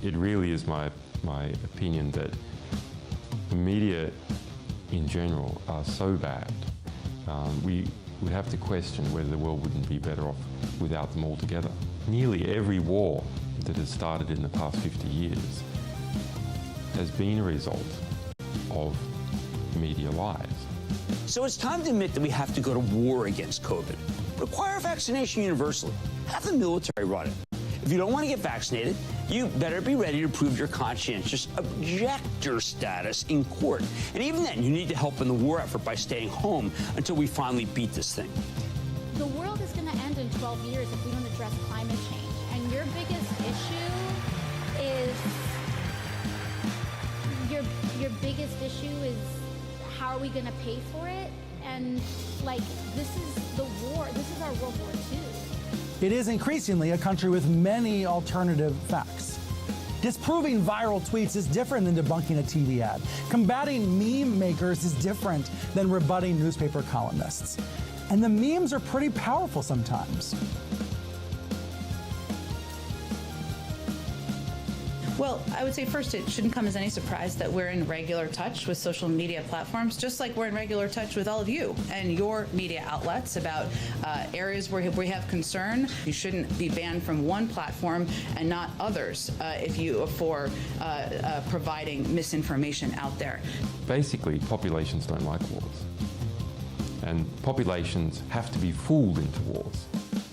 It really is my opinion that the media in general are so bad. We would have to question whether the world wouldn't be better off without them altogether. Nearly every war that has started in the past 50 years has been a result of media lies. So it's time to admit that we have to go to war against COVID. Require vaccination universally. Have the military run it. If you don't want to get vaccinated, you better be ready to prove your conscientious objector status in court. And even then, you need to help in the war effort by staying home until we finally beat this thing. The world is going to end in 12 years if we don't address climate change. And your biggest issue is, your biggest issue is, how are we going to pay for it? And like, this is the war, this is our World War II. It is increasingly a country with many alternative facts. Disproving viral tweets is different than debunking a TV ad. Combating meme makers is different than rebutting newspaper columnists. And the memes are pretty powerful sometimes. Well, I would say first, it shouldn't come as any surprise that we're in regular touch with social media platforms, just like we're in regular touch with all of you and your media outlets about areas where we have concern. You shouldn't be banned from one platform and not others for providing misinformation out there. Basically, populations don't like wars. And populations have to be fooled into wars.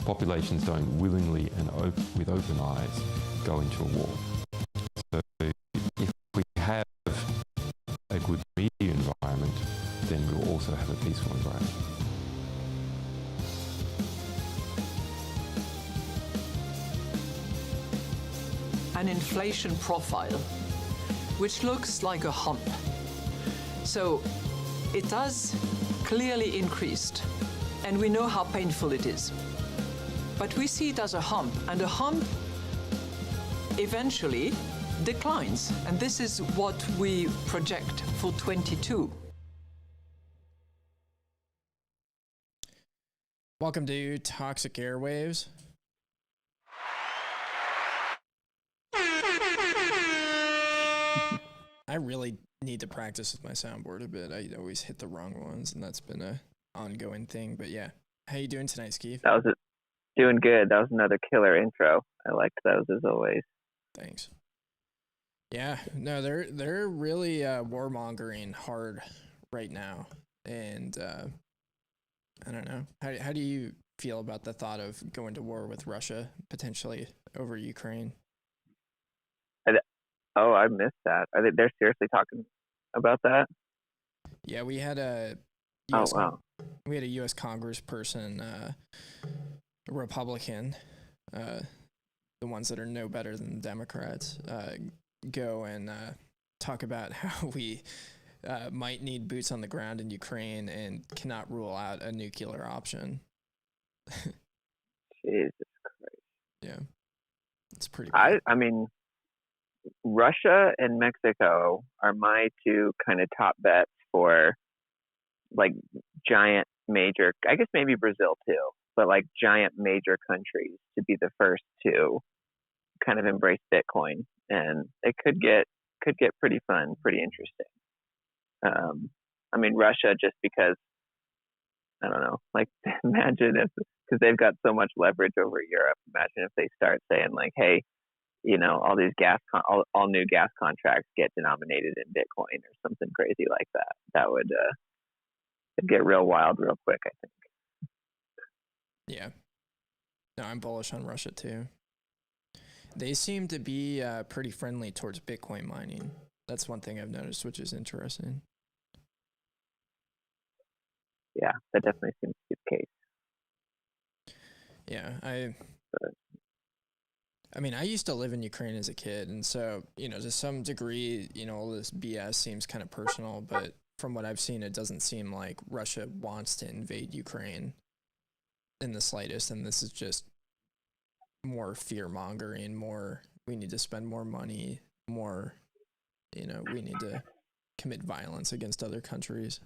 Populations don't willingly and with open eyes go into a war. So if we have a good media environment, then we'll also have a peaceful environment. An inflation profile, which looks like a hump. So it has clearly increased, and we know how painful it is. But we see it as a hump, and a hump eventually declines, and this is what we project for 22. Welcome to Toxic Airwaves. I really need to practice with my soundboard a bit. I always hit the wrong ones, and that's been a ongoing thing. But yeah, how you doing tonight, Skeef? That was it. Doing good. That was another killer intro. I liked those as always. Thanks. Yeah, no, they're really warmongering hard right now, and I don't know. How do you feel about the thought of going to war with Russia potentially over Ukraine? I missed that. They're seriously talking about that? Yeah, we had a we had a U.S. Congressperson, Republican, the ones that are no better than Democrats, go and talk about how we might need boots on the ground in Ukraine and cannot rule out a nuclear option. Jesus Christ. Yeah. It's pretty bad. I mean, Russia and Mexico are my two kind of top bets for like giant major, I guess maybe Brazil too, but like giant major countries to be the first to kind of embrace Bitcoin. And it could get pretty fun, pretty interesting. I mean, Russia, just because, I don't know, like imagine if, because they've got so much leverage over Europe, imagine if they start saying like, hey, you know, all these all new gas contracts get denominated in Bitcoin or something crazy like that. That would it'd get real wild real quick, I think. Yeah. No, I'm bullish on Russia too. They seem to be pretty friendly towards Bitcoin mining. That's one thing I've noticed, which is interesting. Yeah, that definitely seems to be the case. Yeah, I mean, I used to live in Ukraine as a kid, and so, you know, to some degree, you know, all this BS seems kind of personal, but from what I've seen, it doesn't seem like Russia wants to invade Ukraine in the slightest, and this is just more fear-mongering, more, we need to spend more money, more, you know, we need to commit violence against other countries.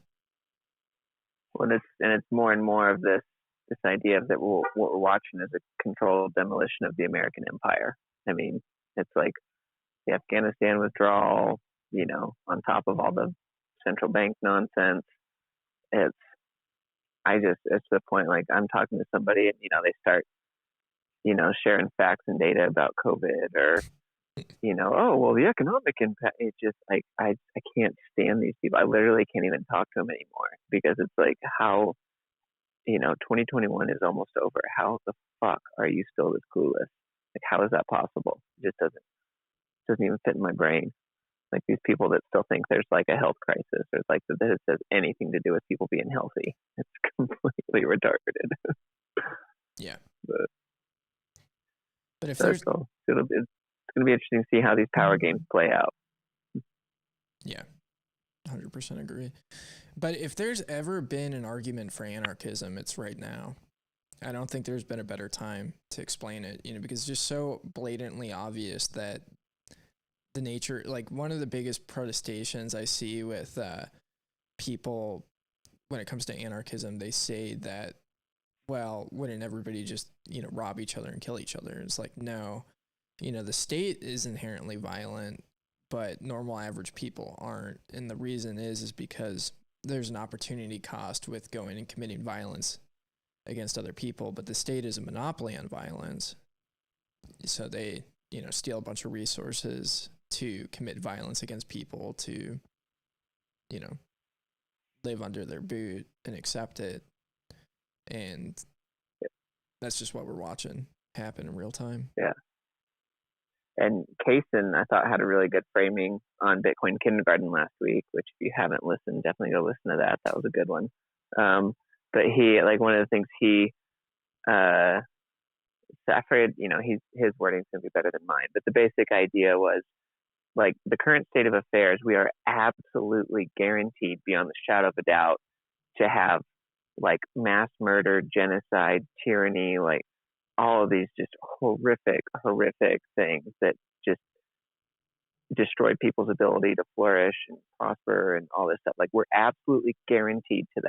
Well, it's more and more of this idea that what we're watching is a controlled demolition of the American empire. I mean, it's like the Afghanistan withdrawal, you know, on top of all the central bank nonsense. It's to the point, like, I'm talking to somebody and, you know, they start, you know, sharing facts and data about COVID, or, you know, oh, well, the economic impact. It's just like, I can't stand these people. I literally can't even talk to them anymore, because it's like, how, you know, 2021 is almost over. How the fuck are you still this clueless? Like, how is that possible? It just doesn't even fit in my brain. Like, these people that still think there's like a health crisis, or like that it has anything to do with people being healthy. It's completely retarded. Yeah. But if there's it's going to be interesting to see how these power games play out. Yeah, 100% agree. But if there's ever been an argument for anarchism, it's right now. I don't think there's been a better time to explain it, you know, because it's just so blatantly obvious that the nature, like, one of the biggest protestations I see with people when it comes to anarchism, they say that, well, wouldn't everybody just, you know, rob each other and kill each other? It's like, no, you know, the state is inherently violent, but normal average people aren't. And the reason is because there's an opportunity cost with going and committing violence against other people, but the state is a monopoly on violence. So they, you know, steal a bunch of resources to commit violence against people, to, you know, live under their boot and accept it. And that's just what we're watching happen in real time. Yeah. And Kaysen, I thought, had a really good framing on Bitcoin Kindergarten last week, which if you haven't listened, definitely go listen to that. That was a good one. But he, like, one of the things he, Safford, you know, his wording's going to be better than mine, but the basic idea was, like, the current state of affairs, we are absolutely guaranteed beyond the shadow of a doubt to have, like, mass murder, genocide, tyranny, like, all of these just horrific things that just destroy people's ability to flourish and prosper and all this stuff. Like, we're absolutely guaranteed to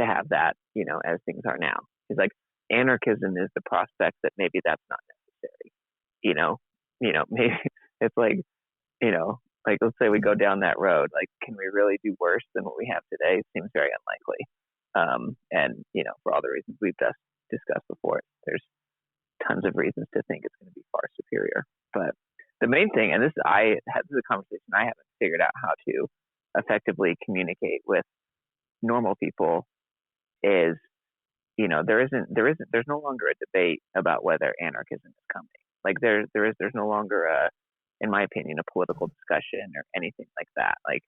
have that, you know, as things are now. It's like, anarchism is the prospect that maybe that's not necessary. You know, maybe it's like, you know, like, let's say we go down that road, like, can we really do worse than what we have today? Seems very unlikely. And, you know, for all the reasons we've just discussed before, there's tons of reasons to think it's going to be far superior. But the main thing, and this is a conversation I haven't figured out how to effectively communicate with normal people, is, you know, there's no longer a debate about whether anarchism is coming. Like, there's no longer in my opinion, a political discussion or anything like that. Like,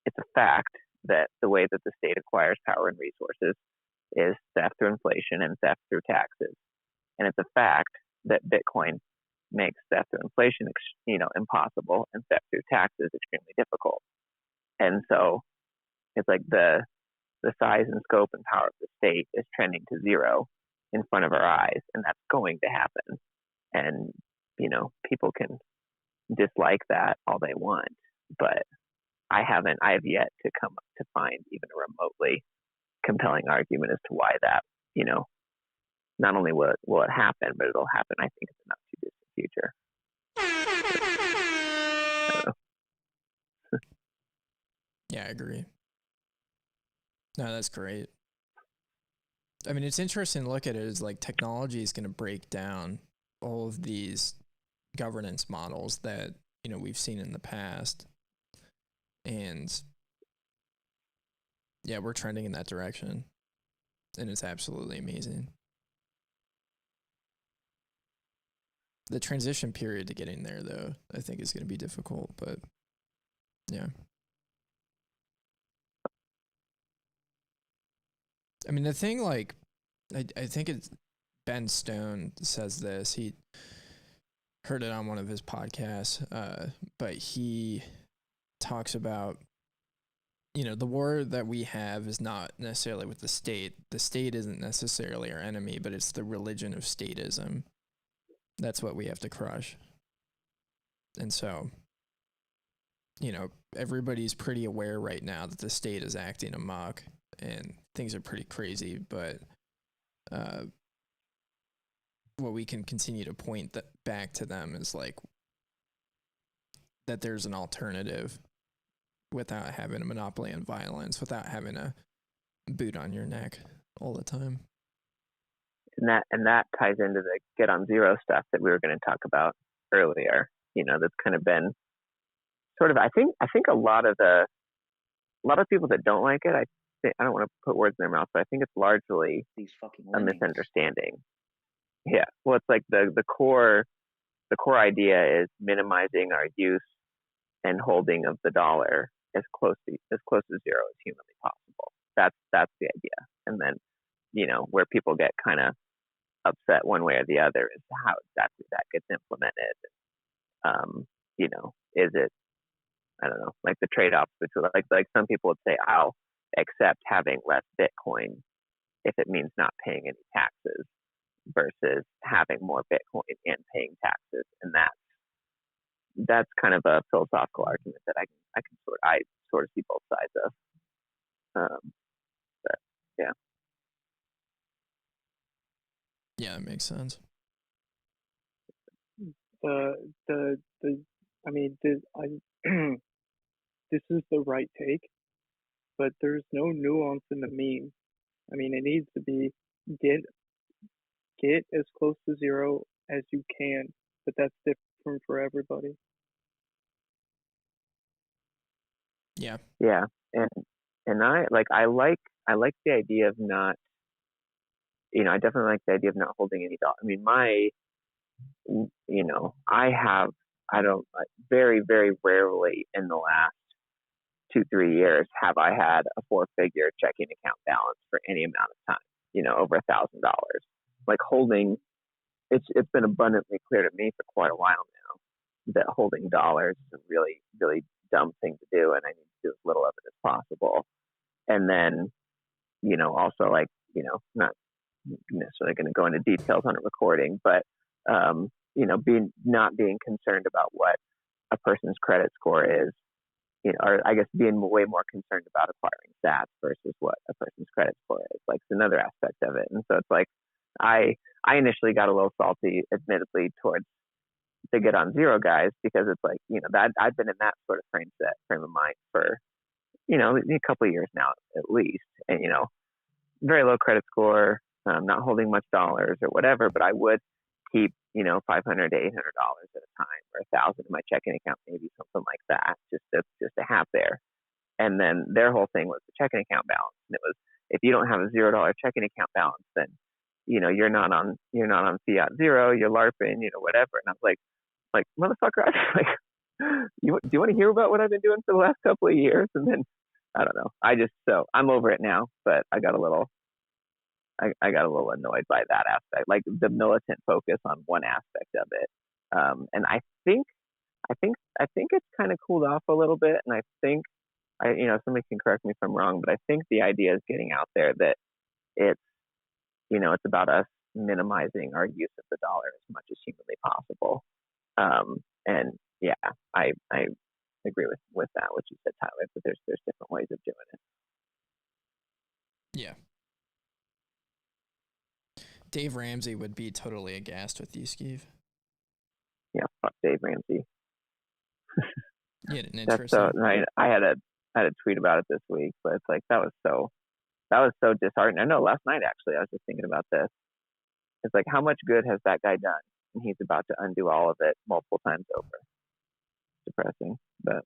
it's a fact that the way that the state acquires power and resources is theft through inflation and theft through taxes. And it's a fact that Bitcoin makes theft through inflation, you know, impossible, and theft through taxes extremely difficult. And so it's like the size and scope and power of the state is trending to zero in front of our eyes, and that's going to happen. And, you know, people can dislike that all they want, but I have yet to come up to find even a remotely compelling argument as to why that, you know, not only will it happen, but it'll happen, I think, in the not too distant future. Yeah, I agree. No, that's great. I mean, it's interesting to look at it as, like, technology is going to break down all of these governance models that, you know, we've seen in the past. And yeah, we're trending in that direction. And it's absolutely amazing. The transition period to getting there, though, I think is going to be difficult, but yeah. I mean, the thing, like, I think it's Ben Stone says this. He heard it on one of his podcasts, but he talks about, you know, the war that we have is not necessarily with the state. The state isn't necessarily our enemy, but it's the religion of statism. That's what we have to crush. And so, you know, everybody's pretty aware right now that the state is acting amok and things are pretty crazy, but what we can continue to point back to them is, like, that there's an alternative without having a monopoly on violence, without having a boot on your neck all the time. And that ties into the get on zero stuff that we were going to talk about earlier. That's kind of been sort of, I think a lot of people that don't like it, I don't want to put words in their mouth, but I think it's largely These fucking a lemmings. misunderstanding. Yeah. Well, it's like the core idea is minimizing our use and holding of the dollar as close to zero as humanly possible. That's the idea. And then, where people get kind of upset one way or the other is how exactly that gets implemented. Is it, I don't know, like the trade-offs between, like some people would say, I'll accept having less Bitcoin if it means not paying any taxes versus having more Bitcoin and paying taxes. And that's kind of a philosophical argument that I sort of see both sides of. But yeah. Yeah, it makes sense. This is the right take, but there's no nuance in the meme. It needs to be get as close to zero as you can, but that's different for everybody. Yeah. Yeah, and I like the idea of not. I definitely like the idea of not holding any dollar. I don't very, very rarely in the last 2-3 years have I had a 4-figure checking account balance for any amount of time, over $1,000. Like holding, it's been abundantly clear to me for quite a while now that holding dollars is a really, really dumb thing to do, and I need to do as little of it as possible. And then, also not necessarily going to go into details on a recording, but not being concerned about what a person's credit score is, or I guess being way more concerned about acquiring stats versus what a person's credit score is. Like, it's another aspect of it. And so it's like, I initially got a little salty, admittedly, towards the get on zero guys, because it's like, that I've been in that sort of frame of mind for, a couple of years now, at least. And, very low credit score, not holding much dollars or whatever, but I would keep, $500 to $800 at a time, or $1,000 in my checking account, maybe something like that, just to have there. And then their whole thing was the checking account balance. And it was, if you don't have a $0 checking account balance, then, you're not on Fiat zero, you're LARPing, whatever. And I was like, motherfucker, do you want to hear about what I've been doing for the last couple of years? And then, I don't know. So I'm over it now, but I got a little annoyed by that aspect, like the militant focus on one aspect of it. And I think it's kind of cooled off a little bit. And I think, somebody can correct me if I'm wrong, but I think the idea is getting out there that it's about us minimizing our use of the dollar as much as humanly possible. And yeah, I agree with that, what you said, Tyler, but there's different ways of doing it. Yeah. Dave Ramsey would be totally aghast with you, Skeeve. Yeah, fuck Dave Ramsey. You had an interesting. I had a tweet about it this week, but it's like that was so disheartening. I know last night actually I was just thinking about this. It's like, how much good has that guy done? And he's about to undo all of it multiple times over. Depressing, but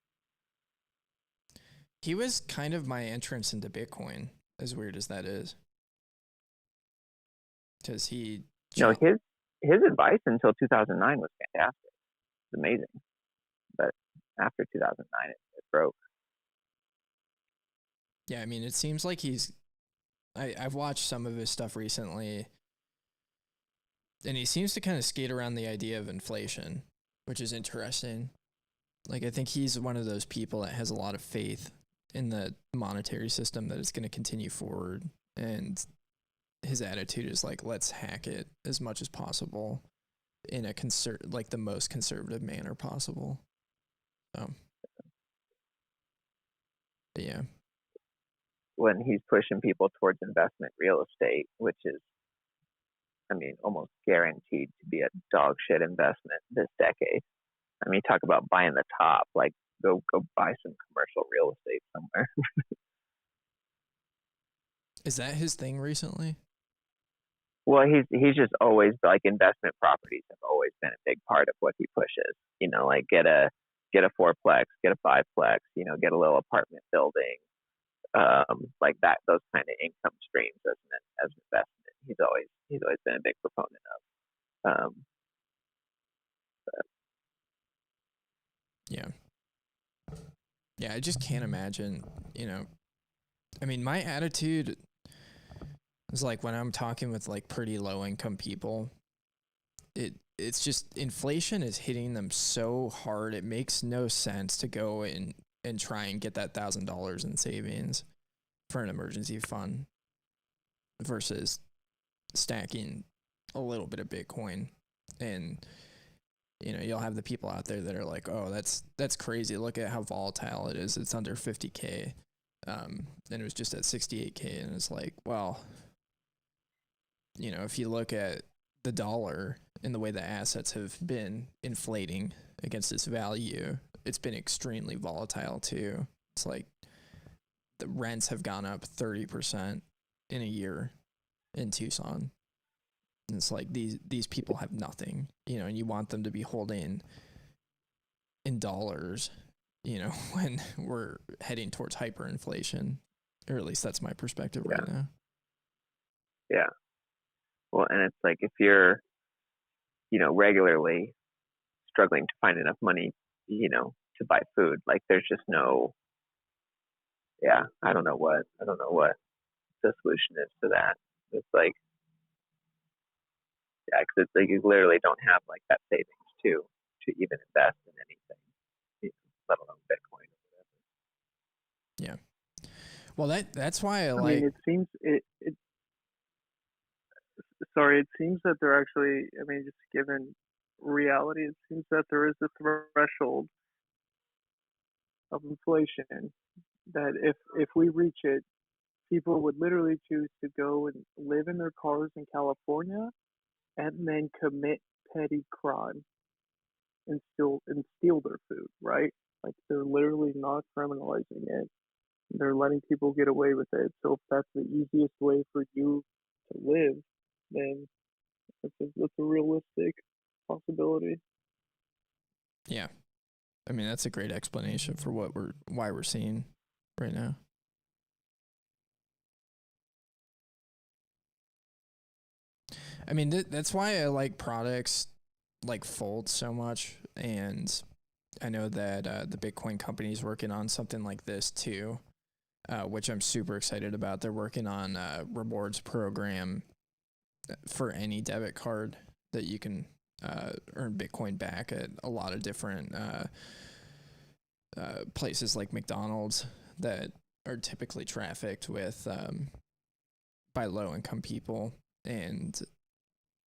he was kind of my entrance into Bitcoin, as weird as that is. Because his advice until 2009 was fantastic. It's amazing. But after 2009, it broke. Yeah, it seems like I've watched some of his stuff recently, and he seems to kind of skate around the idea of inflation, which is interesting. Like, I think he's one of those people that has a lot of faith in the monetary system that it's going to continue forward, and his attitude is like, let's hack it as much as possible in a the most conservative manner possible. So, but yeah. When he's pushing people towards investment real estate, which is, almost guaranteed to be a dog shit investment this decade. mean, you talk about buying the top, like go buy some commercial real estate somewhere. Is that his thing recently? Well, he's just always, like, investment properties have always been a big part of what he pushes. You know, like get a fourplex, get a fiveplex, you know, get a little apartment building, like that, those kind of income streams as an investment. He's always been a big proponent of. Yeah. Yeah, I just can't imagine, you know. I mean, my attitude is like when I'm talking with like pretty low income people, it's just inflation is hitting them so hard. It makes no sense to go and try and get that $1,000 in savings for an emergency fund versus stacking a little bit of Bitcoin. And you know, you'll have the people out there that are like, oh, that's crazy. Look at how volatile it is. It's under 50K. And it was just at 68K. And it's like, well, you know, if you look at the dollar and the way the assets have been inflating against its value, it's been extremely volatile too. It's like the rents have gone up 30% in a year in Tucson. And it's like these people have nothing, you know, and you want them to be holding in dollars, you know, when we're heading towards hyperinflation, or at least that's my perspective right now. Yeah. Well, and it's like if you're, you know, regularly struggling to find enough money, you know, to buy food, like there's just no, I don't know what the solution is to that. It's like, because it's like you literally don't have like that savings to even invest in anything, you know, let alone Bitcoin or whatever. Yeah. Well, that's why I mean, it seems it seems that they're actually, I mean, just given reality, it seems that there is a threshold of inflation that if we reach it, people would literally choose to go and live in their cars in California and then commit petty crime and steal their food, right? Like they're literally not criminalizing it. They're letting people get away with it. So if that's the easiest way for you to live, then that's a realistic possibility. Yeah. I mean, that's a great explanation for why we're seeing right now. I mean, that's why I like products like Fold so much. And I know that the Bitcoin company is working on something like this too, which I'm super excited about. They're working on a rewards program for any debit card that you can earn Bitcoin back at a lot of different places like McDonald's that are typically trafficked with by low income people. And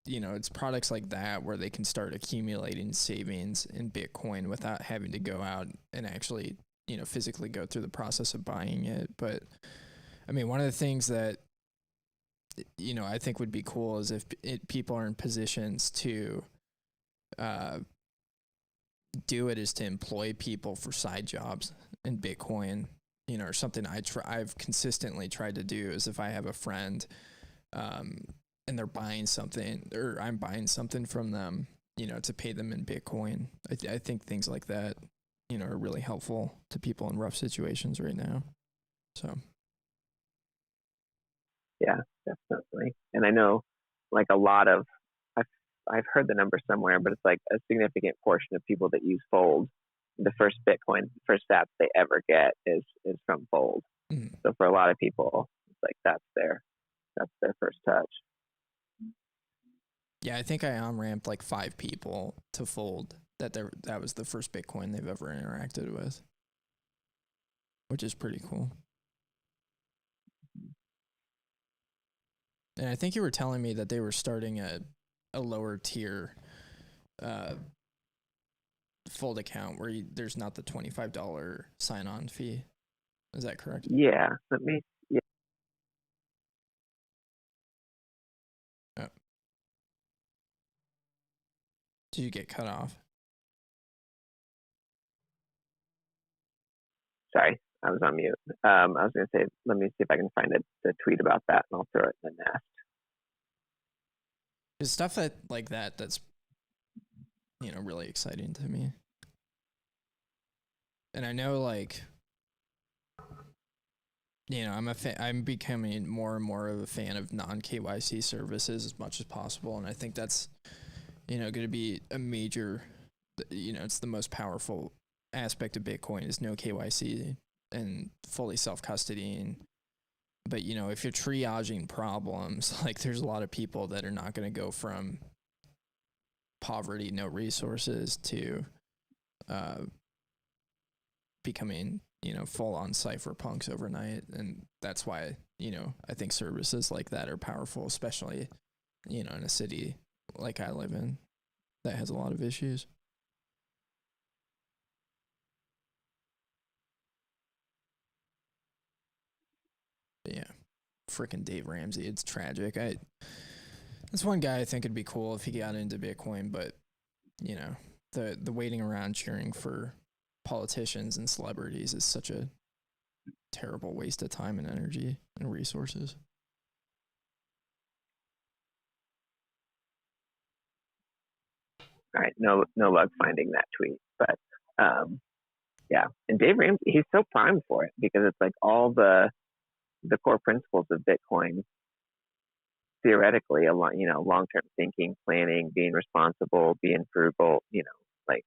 you know, it's products like that where they can start accumulating savings in Bitcoin without having to go out and actually, you know, physically go through the process of buying it. But I mean, one of the things that, you know, I think would be cool is if people are in positions to do it, is to employ people for side jobs in Bitcoin, you know, or something I've consistently tried to do is if I have a friend, and they're buying something, or I'm buying something from them, you know, to pay them in Bitcoin. I think things like that, you know, are really helpful to people in rough situations right now. So. Yeah, definitely. And I know, like a lot of, I've heard the number somewhere, but it's like a significant portion of people that use Fold, the first Bitcoin, the first app they ever get is from Fold. Mm. So for a lot of people, it's like that's their first touch. Yeah, I think I on-ramped like 5 people to Fold that was the first Bitcoin they've ever interacted with, which is pretty cool. And I think you were telling me that they were starting a lower tier Fold account where there's not the $25 sign-on fee. Is that correct? Yeah. Oh. Did you get cut off? Sorry, I was on mute. I was going to say, let me see if I can find the tweet about that, and I'll throw it in the nest. There's stuff like that's really exciting to me. And I know, like, I'm becoming more and more of a fan of non-KYC services as much as possible, and I think that's going to be a major, it's the most powerful aspect of Bitcoin is no KYC and fully self-custodying. But, if you're triaging problems, like, there's a lot of people that are not going to go from poverty, no resources, to becoming, full-on cypherpunks overnight. And that's why, I think services like that are powerful, especially, in a city like I live in that has a lot of issues. But yeah, freaking Dave Ramsey. It's tragic. That's one guy I think it'd be cool if he got into Bitcoin, but the waiting around cheering for politicians and celebrities is such a terrible waste of time and energy and resources. All right, no luck finding that tweet, but yeah, and Dave Ramsey, he's so primed for it because it's like all the core principles of Bitcoin, theoretically, long-term thinking, planning, being responsible, being frugal, like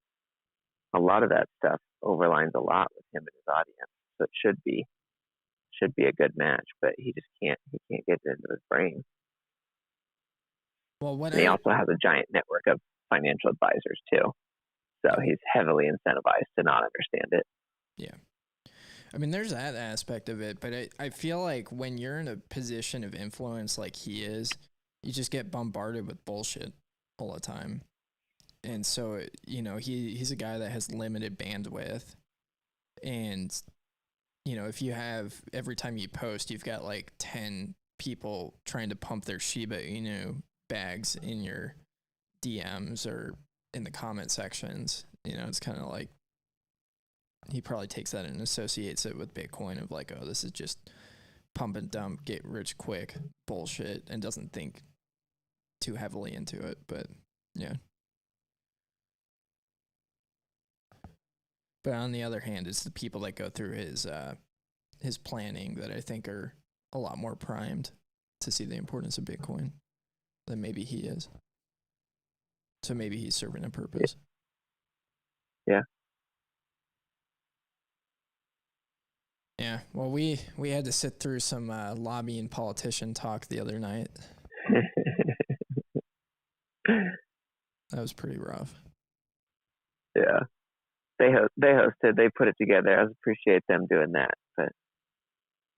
a lot of that stuff overlines a lot with him and his audience. So it should be a good match, but he just can't get it into his brain. Well, and he also has a giant network of financial advisors too. So he's heavily incentivized to not understand it. Yeah. I mean, there's that aspect of it, but I feel like when you're in a position of influence like he is, you just get bombarded with bullshit all the time. And so, he's a guy that has limited bandwidth. And, if you have, every time you post, you've got like 10 people trying to pump their Shiba Inu bags in your DMs or in the comment sections, it's kind of like, he probably takes that and associates it with Bitcoin of like, oh, this is just pump and dump, get rich quick bullshit, and doesn't think too heavily into it. But yeah. But on the other hand, it's the people that go through his planning that I think are a lot more primed to see the importance of Bitcoin than maybe he is. So maybe he's serving a purpose. Yeah. Yeah, well, we had to sit through some lobbying politician talk the other night. That was pretty rough. Yeah, they hosted. They put it together. I appreciate them doing that. But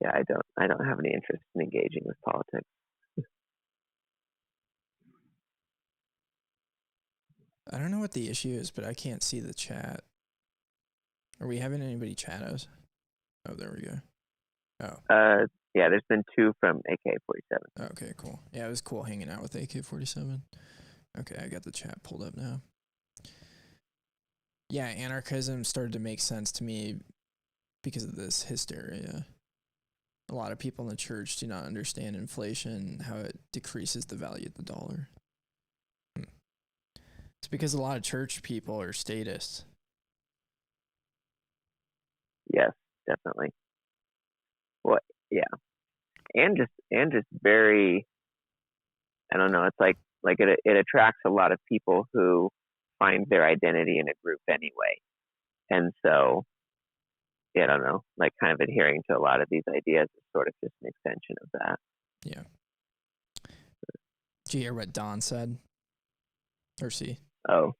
yeah, I don't have any interest in engaging with politics. I don't know what the issue is, but I can't see the chat. Are we having anybody chat us? Oh, there we go. Oh. Yeah, there's been 2 from AK-47. Okay, cool. Yeah, it was cool hanging out with AK-47. Okay, I got the chat pulled up now. Yeah, anarchism started to make sense to me because of this hysteria. A lot of people in the church do not understand inflation, how it decreases the value of the dollar. It's because a lot of church people are statists. Yes, definitely. Well, yeah, and just very, I don't know. It's like it attracts a lot of people who find their identity in a group anyway, and so, yeah, I don't know, like kind of adhering to a lot of these ideas is sort of just an extension of that. Yeah. Did you hear what Don said? Or see? Oh,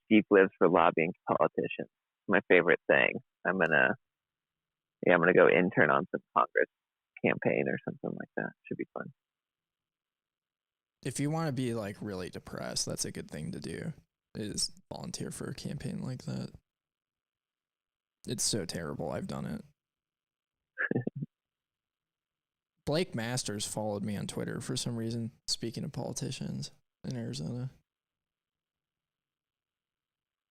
Steve lives for lobbying politicians. My favorite thing. I'm gonna go intern on some Congress campaign or something like that. Should be fun. If you want to be like really depressed, that's a good thing to do. Is volunteer for a campaign like that. It's so terrible. I've done it. Blake Masters followed me on Twitter for some reason. Speaking of politicians in Arizona.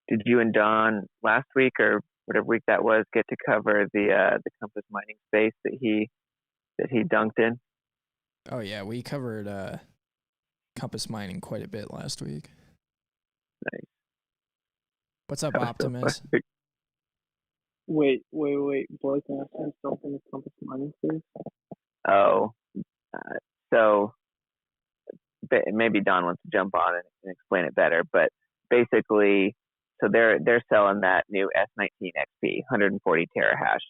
Did you and Don last week or whatever week that was, get to cover the Compass mining space that he dunked in? Oh yeah, we covered Compass mining quite a bit last week. Nice. What's up, That was so Optimus? funny. Wait. Blake Aston still in the Compass mining space? Oh, so maybe Don wants to jump on and explain it better, but basically, so they're selling that new S19 XP, 140 terahash.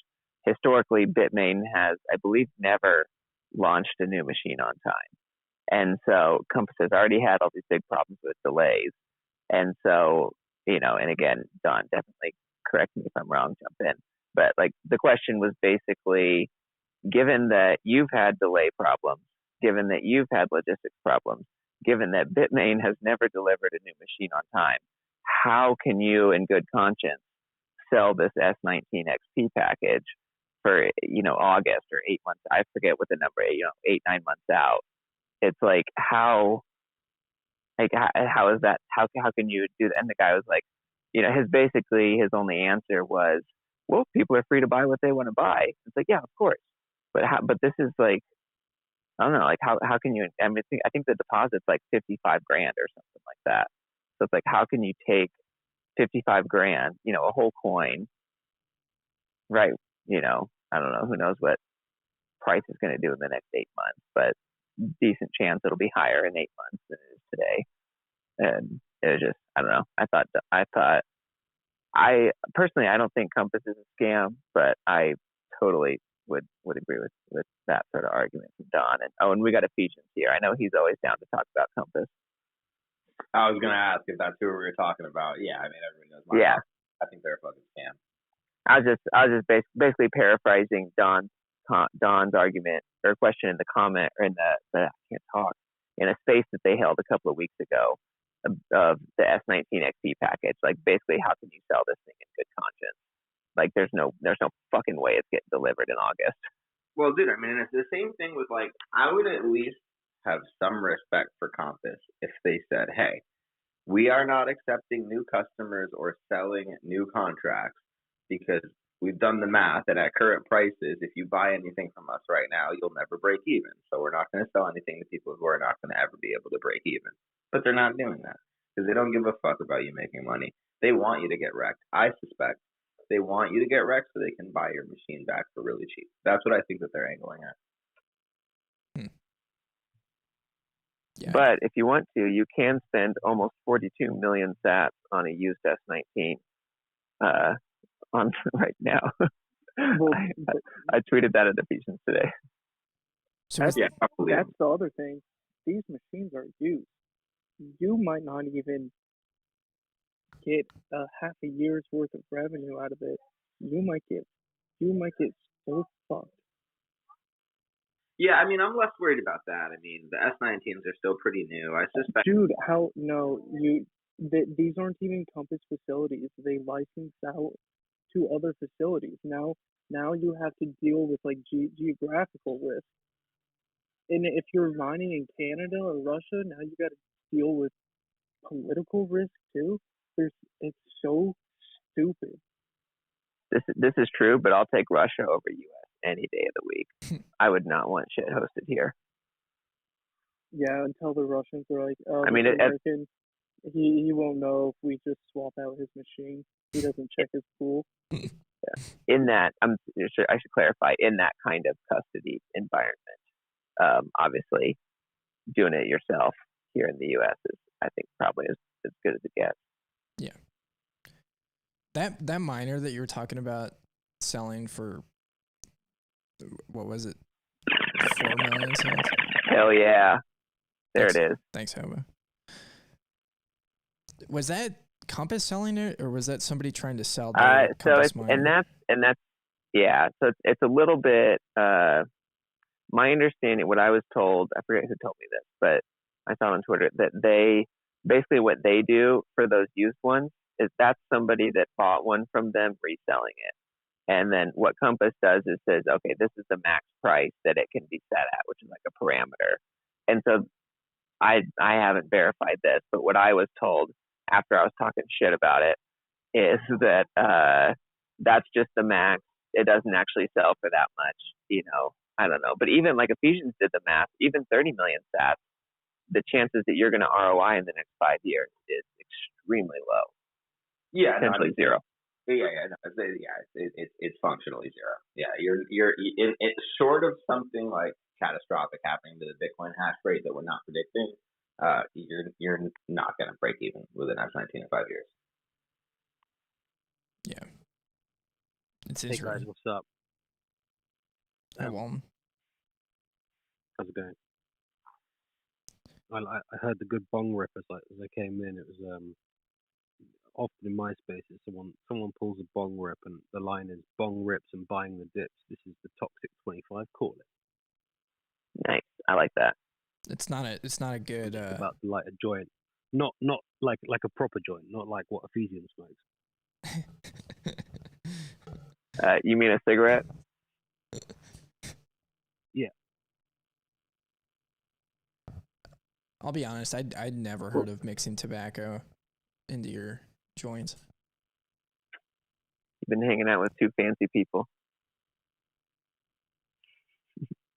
Historically, Bitmain has, I believe, never launched a new machine on time, and so Compass has already had all these big problems with delays, and so and again, Don, definitely correct me if I'm wrong, jump in. But like the question was basically, given that you've had delay problems, given that you've had logistics problems, given that Bitmain has never delivered a new machine on time, how can you, in good conscience, sell this S19 XP package for August or 8 months? I forget what the number is. 8-9 months out. It's like how is that? How can you do that? And the guy was like, his only answer was, well, people are free to buy what they want to buy. It's like, yeah, of course, but this is like, I don't know, like how can you? I mean, I think the deposit's like $55,000 or something like that. So it's like, how can you take $55,000, a whole coin, right? I don't know, who knows what price is going to do in the next 8 months, but decent chance it'll be higher in 8 months than it is today. And it was just, I don't know. I personally, I don't think Compass is a scam, but I totally would agree with that sort of argument from Don. And we got Ephesians here. I know he's always down to talk about Compass. I was gonna ask if that's who we were talking about. Yeah, I mean everyone knows. Yeah, I think they're a fucking scam. I was just basically paraphrasing Don's argument or question in the comment or in I can't talk, in a space that they held a couple of weeks ago of the S19 XP package. Like basically, how can you sell this thing in good conscience? Like there's no fucking way it's getting delivered in August. Well, dude, I mean it's the same thing with like, I would at least have some respect for Compass if they said, hey, we are not accepting new customers or selling new contracts because we've done the math and at current prices, if you buy anything from us right now, you'll never break even. So we're not going to sell anything to people who are not going to ever be able to break even. But they're not doing that because they don't give a fuck about you making money. They want you to get wrecked. I suspect they want you to get wrecked so they can buy your machine back for really cheap. That's what I think that they're angling at. Yeah. But if you want to, you can spend almost 42 million sats on a used S19 on right now. Well, I tweeted that at Ephesians today. So that's the other thing. These machines are used. You might not even get half a year's worth of revenue out of it. You might get so fucked. Yeah, I mean, I'm less worried about that. I mean, the S19s are still pretty new. I suspect. Dude, these aren't even Compass facilities. They license out to other facilities. Now you have to deal with like geographical risk. And if you're mining in Canada or Russia, now you got to deal with political risk too. It's so stupid. This is true, but I'll take Russia over U.S. any day of the week. I would not want shit hosted here. Yeah, until the Russians are like, oh, I mean, he won't know if we just swap out his machine. He doesn't check his pool. Yeah. In that, I should clarify, in that kind of custody environment, obviously, doing it yourself here in the U.S. is, I think, probably as good as it gets. Yeah. That miner that you were talking about selling for, what was it, 4 million cents? Hell yeah. There it is. Thanks, Hobo. Was that Compass selling it, or was that somebody trying to sell the Compass miner? And that's yeah. So it's a little bit. My understanding, what I was told, I forget who told me this, but I saw on Twitter that they basically what they do for those used ones is that's somebody that bought one from them reselling it. And then what Compass does is says, okay, this is the max price that it can be set at, which is like a parameter. And so I haven't verified this, but what I was told after I was talking shit about it is that that's just the max. It doesn't actually sell for that much, I don't know. But even like Ephesians did the math, even 30 million sats, the chances that you're going to ROI in the next 5 years is extremely low. Yeah, Essentially zero. It's functionally zero. Yeah, it's short of something like catastrophic happening to the Bitcoin hash rate that we're not predicting. You're not going to break even with an S19 in 5 years. Yeah. It's Hey Israel. guys, what's up? I won't. How's it going? I heard the good bong rip as I came in. It was often in MySpace, someone pulls a bong rip and the line is bong rips and buying the dips. This is the toxic 25. Call it. Nice. I like that. It's not a good. About to light a joint, not like a proper joint, not like what Ephesians smokes. You mean a cigarette? Yeah. I'll be honest. I'd never heard of mixing tobacco into your joints. You've been hanging out with two fancy people.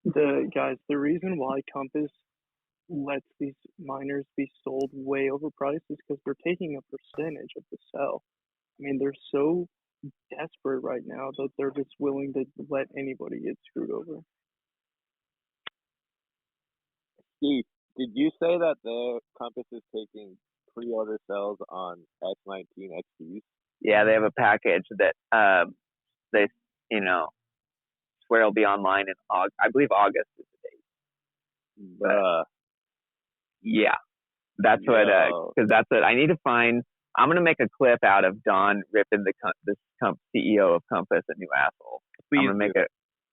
The reason why Compass lets these miners be sold way overpriced is because they're taking a percentage of the sell. I mean, they're so desperate right now that they're just willing to let anybody get screwed over. Steve, did you say that the Compass is taking pre-order sales on S19 XPs? Yeah, they have a package that they swear will be online in August. I believe August is the date. But, yeah, that's what. Because that's what I need to find. I'm gonna make a clip out of Don ripping the CEO of Compass a new asshole. Please I'm gonna make it.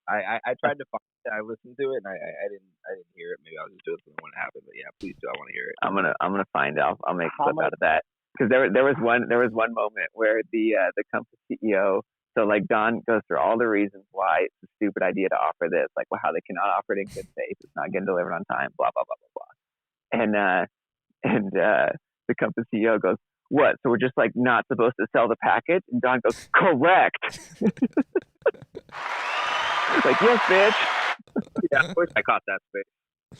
I tried to find it. I listened to it and I didn't hear it. Maybe I was just doing something when it happened. But yeah, please do. I want to hear it. I'm gonna find it. I'll make a clip out of that. Because there was one moment where the Compass CEO. So like Don goes through all the reasons why it's a stupid idea to offer this, like how they cannot offer it in good faith, it's not getting delivered on time, blah blah blah blah blah. And the Compass CEO goes, "What? So we're just like not supposed to sell the package?" And Don goes, "Correct." Like, yes, bitch. Yeah, of course I caught that space.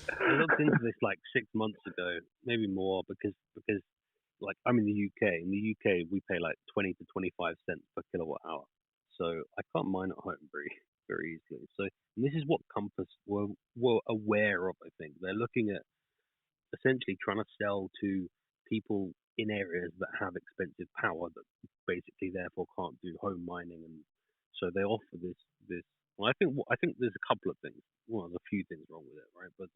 I looked into this like 6 months ago, maybe more, because like I'm in the UK. In the UK, we pay like 20 to 25 cents per kilowatt hour. So I can't mine at home very easily. So this is what Compass were aware of. I think they're looking at essentially trying to sell to people in areas that have expensive power that basically therefore can't do home mining, and so they offer this. Well, I think there's a couple of things. Well, there's a few things wrong with it, right? But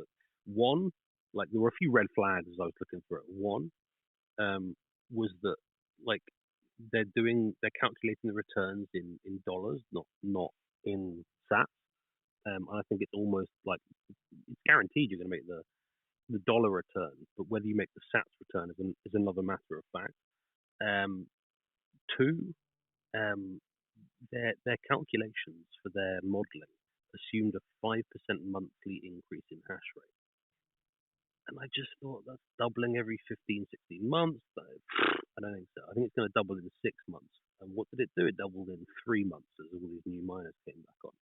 one, like there were a few red flags as I was looking through it. One was that like they're calculating the returns in dollars, not in sats. And I think it's almost like it's guaranteed you're going to make the dollar return, but whether you make the sats return is another matter of fact. Two, their calculations for their modeling assumed a 5% monthly increase in hash rate. And I just thought that's doubling every 15, 16 months. But I don't think so. I think it's going to double in 6 months. And what did it do? It doubled in 3 months as all these new miners came back on.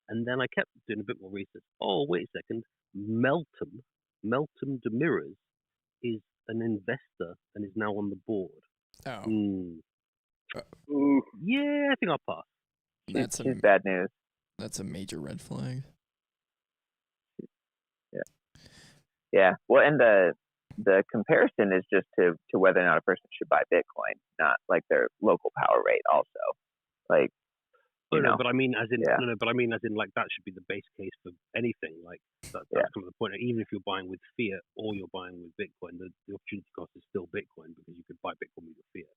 And then I kept doing a bit more research. Oh, wait a second. Meltem Demiras is an investor and is now on the board. Oh. Yeah, I think I'll pass. That's bad news. That's a major red flag. Yeah. Well, and the comparison is just to whether or not a person should buy Bitcoin, not like their local power rate. Also, like. But I mean, as in like that should be the base case for anything. Like that's kind of the point. Even if you're buying with Fiat or you're buying with Bitcoin, the opportunity cost is still Bitcoin because you could buy Bitcoin with your Fiat.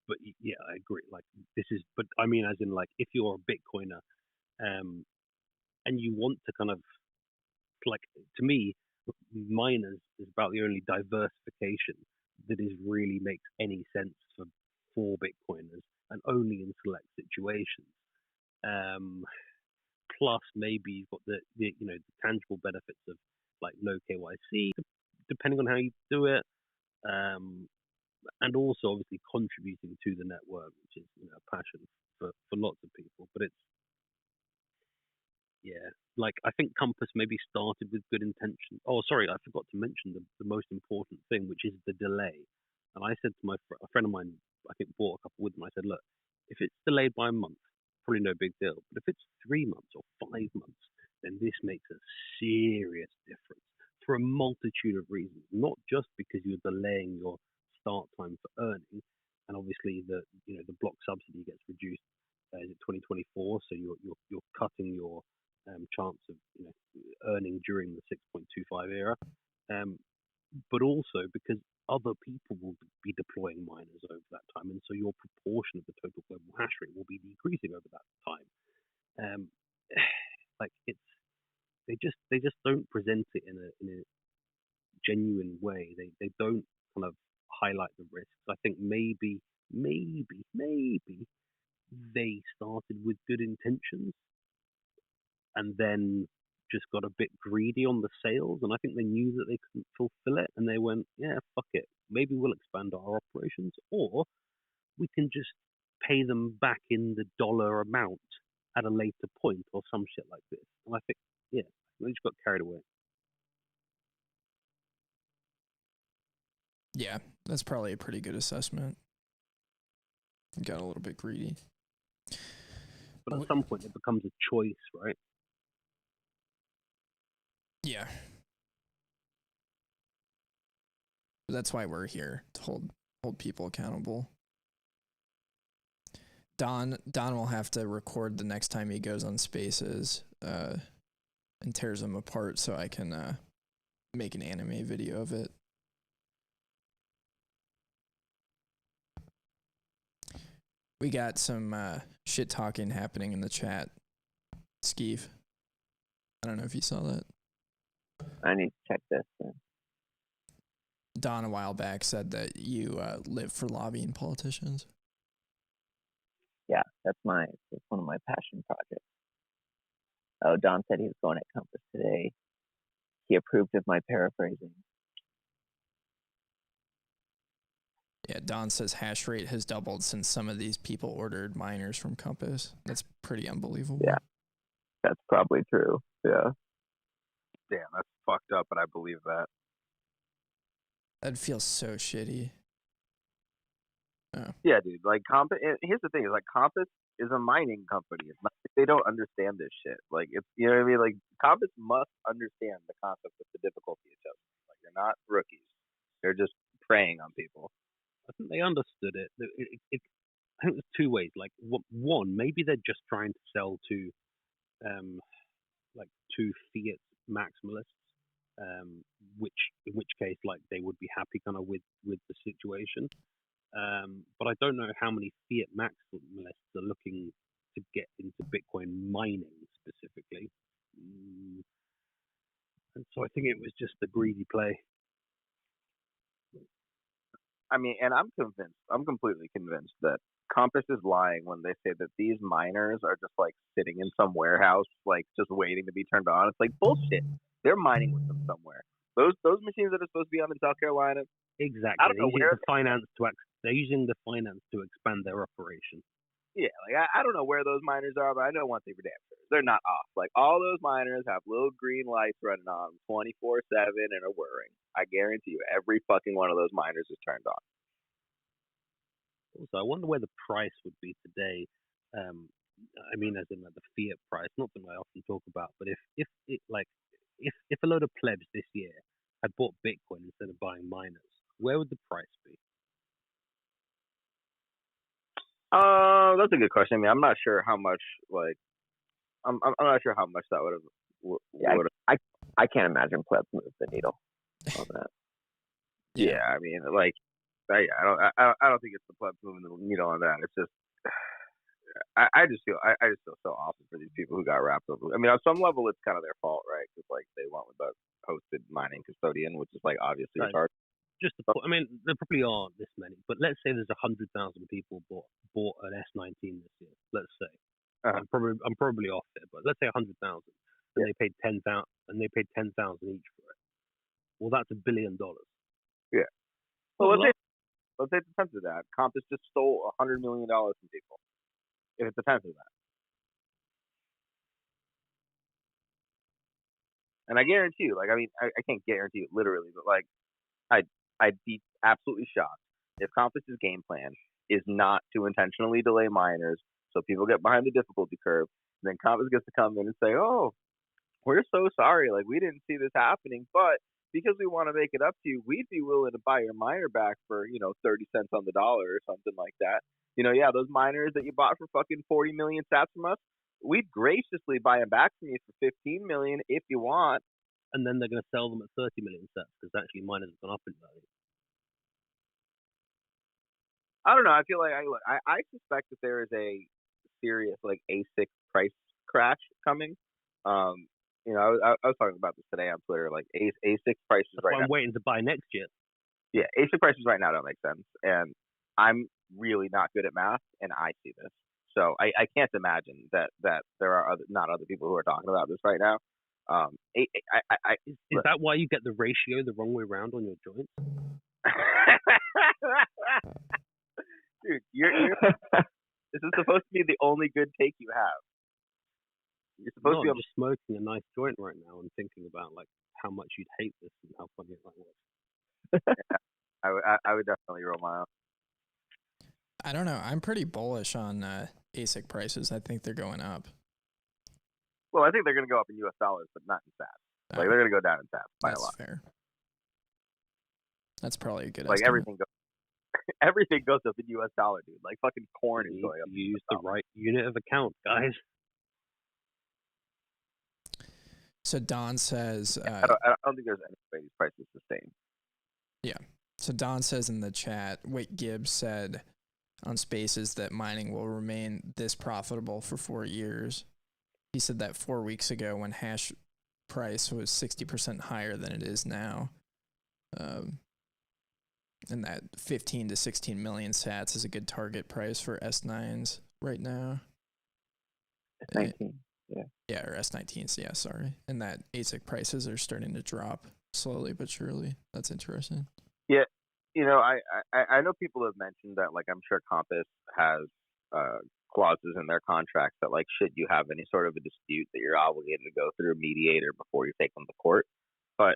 But yeah, I agree. Like this is, but I mean, as in like if you're a Bitcoiner, and you want to kind of like, to me, miners is about the only diversification that is really makes any sense for Bitcoiners, and only in select situations. Plus, maybe you've got the tangible benefits of like low KYC, depending on how you do it. and also obviously contributing to the network, which is a passion for lots of people. But it's like I think Compass maybe started with good intention. Oh, sorry, I forgot to mention the most important thing, which is the delay. And I said to a friend of mine, I think bought a couple with them. I said, look, if it's delayed by a month, probably no big deal. But if it's 3 months or 5 months, then this makes a serious difference for a multitude of reasons. Not just because you're delaying your start time for earning, and obviously the block subsidy gets reduced in 2024, so you're cutting your chance of earning during the 6.25 era, but also because other people will be deploying miners over that time, and so your proportion of the total global hash rate will be decreasing over that time. Like they just don't present it in a genuine way. They don't kind of highlight the risks. I think maybe they started with good intentions and then just got a bit greedy on the sales, and I think they knew that they couldn't fulfill it, and they went, yeah, fuck it, maybe we'll expand our operations, or we can just pay them back in the dollar amount at a later point, or some shit like this. And I think, yeah, they just got carried away. Yeah, that's probably a pretty good assessment. Got a little bit greedy. But at some point, it becomes a choice, right? Yeah. That's why we're here, to hold people accountable. Don will have to record the next time he goes on Spaces and tears them apart so I can make an anime video of it. We got some shit talking happening in the chat. Skeeve, I don't know if you saw that. I need to check this. Don a while back said that you live for lobbying politicians. Yeah, that's one of my passion projects. Oh, Don said he was going at Compass today. He approved of my paraphrasing. Yeah, Don says hash rate has doubled since some of these people ordered miners from Compass. That's pretty unbelievable. Yeah, that's probably true. Yeah. Damn, that's fucked up, but I believe that. That'd feel so shitty. Oh. Yeah, dude. Like Compass. Here's the thing: is like Compass is a mining company. It's not, they don't understand this shit. Like it's what I mean. Like Compass must understand the concept of the difficulty adjustment. Like they're not rookies. They're just preying on people. I think they understood it. I think there's two ways. Like one, maybe they're just trying to sell to, like to Fiat maximalists, in which case like they would be happy kind of with the situation. But I don't know how many Fiat maximalists are looking to get into Bitcoin mining specifically. And so I think it was just a greedy play. I mean, and I'm convinced. I'm completely convinced that Compass is lying when they say that these miners are just like sitting in some warehouse, like just waiting to be turned on. It's like bullshit. They're mining with them somewhere. Those machines that are supposed to be on in South Carolina. Exactly. I don't know where they're using the finance to expand their operation. Yeah, like I don't know where those miners are, but I know one thing for damn sure: they're not off. Like all those miners have little green lights running on 24/7 and are whirring. I guarantee you, every fucking one of those miners is turned on. Also, I wonder where the price would be today. I mean, as in like the fiat price, not something I often talk about, but if a load of plebs this year had bought Bitcoin instead of buying miners, where would the price be? That's a good question. I mean, I'm not sure how much. Like, I'm not sure how much that would have. Yeah, I can't imagine plebs move the needle on that. Yeah, I mean, like, I don't think it's the plebs moving the needle on that. It's just, I just feel so awful for these people who got wrapped up. I mean, on some level, it's kind of their fault, right? Because like they went with the hosted mining custodian, which is like obviously retarded. Just I mean, there probably aren't this many, but let's say there's 100,000 people bought an S19 this year. Let's say I'm probably off there, but let's say 100,000, and they paid 10,000, and they paid 10,000 each for it. Well, that's $1 billion. Yeah. Well, Let's say it's a tenth of that. Compass just stole $100 million from people. If it's a tenth of that. And I guarantee you, like, I mean, I can't guarantee it literally, but like, I'd be absolutely shocked if Compass's game plan is not to intentionally delay miners so people get behind the difficulty curve. And then Compass gets to come in and say, "Oh, we're so sorry, like we didn't see this happening, but because we want to make it up to you, we'd be willing to buy your miner back for 30 cents on the dollar or something like that. Yeah, those miners that you bought for fucking 40 million sats from us, we'd graciously buy them back from you for 15 million if you want." And then they're going to sell them at 30 million sats because actually miners have gone up in value. I don't know. I feel like I suspect that there is a serious like ASIC price crash coming. I was talking about this today on Twitter. Like ASIC prices That's right why now. I'm waiting to buy next year. Yeah, ASIC prices right now don't make sense, and I'm really not good at math, and I see this. So I can't imagine that there are not other people who are talking about this right now. Is that why you get the ratio the wrong way around on your joints? Dude, this is supposed to be the only good take you have. You're supposed to be I'm just smoking a nice joint right now and thinking about like how much you'd hate this and how funny it might was. I would definitely roll my own. I don't know. I'm pretty bullish on ASIC prices. I think they're going up. Well, I think they're going to go up in U.S. dollars, but not in sats. Like they're going to go down in sats by a lot. That's fair. That's probably a good like estimate. everything goes up in U.S. dollar, dude. Like fucking corn is going up. Use the right unit of account, guys. So Don says... I don't think there's any way these prices sustain. Yeah. So Don says in the chat, Wait Gibbs said on Spaces that mining will remain this profitable for 4 years. He said that 4 weeks ago when hash price was 60% higher than it is now. And that 15 to 16 million sats is a good target price for S9s right now. S19, yeah. Yeah, or S19s, yeah, sorry. And that ASIC prices are starting to drop slowly but surely. That's interesting. Yeah, I know people have mentioned that, like, I'm sure Compass has clauses in their contracts that, like, should you have any sort of a dispute that you're obligated to go through a mediator before you take them to court. But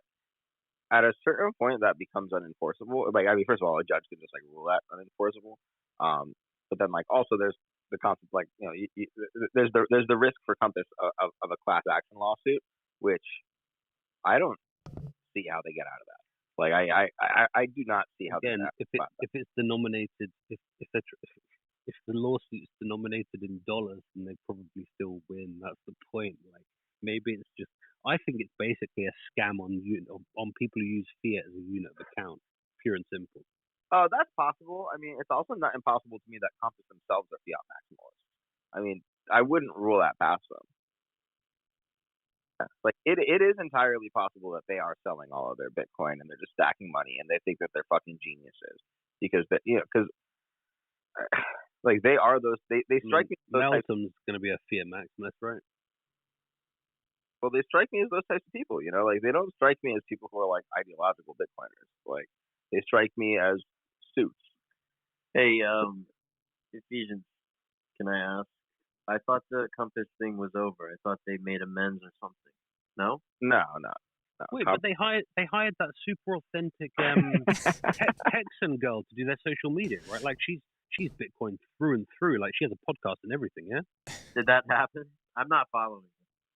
at a certain point, that becomes unenforceable. Like, I mean, first of all, a judge can just, like, rule that unenforceable. But then, like, also there's the concept, like, there's the risk for Compass of a class action lawsuit, which I don't see how they get out of that. Like, I do not see how. Again, if it's denominated, if the lawsuit's denominated in dollars, then they probably still win. That's the point. Like, maybe it's just. I think it's basically a scam on people who use Fiat as a unit of account, pure and simple. Oh, that's possible. I mean, it's also not impossible to me that Compass themselves are Fiat maximalists. I mean, I wouldn't rule that past them. Like, it is entirely possible that they are selling all of their Bitcoin and they're just stacking money and they think that they're fucking geniuses because like they are those. They strike me. Melsom's going to be a Fiat maximalist, right? Well, they strike me as those types of people, like they don't strike me as people who are like ideological Bitcoiners. Like they strike me as suits. Hey, Ephesians, can I ask? I thought the Compass thing was over. I thought they made amends or something. No? No. Wait, but they hired that super authentic Texan girl to do their social media, right? Like she's Bitcoin through and through. Like she has a podcast and everything, yeah? Did that happen? I'm not following.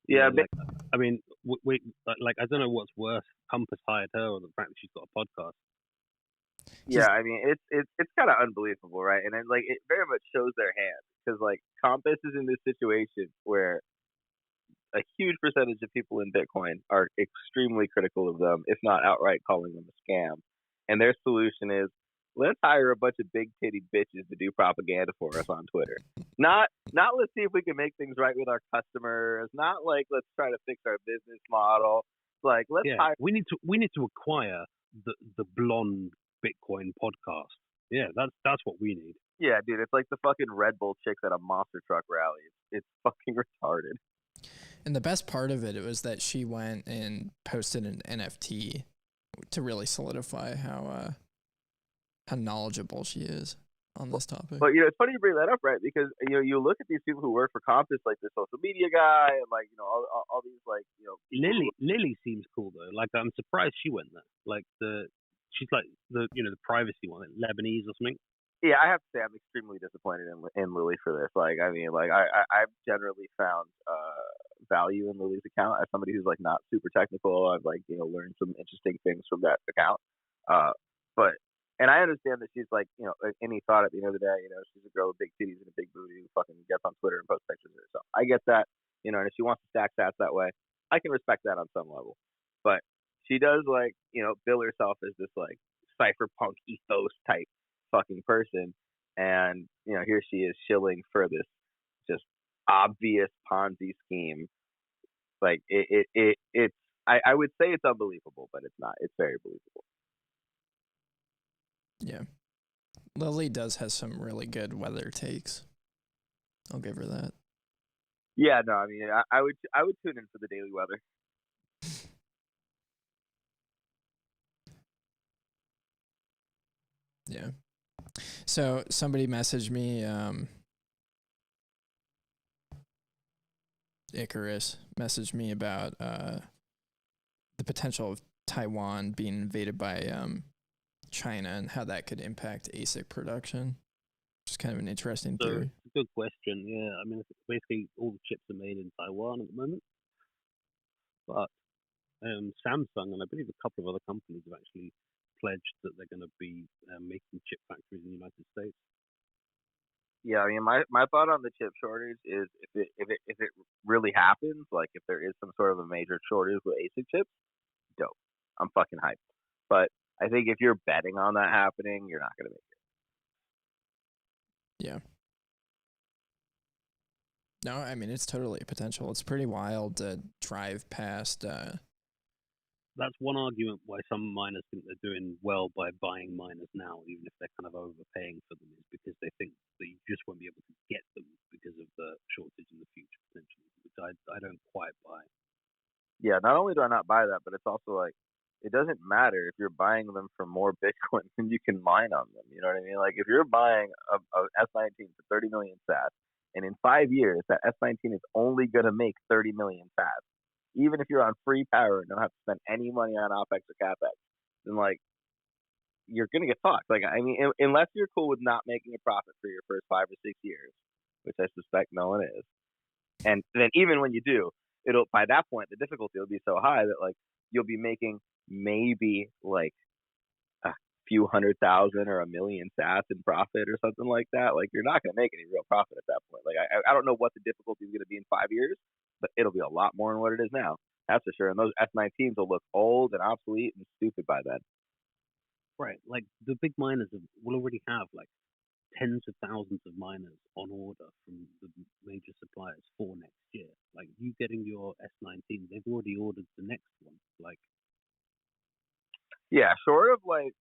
Yeah, like, I mean, like I don't know what's worse, Compass hired her or the fact that she's got a podcast. Yeah, I mean, it's kind of unbelievable, right? And then, like, it very much shows their hand because, like, Compass is in this situation where a huge percentage of people in Bitcoin are extremely critical of them, if not outright calling them a scam. And their solution is, let's hire a bunch of big titty bitches to do propaganda for us on Twitter. Not let's see if we can make things right with our customers. Not like let's try to fix our business model. Like let's hire. We need to acquire the blonde Bitcoin podcast. Yeah, that's what we need. Yeah, dude, it's like the fucking Red Bull chicks at a monster truck rally. It's fucking retarded. And the best part of it was that she went and posted an NFT to really solidify how how knowledgeable she is on this topic. But it's funny you bring that up, right? Because you look at these people who work for Compass, like the social media guy, and like all these like Lily seems cool though. Like I'm surprised she went there. Like she's like the privacy one, like Lebanese or something. Yeah, I have to say I'm extremely disappointed in Lily for this. Like, I mean, like I've generally found value in Lily's account as somebody who's like not super technical. I've like learned some interesting things from that account. But and I understand that she's like any thought at the end of the day, she's a girl with big titties and a big booty who fucking gets on Twitter and posts pictures of herself. I get that, and if she wants to stack stats that way, I can respect that on some level. But she does like bill herself as this like cypherpunk ethos type fucking person, and here she is shilling for this just obvious Ponzi scheme. Like it's I would say it's unbelievable, but it's not. It's very believable. Yeah, Lily has some really good weather takes. I'll give her that. Yeah, no, I mean I would tune in for the daily weather. Yeah. So somebody messaged me, Icarus messaged me about the potential of Taiwan being invaded by China and how that could impact ASIC production. Just kind of an interesting theory. It's a good question. Yeah, I mean, basically all the chips are made in Taiwan at the moment, but Samsung and I believe a couple of other companies have actually pledged that they're going to be making chip factories in the United States. Yeah, I mean, my thought on the chip shortage is if it really happens, like if there is some sort of a major shortage with ASIC chips, dope. I'm fucking hyped. But I think if you're betting on that happening, you're not going to make it. Yeah. No, I mean, it's totally a potential. It's pretty wild to drive past. That's one argument why some miners think they're doing well by buying miners now, even if they're kind of overpaying for them, is because they think that you just won't be able to get them because of the shortage in the future, potentially, which I don't quite buy. Yeah, not only do I not buy that, but it's also like, it doesn't matter if you're buying them for more Bitcoin than you can mine on them. You know what I mean? Like, if you're buying a S19 for 30 million sats, and in 5 years, that S19 is only going to make 30 million sats, even if you're on free power and don't have to spend any money on OPEX or CAPEX, then, like, you're going to get fucked. Like, I mean, unless you're cool with not making a profit for your first 5 or 6 years, which I suspect no one is. And then even when you do, by that point, the difficulty will be so high that, like, you'll be making maybe, like, a few 100,000 or 1 million sats in profit or something like that. Like, you're not going to make any real profit at that point. Like, I don't know what the difficulty is going to be in 5 years, but it'll be a lot more than what it is now. That's for sure. And those S19s will look old and obsolete and stupid by then. Right. Like, the big miners will already have, like, tens of thousands of miners on order from the major suppliers for next year. Like, you getting your S19, they've already ordered the next one. Like, yeah, short of like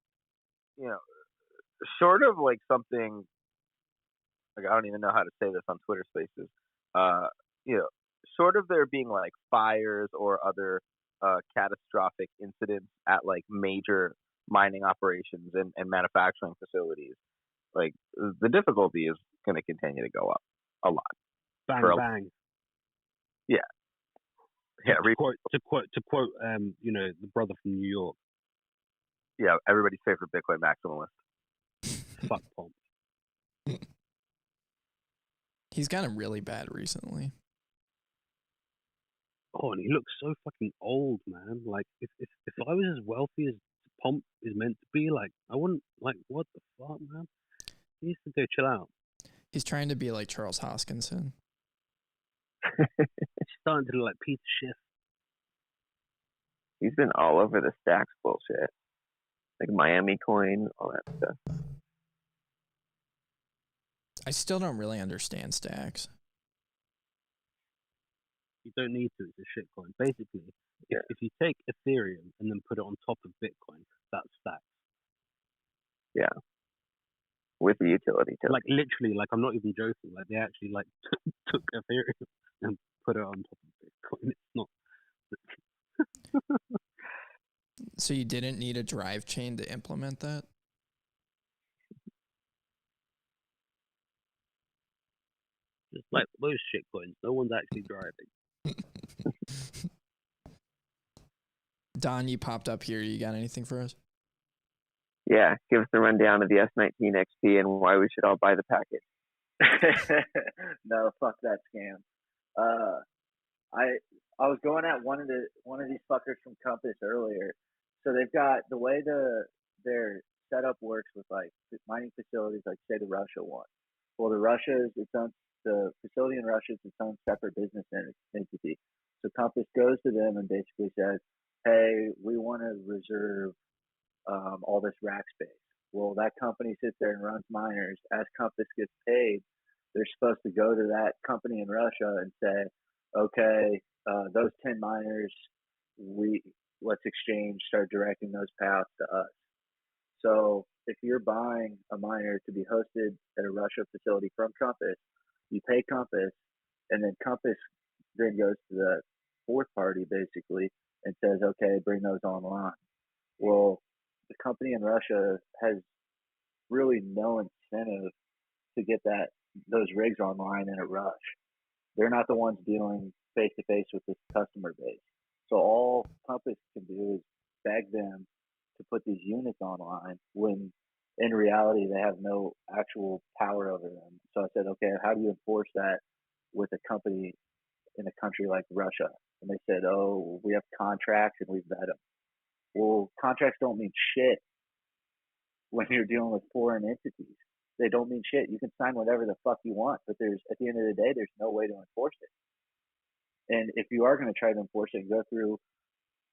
something, like, I don't even know how to say this on Twitter Spaces. Short of there being like fires or other catastrophic incidents at like major mining operations and manufacturing facilities, like, the difficulty is going to continue to go up a lot. Bang bang. Yeah. Yeah. To quote, the brother from New York. Yeah, everybody's favorite Bitcoin maximalist. Fuck Pomp. He's gotten really bad recently. Oh, and he looks so fucking old, man. Like, if I was as wealthy as Pomp is meant to be, like, I wouldn't, like, what the fuck, man? He needs to go chill out. He's trying to be like Charles Hoskinson. He's starting to look like Peter Schiff. He's been all over the stacks bullshit. Like Miami coin, all that stuff. I still don't really understand stacks. You don't need to. It's a shitcoin. Basically, if you take Ethereum and then put it on top of Bitcoin, that's stacks. Yeah. With the utility token. Like, literally, like, I'm not even joking. Like, they actually, like, took Ethereum and put it on top of Bitcoin. It's not. So you didn't need a drive chain to implement that? Just like those shitcoins, no one's actually driving. Don, you popped up here. You got anything for us? Yeah, give us a rundown of the S19 XP and why we should all buy the package. No, fuck that scam. I was going at one of these fuckers from Compass earlier. So they've got the way their setup works with like mining facilities, like say the Russia one. Well, the facility in Russia is its own separate business entity. So Compass goes to them and basically says, "Hey, we want to reserve all this rack space." Well, that company sits there and runs miners. As Compass gets paid, they're supposed to go to that company in Russia and say, "Okay, those 10 miners, let's exchange, start directing those paths to us." So if you're buying a miner to be hosted at a Russia facility from Compass, you pay Compass, and then Compass then goes to the fourth party basically and says, "Okay, bring those online." Well, the company in Russia has really no incentive to get those rigs online in a rush. They're not the ones dealing face to face with this customer base. So all Compass can do is beg them to put these units online when in reality they have no actual power over them. So I said, okay, how do you enforce that with a company in a country like Russia? And they said, oh, we have contracts and we vet them. Well, contracts don't mean shit when you're dealing with foreign entities. They don't mean shit. You can sign whatever the fuck you want, but at the end of the day, there's no way to enforce it. And if you are going to try to enforce it and go through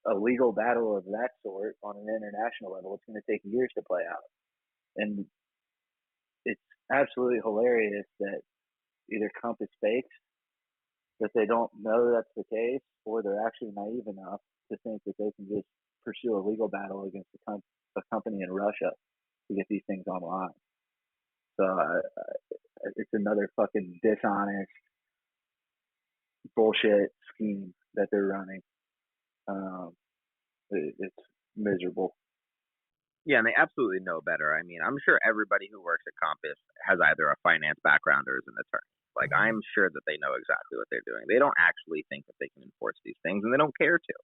a legal battle of that sort on an international level, it's going to take years to play out. And it's absolutely hilarious that either Compass fakes that they don't know that's the case, or they're actually naive enough to think that they can just pursue a legal battle against a company in Russia to get these things online. So it's another fucking dishonest bullshit scheme that they're running. It's miserable. Yeah, and they absolutely know better. I mean, I'm sure everybody who works at Compass has either a finance background or is an attorney. Like, I'm sure that they know exactly what they're doing. They don't actually think that they can enforce these things, and they don't care to.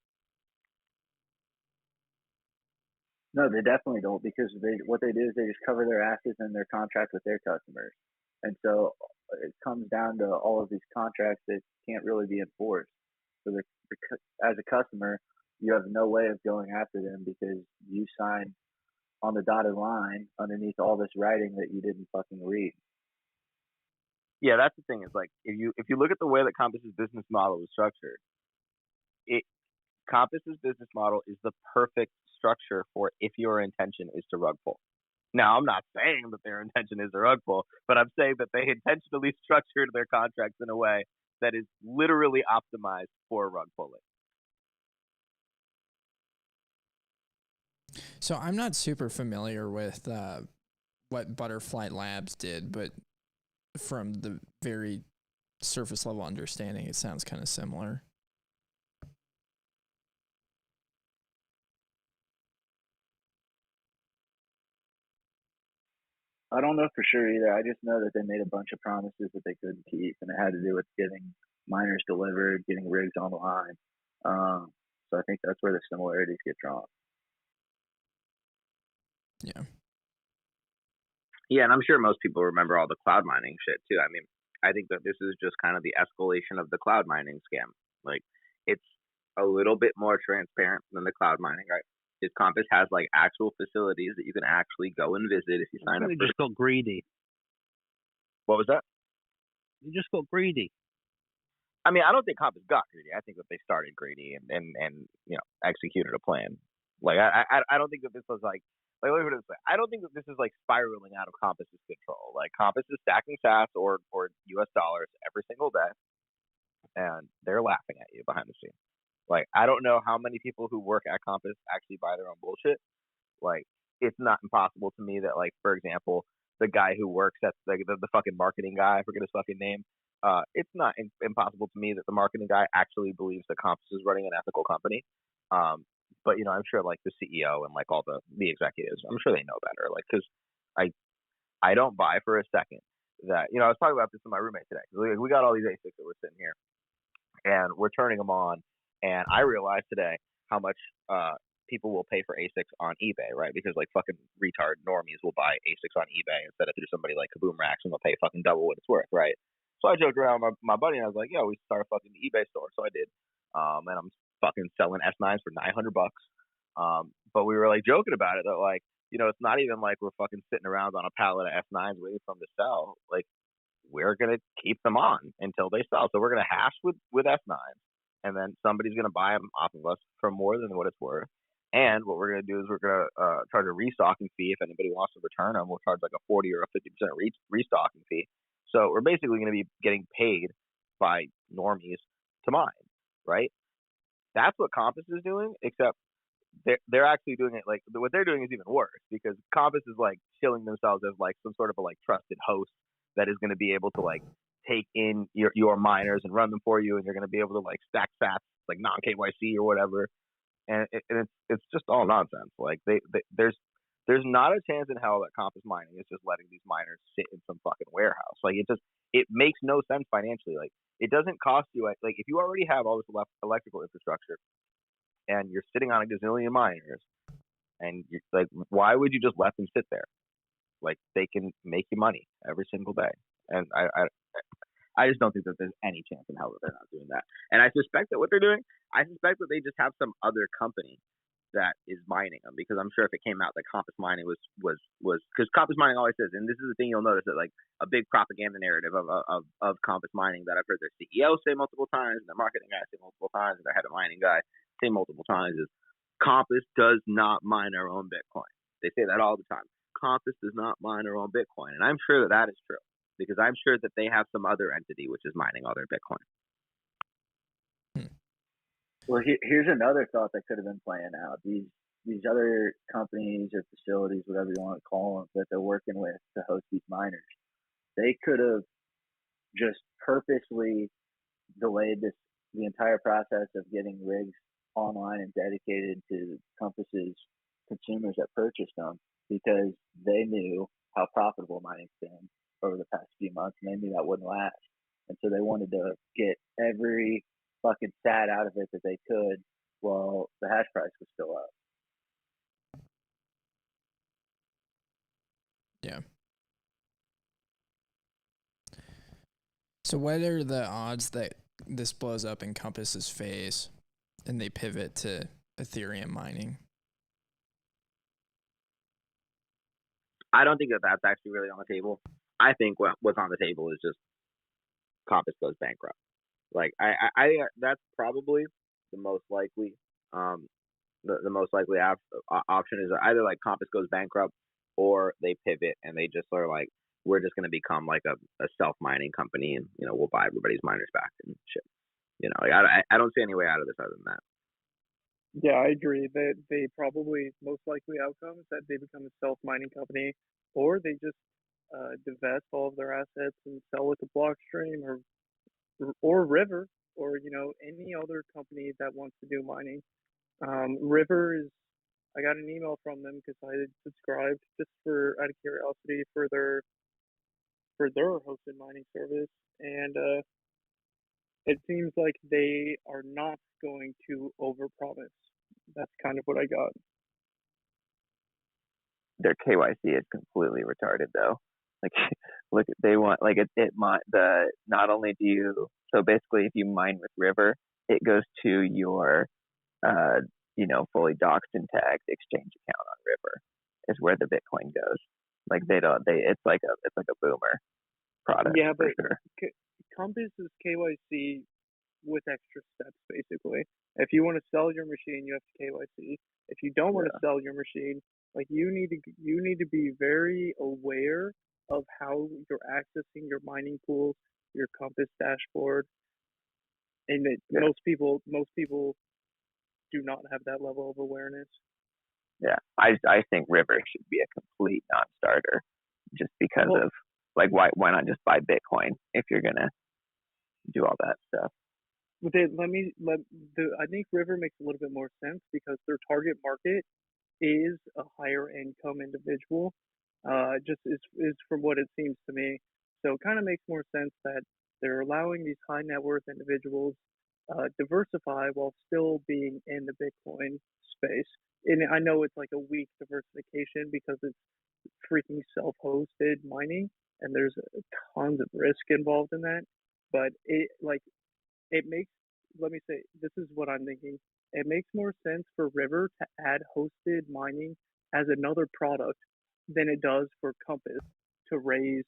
No, they definitely don't, because what they do is they just cover their asses in their contract with their customers. And so it comes down to all of these contracts that can't really be enforced. So as a customer, you have no way of going after them because you signed on the dotted line underneath all this writing that you didn't fucking read. Yeah, that's the thing. Is like if you look at the way that Compass's business model is structured, Compass's business model is the perfect structure for if your intention is to rug pull. Now, I'm not saying that their intention is to rug pull, but I'm saying that they intentionally structured their contracts in a way that is literally optimized for rug pulling. So I'm not super familiar with what Butterfly Labs did, but from the very surface level understanding, it sounds kind of similar. I don't know for sure either. I just know that they made a bunch of promises that they couldn't keep, and it had to do with getting miners delivered, getting rigs on the line. So I think that's where the similarities get drawn. Yeah. Yeah, and I'm sure most people remember all the cloud mining shit too. I mean, I think that this is just kind of the escalation of the cloud mining scam. Like, it's a little bit more transparent than the cloud mining, right? Is Compass has like actual facilities that you can actually go and visit if you sign up. They just got greedy. What was that? They just got greedy. I mean, I don't think Compass got greedy. I think that they started greedy and you know, executed a plan. Like, I don't think that this was like let me put it this way. I don't think that this is like spiraling out of Compass's control. Like, Compass is stacking sats or US dollars every single day, and they're laughing at you behind the scenes. Like, I don't know how many people who work at Compass actually buy their own bullshit. Like, it's not impossible to me that, like, for example, the guy who works at the fucking marketing guy, I forget his fucking name. It's not impossible to me that the marketing guy actually believes that Compass is running an ethical company. But, you know, I'm sure, like, the CEO and, like, all the executives, I'm sure they know better. Like, because I don't buy for a second that, I was talking about this with my roommate today. We got all these ASICs that we're sitting here, and we're turning them on, and I realized today how much people will pay for ASICs on eBay, right? Because like fucking retard normies will buy ASICs on eBay instead of through somebody like Kaboom Racks, and they'll pay fucking double what it's worth, right? So I joked around with my buddy, and I was like, "Yo, we start a fucking eBay store." So I did, and I'm fucking selling S9s for $900. But we were like joking about it that like, it's not even like we're fucking sitting around on a pallet of S9s waiting for them to sell. Like, we're gonna keep them on until they sell. So we're gonna hash with S9s, and then somebody's gonna buy them off of us for more than what it's worth. And what we're gonna do is we're gonna charge a restocking fee if anybody wants to return them. We'll charge like a 40 or a 50% restocking fee. So we're basically gonna be getting paid by normies to mine, right? That's what Compass is doing, except they're actually doing it like what they're doing is even worse, because Compass is like shilling themselves as like some sort of a like trusted host that is going to be able to like take in your miners and run them for you, and you're going to be able to like stack sats like non KYC or whatever, and it's just all nonsense. Like there's not a chance in hell that Compass Mining is just letting these miners sit in some fucking warehouse. Like it makes no sense financially. Like it doesn't cost you like if you already have all this electrical infrastructure and you're sitting on a gazillion miners, and you're, like, why would you just let them sit there? Like, they can make you money every single day. And I just don't think that there's any chance in hell that they're not doing that. And I suspect that what they're doing, I suspect that they just have some other company that is mining them, because I'm sure if it came out that Compass Mining was because Compass Mining always says, and this is the thing you'll notice, that like a big propaganda narrative of Compass Mining that I've heard their CEO say multiple times, and their marketing guy say multiple times, and their head of mining guy say multiple times is Compass does not mine our own Bitcoin. They say that all the time. Compass does not mine our own Bitcoin, and I'm sure that is true, because I'm sure that they have some other entity which is mining all their Bitcoin. Well, here's another thought that could have been playing out. These other companies or facilities, whatever you want to call them, that they're working with to host these miners, they could have just purposely delayed the entire process of getting rigs online and dedicated to Compass's consumers that purchased them, because they knew how profitable mining's been over the past few months, and they knew that wouldn't last. And so they wanted to get every fucking sat out of it that they could while the hash price was still up. Yeah. So what are the odds that this blows up in Compass's face and they pivot to Ethereum mining? I don't think that that's actually really on the table. I think what's on the table is just Compass goes bankrupt. Like I that's probably the most likely the most likely option is either like Compass goes bankrupt, or they pivot and they just are like, we're just going to become like a self-mining company, and we'll buy everybody's miners back and shit. Like I don't see any way out of this other than that. Yeah, I agree. They probably most likely outcome is that they become a self-mining company, or they just divest all of their assets and sell it to Blockstream or River, or any other company that wants to do mining. River is. I got an email from them because I had subscribed just out of curiosity for their hosted mining service, and it seems like they are not going to overpromise. That's kind of what I got. Their KYC is completely retarded, though. Like, look, they want like not only do you, so basically if you mine with River, it goes to your fully doxed and tagged exchange account on River is where the Bitcoin goes. Like it's like a boomer product. Yeah, but sure. Compass is KYC with extra steps, basically. If you want to sell your machine, you have to KYC. If you don't want to sell your machine, like you need to be very aware of how you're accessing your mining pools, your Compass dashboard, and most people do not have that level of awareness. Yeah, I think River should be a complete non-starter, just because of like why not just buy Bitcoin if you're gonna do all that stuff. I think River makes a little bit more sense because their target market is a higher income individual. Just is from what it seems to me. So it kind of makes more sense that they're allowing these high net worth individuals diversify while still being in the Bitcoin space. And I know it's like a weak diversification because it's freaking self-hosted mining, and there's tons of risk involved in that. But it makes, let me say, this is what I'm thinking. It makes more sense for River to add hosted mining as another product than it does for Compass to raise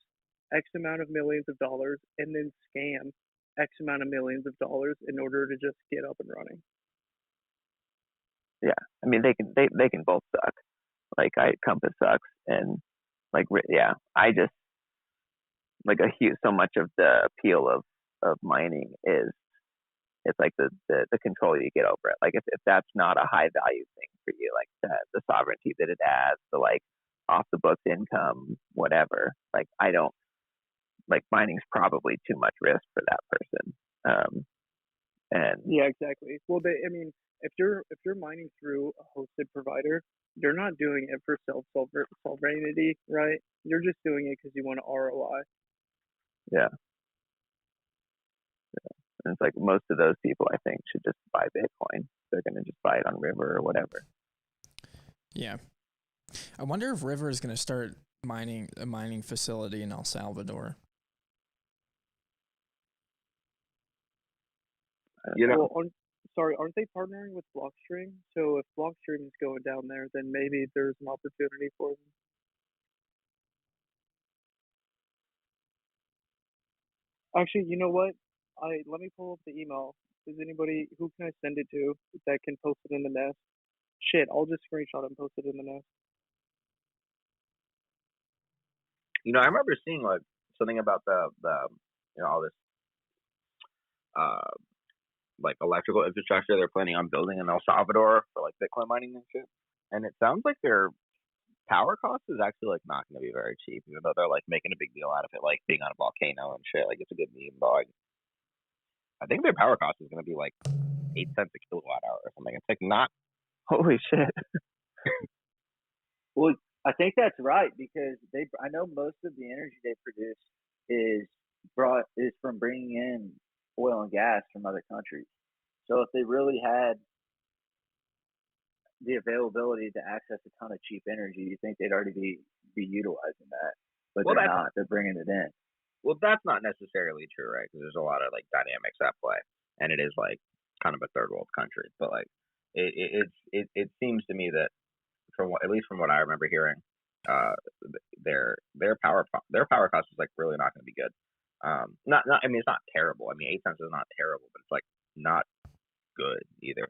X amount of millions of dollars and then scam X amount of millions of dollars in order to just get up and running. Yeah, I mean they can both suck. Like Compass sucks, and I just like so much of the appeal of mining is it's like the control you get over it. Like if that's not a high value thing for you, like the sovereignty that it adds, the like off the books income, whatever. Like I don't like mining's probably too much risk for that person. And yeah, exactly. Well, I mean, if you're mining through a hosted provider, you're not doing it for sovereignty, right? You're just doing it because you want an ROI. Yeah. And it's like most of those people, I think, should just buy Bitcoin. They're going to just buy it on River or whatever. Yeah. I wonder if River is going to start mining a mining facility in El Salvador. Well, aren't they partnering with Blockstream? So if Blockstream is going down there, then maybe there's an opportunity for them. Actually, you know what? Let me pull up the email. Is anybody who can I send it to that can post it in the nest? Shit, I'll just screenshot and post it in the nest. You know, I remember seeing like something about the all this like electrical infrastructure they're planning on building in El Salvador for like Bitcoin mining and shit. And it sounds like their power cost is actually like not going to be very cheap, even though they're like making a big deal out of it, like being on a volcano and shit. Like it's a good meme, but like, I think their power cost is going to be like 8 cents a kilowatt hour or something. It's like not. Holy shit. Well, I think that's right because I know most of the energy they produce is from bringing in oil and gas from other countries. So if they really had the availability to access a ton of cheap energy, you think they'd already be utilizing that, but they're not. They're bringing it in. Well, that's not necessarily true, right? Because there's a lot of like dynamics at play, and it is like kind of a third world country. But like it seems to me that at least from what I remember hearing, their power cost is like really not going to be good. Not I mean it's not terrible. I mean 8 cents is not terrible, but it's like not good either.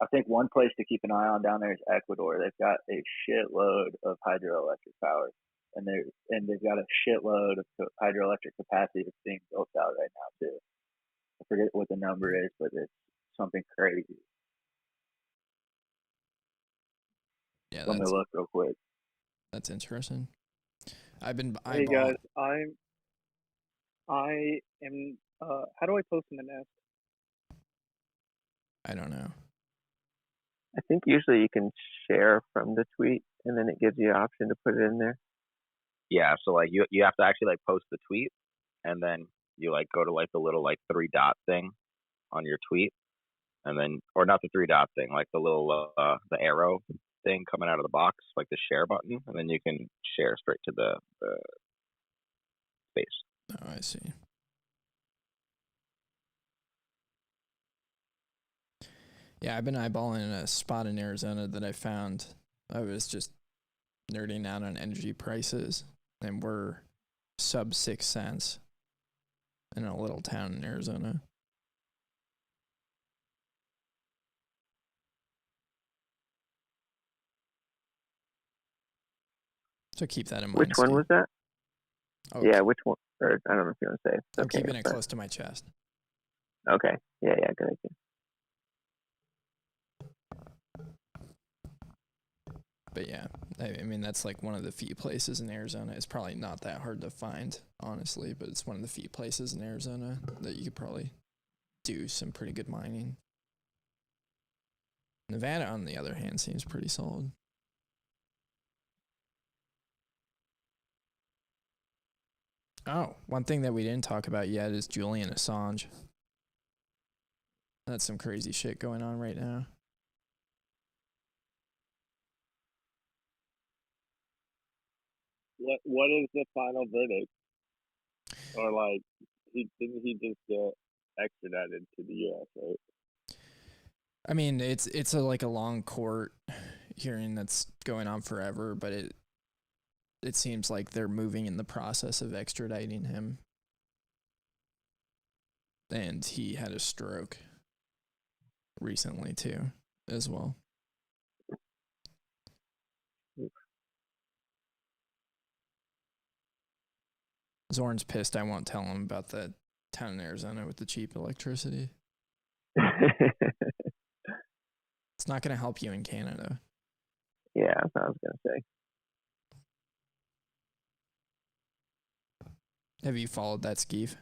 I think one place to keep an eye on down there is Ecuador. They've got a shitload of hydroelectric power, and they've got a shitload of hydroelectric capacity that's being built out right now too. I forget what the number is, but it's something crazy. Yeah, let me look real quick. That's interesting. I've been Hey guys, I am. How do I post in the nest? I don't know. I think usually you can share from the tweet, and then it gives you an option to put it in there. Yeah, so like you have to actually like post the tweet, and then you like go to like the little like 3 dot thing on your tweet, and then or not the 3 dot thing, like the little the arrow thing coming out of the box, like the share button, and then you can share straight to the space. Oh, I see. Yeah, I've been eyeballing a spot in Arizona that I found. I was just nerding out on energy prices, and we're sub 6 cents in a little town in Arizona. So keep that in mind. Which one Steve. was that? Okay. Yeah, which one? Or I don't know if you want to say. I'm keeping it close to my chest. Okay. Yeah, good idea. But yeah, I mean, that's like one of the few places in Arizona. It's probably not that hard to find, honestly, but it's one of the few places in Arizona that you could probably do some pretty good mining. Nevada, on the other hand, seems pretty solid. Oh, one thing that we didn't talk about yet is Julian Assange. That's some crazy shit going on right now. What is the final verdict? Or like, didn't he just get extradited to the U.S., right? I mean, it's like a long court hearing that's going on forever, but it seems like they're moving in the process of extraditing him. And he had a stroke recently too, as well. Zorn's pissed I won't tell him about that town in Arizona with the cheap electricity. It's not going to help you in Canada. Yeah, that's what I was going to say. Have you followed that, Skeeve?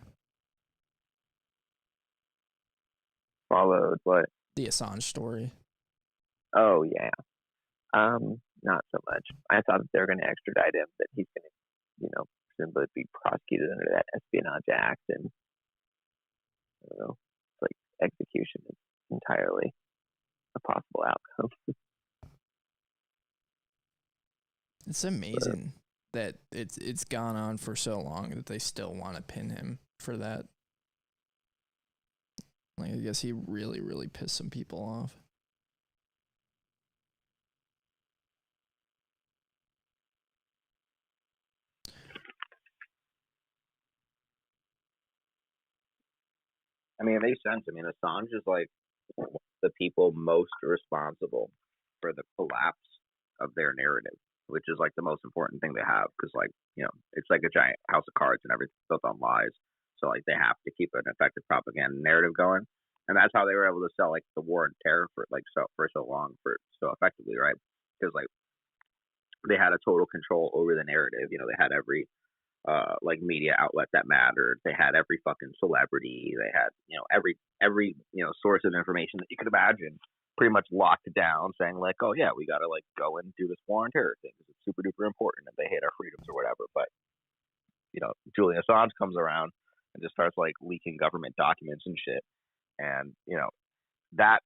Followed what? The Assange story. Oh, yeah. Not so much. I thought that they were going to extradite him, that he's going to, presumably be prosecuted under that Espionage Act, and I don't know, it's like execution is entirely a possible outcome. It's amazing that it's gone on for so long that they still want to pin him for that. Like, I guess he really, really pissed some people off. I mean, it makes sense. I mean, Assange is like one of the people most responsible for the collapse of their narrative, which is like the most important thing they have, because it's like a giant house of cards and everything's built on lies. So like they have to keep an effective propaganda narrative going, and that's how they were able to sell like the war on terror for so long, for so effectively, right? Because like they had a total control over the narrative. They had every media outlet that mattered. They had every fucking celebrity. They had every source of information that you could imagine pretty much locked down, saying like, oh yeah, we gotta like go and do this war on terror thing because it's super duper important and they hate our freedoms or whatever. But Julian Assange comes around and just starts like leaking government documents and shit, and that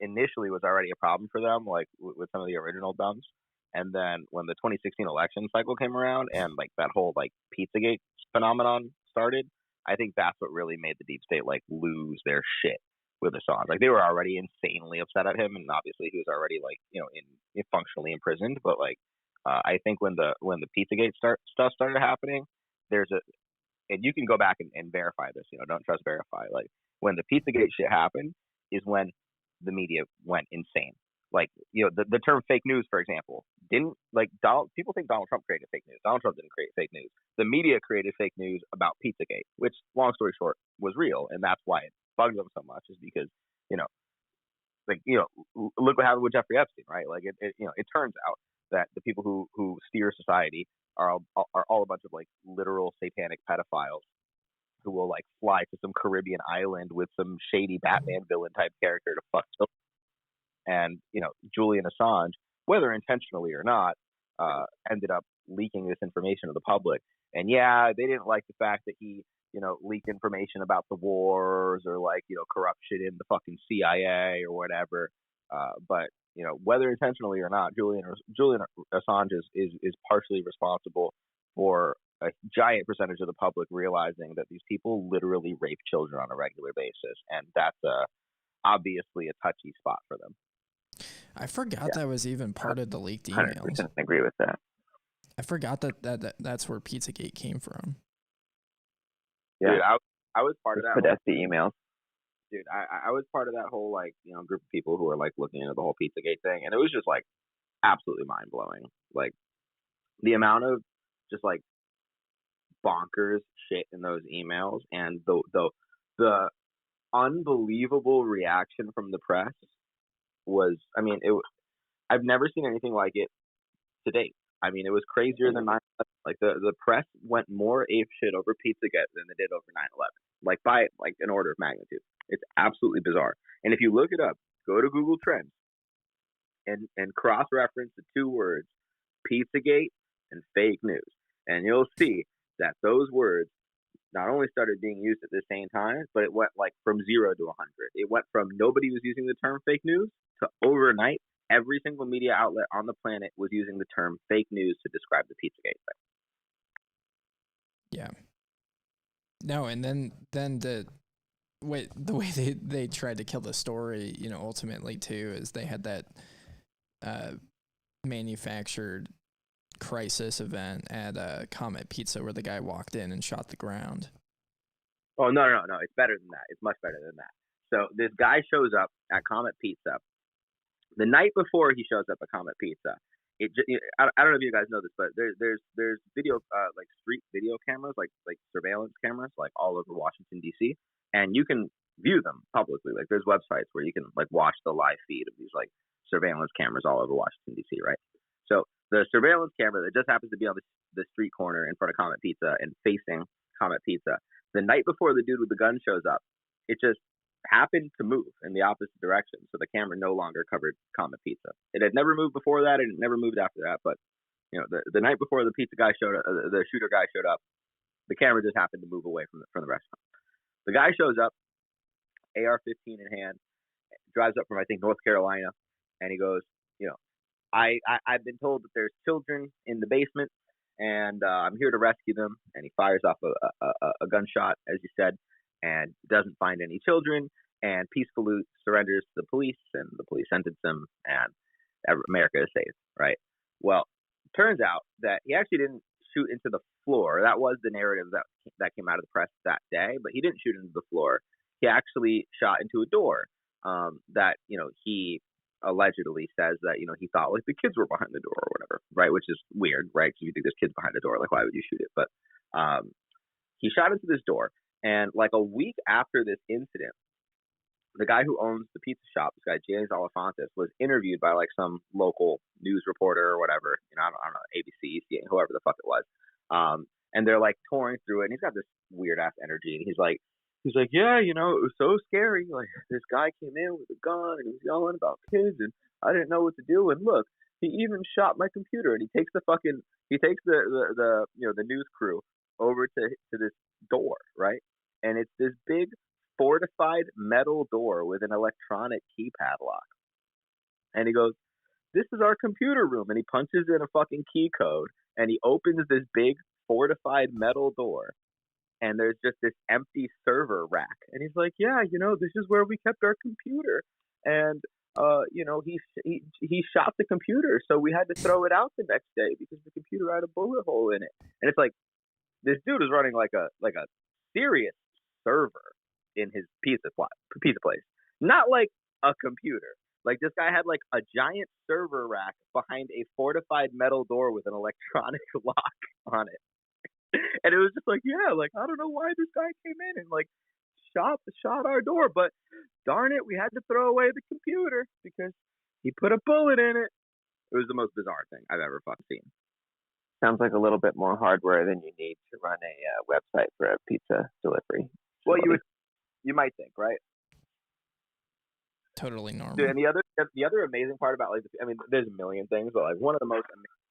initially was already a problem for them, like with some of the original dumbs. And then when the 2016 election cycle came around and like that whole like Pizzagate phenomenon started, I think that's what really made the deep state like lose their shit with Assange. Like they were already insanely upset at him, and obviously he was already like in functionally imprisoned. But like I think when the Pizzagate stuff started happening, and you can go back and verify this. Don't trust verify. Like when the Pizzagate shit happened is when the media went insane. Like the term fake news, for example, didn't like people think Donald Trump created fake news. Donald Trump didn't create fake news. The media created fake news about Pizzagate, which, long story short, was real, and that's why it bugged them so much. Is because look what happened with Jeffrey Epstein, right? Like it turns out that the people who steer society are all a bunch of like literal satanic pedophiles who will like fly to some Caribbean island with some shady Batman villain type character to fuck children. And Julian Assange, whether intentionally or not, ended up leaking this information to the public. And yeah, they didn't like the fact that he leaked information about the wars or like corruption in the fucking CIA or whatever. But whether intentionally or not, Julian Assange is partially responsible for a giant percentage of the public realizing that these people literally rape children on a regular basis, and that's obviously a touchy spot for them. I forgot that was even part of the leaked emails. 100% agree with that. I forgot that's where Pizzagate came from. Yeah, dude, I was part of that. But that's the emails. Dude, I was part of that whole like group of people who were like looking into the whole Pizzagate thing, and it was just like absolutely mind blowing. Like the amount of just like bonkers shit in those emails, and the unbelievable reaction from the press was, I mean, I've never seen anything like it to date. I mean, it was crazier than 9/11. Like the press went more apeshit over Pizzagate than they did over 9/11. Like by like an order of magnitude. It's absolutely bizarre. And if you look it up, go to Google Trends and cross-reference the two words, Pizzagate and fake news, and you'll see that those words not only started being used at the same time, but it went like from 0 to 100. It went from nobody was using the term fake news to overnight, every single media outlet on the planet was using the term fake news to describe the Pizzagate thing. Yeah. No, and then the way they tried to kill the story, ultimately too, is they had that manufactured crisis event at Comet Pizza where the guy walked in and shot the ground. Oh, no. It's better than that. It's much better than that. So this guy shows up at Comet Pizza. The night before he shows up at Comet Pizza, I don't know if you guys know this, but there's video, like street video cameras, like surveillance cameras, like all over Washington, D.C., and you can view them publicly. Like there's websites where you can like watch the live feed of these like surveillance cameras all over Washington, D.C., right? So the surveillance camera that just happens to be on the street corner in front of Comet Pizza and facing Comet Pizza, the night before the dude with the gun shows up, it just happened to move in the opposite direction. So the camera no longer covered Comet Pizza. It had never moved before that, and it never moved after that. But, the night before the pizza guy showed up, the shooter guy showed up, the camera just happened to move away from the restaurant. The guy shows up, AR-15 in hand, drives up from, I think, North Carolina, and he goes, I've been told that there's children in the basement, and I'm here to rescue them. And he fires off a gunshot, as you said, and doesn't find any children, and peacefully surrenders to the police, and the police sentence him, and America is saved, right? Well, turns out that he actually didn't shoot into the floor. That was the narrative that came out of the press that day, but he didn't shoot into the floor. He actually shot into a door that, he allegedly says that, he thought like the kids were behind the door or whatever, right? Which is weird, right? Because you think there's kids behind the door, like why would you shoot it? But he shot into this door, and like a week after this incident, the guy who owns the pizza shop, this guy James Alefantis, was interviewed by like some local news reporter or whatever, I don't know, ABC, CNN, whoever the fuck it was, and they're like touring through it, and he's got this weird ass energy, and he's like, yeah, it was so scary. Like this guy came in with a gun and he was yelling about kids, and I didn't know what to do. And look, he even shot my computer. And he takes the news crew over to this door, right? And it's this big fortified metal door with an electronic key padlock. And he goes, "This is our computer room." And he punches in a fucking key code, and he opens this big fortified metal door. And there's just this empty server rack. And he's like, yeah, this is where we kept our computer. And, he shot the computer. So we had to throw it out the next day because the computer had a bullet hole in it. And it's like, this dude is running like a serious server in his pizza place. Not like a computer. Like this guy had like a giant server rack behind a fortified metal door with an electronic lock on it. And it was just like, yeah, like, I don't know why this guy came in and like shot our door, but darn it, we had to throw away the computer because he put a bullet in it. It was the most bizarre thing I've ever fucking seen. Sounds like a little bit more hardware than you need to run a website for a pizza delivery. Well, you might think, right? Totally normal. Dude, and the other amazing part about there's a million things, but like one of the most amazing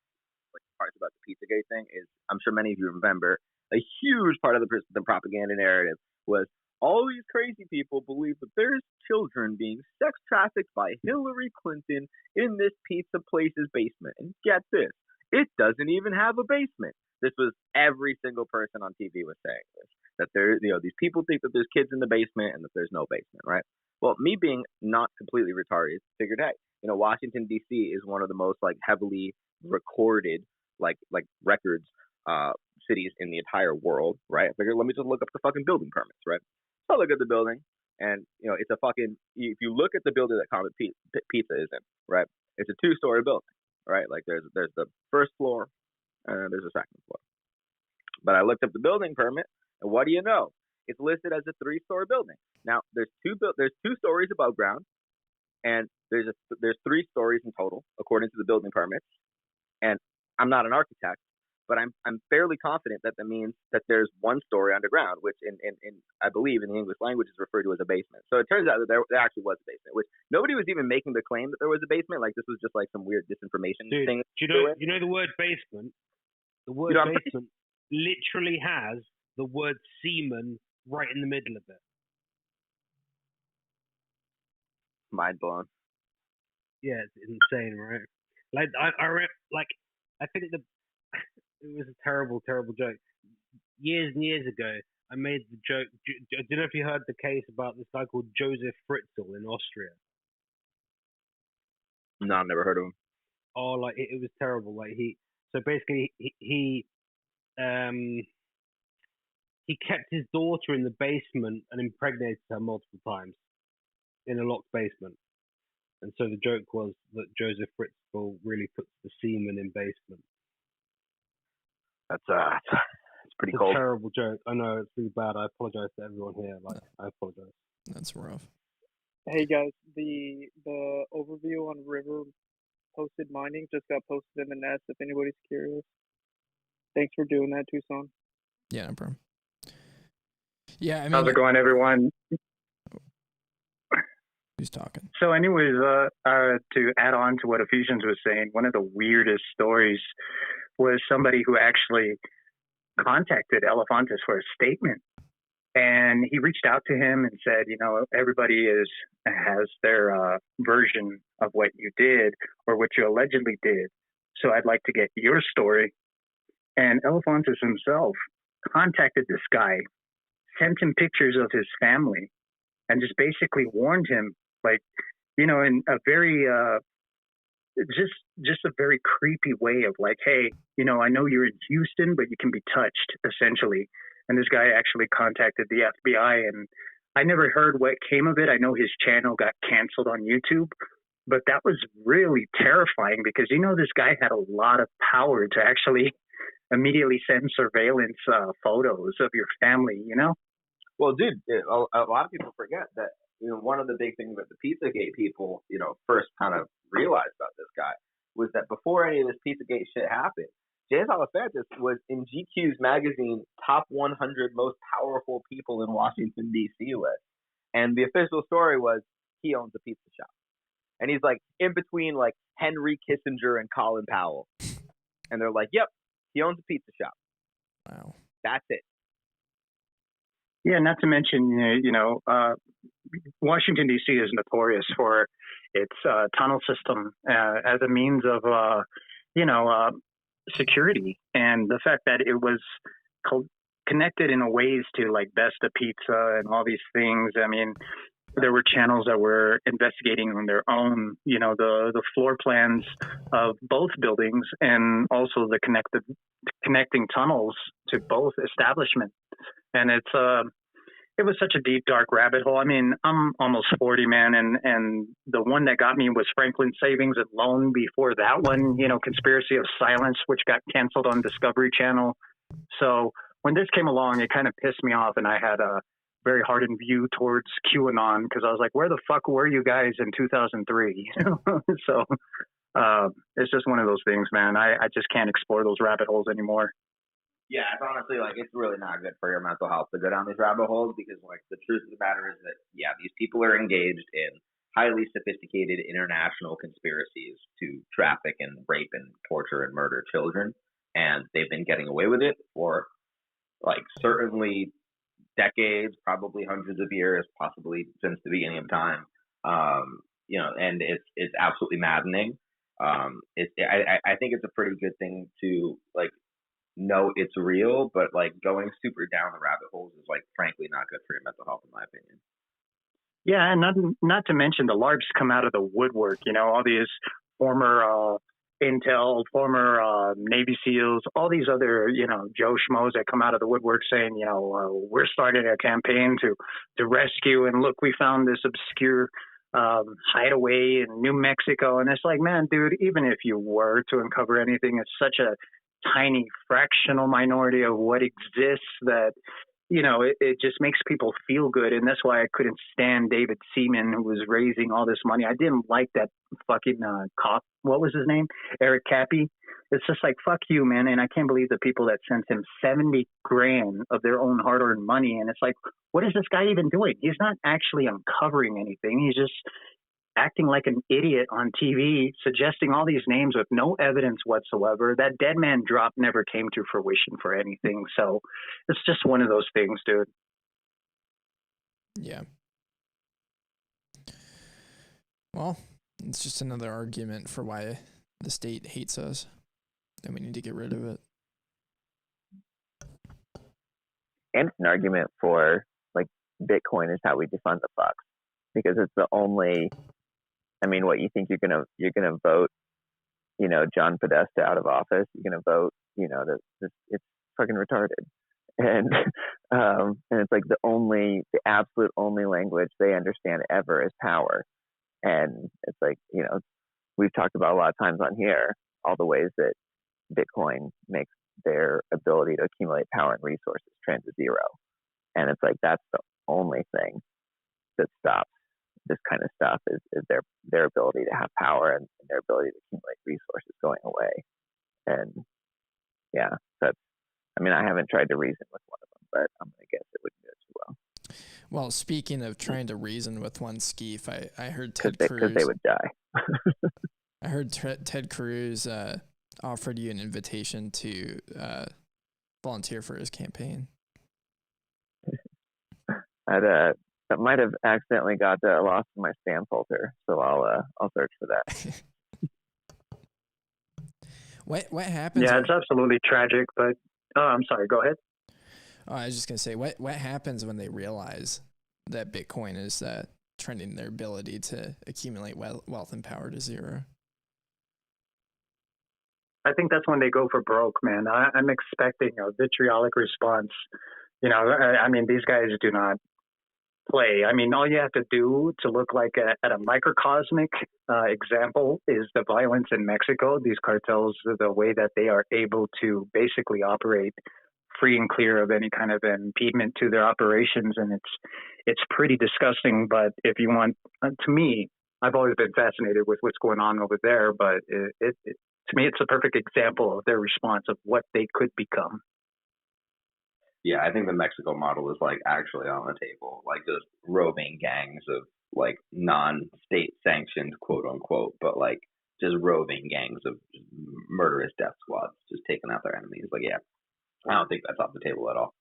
parts about the Pizzagate thing is, I'm sure many of you remember, a huge part of the propaganda narrative was all these crazy people believe that there's children being sex trafficked by Hillary Clinton in this pizza place's basement. And get this, it doesn't even have a basement. This was every single person on TV was saying this, that these people think that there's kids in the basement and that there's no basement, right? Well, me being not completely retarded, figured, hey, Washington D.C. is one of the most like heavily recorded like records cities in the entire world, right? I figured, let me just look up the fucking building permits, right? So I look at the building, and it's a fucking, if you look at the building that Comet Pizza is in, right? It's a 2-story building, right? Like there's the first floor and there's a second floor. But I looked up the building permit, and what do you know? It's listed as a 3-story building. Now there's two stories above ground, and there's 3 stories in total according to the building permits. And I'm not an architect, but I'm fairly confident that means that there's 1 story underground, which in I believe in the English language is referred to as a basement. So it turns out that there actually was a basement, which nobody was even making the claim that there was a basement. Like this was just like some weird disinformation thing. Do you know the word basement? The word basement literally has the word semen right in the middle of it. Mind blown. Yeah, it's insane, right? Like I think it was a terrible joke. Years and years ago, I made the joke. I don't know if you heard the case about this guy called Joseph Fritzl in Austria. No, I've never heard of him. Oh, like it was terrible. Like so basically he kept his daughter in the basement and impregnated her multiple times in a locked basement. And so the joke was that Joseph Fritzl really puts the semen in basement. That's pretty it's cold. A terrible joke. I know it's really bad. I apologize to everyone here. I apologize. That's rough. Hey guys, the overview on river posted mining just got posted in the nest. If anybody's curious, thanks for doing that, Tucson. Yeah, no problem. Yeah, I mean, how's it going, everyone? Who's talking? So, anyways, to add on to what Ephesians was saying, one of the weirdest stories was somebody who actually contacted Elefantis for a statement. And he reached out to him and said, you know, everybody has their version of what you did or what you allegedly did. So I'd like to get your story. And Elefantis himself contacted this guy, sent him pictures of his family, and just basically warned him, like, you know, in a very just a very creepy way of like, hey, you know, I know you're in Houston, but you can be touched, essentially. And this guy actually contacted the FBI, and I never heard what came of it. I know his channel got canceled on YouTube, but that was really terrifying because, you know, this guy had a lot of power to actually immediately send surveillance photos of your family, you know? Well, dude, a lot of people forget that, you know, one of the big things that the Pizzagate people, you know, first kind of realized about this guy was that before any of this Pizzagate shit happened, James Alefantis was in GQ's magazine top 100 most powerful people in Washington, D.C. list. And the official story was he owns a pizza shop. And he's like in between like Henry Kissinger and Colin Powell. And they're like, yep, he owns a pizza shop. Wow. That's it. Yeah, not to mention, you know, Washington, D.C. is notorious for its tunnel system as a means of, you know, security. And the fact that it was connected in a ways to like Best of Pizza and all these things. I mean, there were channels that were investigating on their own, you know, the floor plans of both buildings and also the connecting tunnels to both establishments. And it was such a deep, dark rabbit hole. I mean, I'm almost 40, man, and the one that got me was Franklin Savings and Loan. Before that one, you know, Conspiracy of Silence, which got canceled on Discovery Channel. So when this came along, it kind of pissed me off, and I had a very hardened view towards QAnon because I was like, where the fuck were you guys in 2003? So it's just one of those things, man. I just can't explore those rabbit holes anymore. Yeah, it's honestly like it's really not good for your mental health to go down these rabbit holes because like the truth of the matter is that yeah, these people are engaged in highly sophisticated international conspiracies to traffic and rape and torture and murder children, and they've been getting away with it for like certainly decades, probably hundreds of years, possibly since the beginning of time. You know, and it's absolutely maddening. I think it's a pretty good thing to like know it's real, but like going super down the rabbit holes is like frankly not good for your mental health in my opinion. Yeah, and not to mention the LARPs come out of the woodwork, you know, all these former Intel, former Navy SEALs, all these other, you know, Joe Schmoes that come out of the woodwork saying, you know, we're starting a campaign to rescue, and look, we found this obscure hideaway in New Mexico. And it's like, man, dude, even if you were to uncover anything, it's such a tiny fractional minority of what exists that, you know, it just makes people feel good. And that's why I couldn't stand David Seaman, who was raising all this money. I didn't like that fucking cop. What was his name? Eric Cappy. It's just like, fuck you, man. And I can't believe the people that sent him $70,000 of their own hard-earned money. And it's like, what is this guy even doing? He's not actually uncovering anything. He's just acting like an idiot on TV, suggesting all these names with no evidence whatsoever. That dead man drop never came to fruition for anything. So it's just one of those things, dude. Yeah. Well, it's just another argument for why the state hates us, and we need to get rid of it. And it's an argument for like Bitcoin is how we defund the fucks, because it's the only. I mean, what you think you're gonna vote, John Podesta out of office? You're gonna vote, it's fucking retarded, and it's like the absolute only language they understand ever is power, and it's like we've talked about a lot of times on here all the ways that Bitcoin makes their ability to accumulate power and resources trend to zero. And it's like that's the only thing that stops this kind of stuff is their ability to have power and their ability to accumulate resources going away. And yeah, I haven't tried to reason with one of them, but I'm going to guess it wouldn't go too well. Well, speaking of trying to reason with one, Skeef, I heard Ted Cruz. Because they would die. I heard Ted Cruz offered you an invitation to volunteer for his campaign. That might have accidentally got lost in my spam folder, so I'll search for that. What happens? Yeah, it's absolutely tragic, but I'm sorry. Go ahead. Oh, I was just gonna say, what happens when they realize that Bitcoin is trending their ability to accumulate wealth and power to zero? I think that's when they go for broke, man. I'm expecting a vitriolic response. These guys do not play. All you have to do to look like at a microcosmic example is the violence in Mexico. These cartels, the way that they are able to basically operate free and clear of any kind of impediment to their operations, and it's pretty disgusting. But if you want, to me, I've always been fascinated with what's going on over there. But to me, it's a perfect example of their response of what they could become. Yeah, I think the Mexico model is like actually on the table, like those roving gangs of like non-state sanctioned, quote unquote, but like just roving gangs of murderous death squads just taking out their enemies. Like, yeah, I don't think that's off the table at all.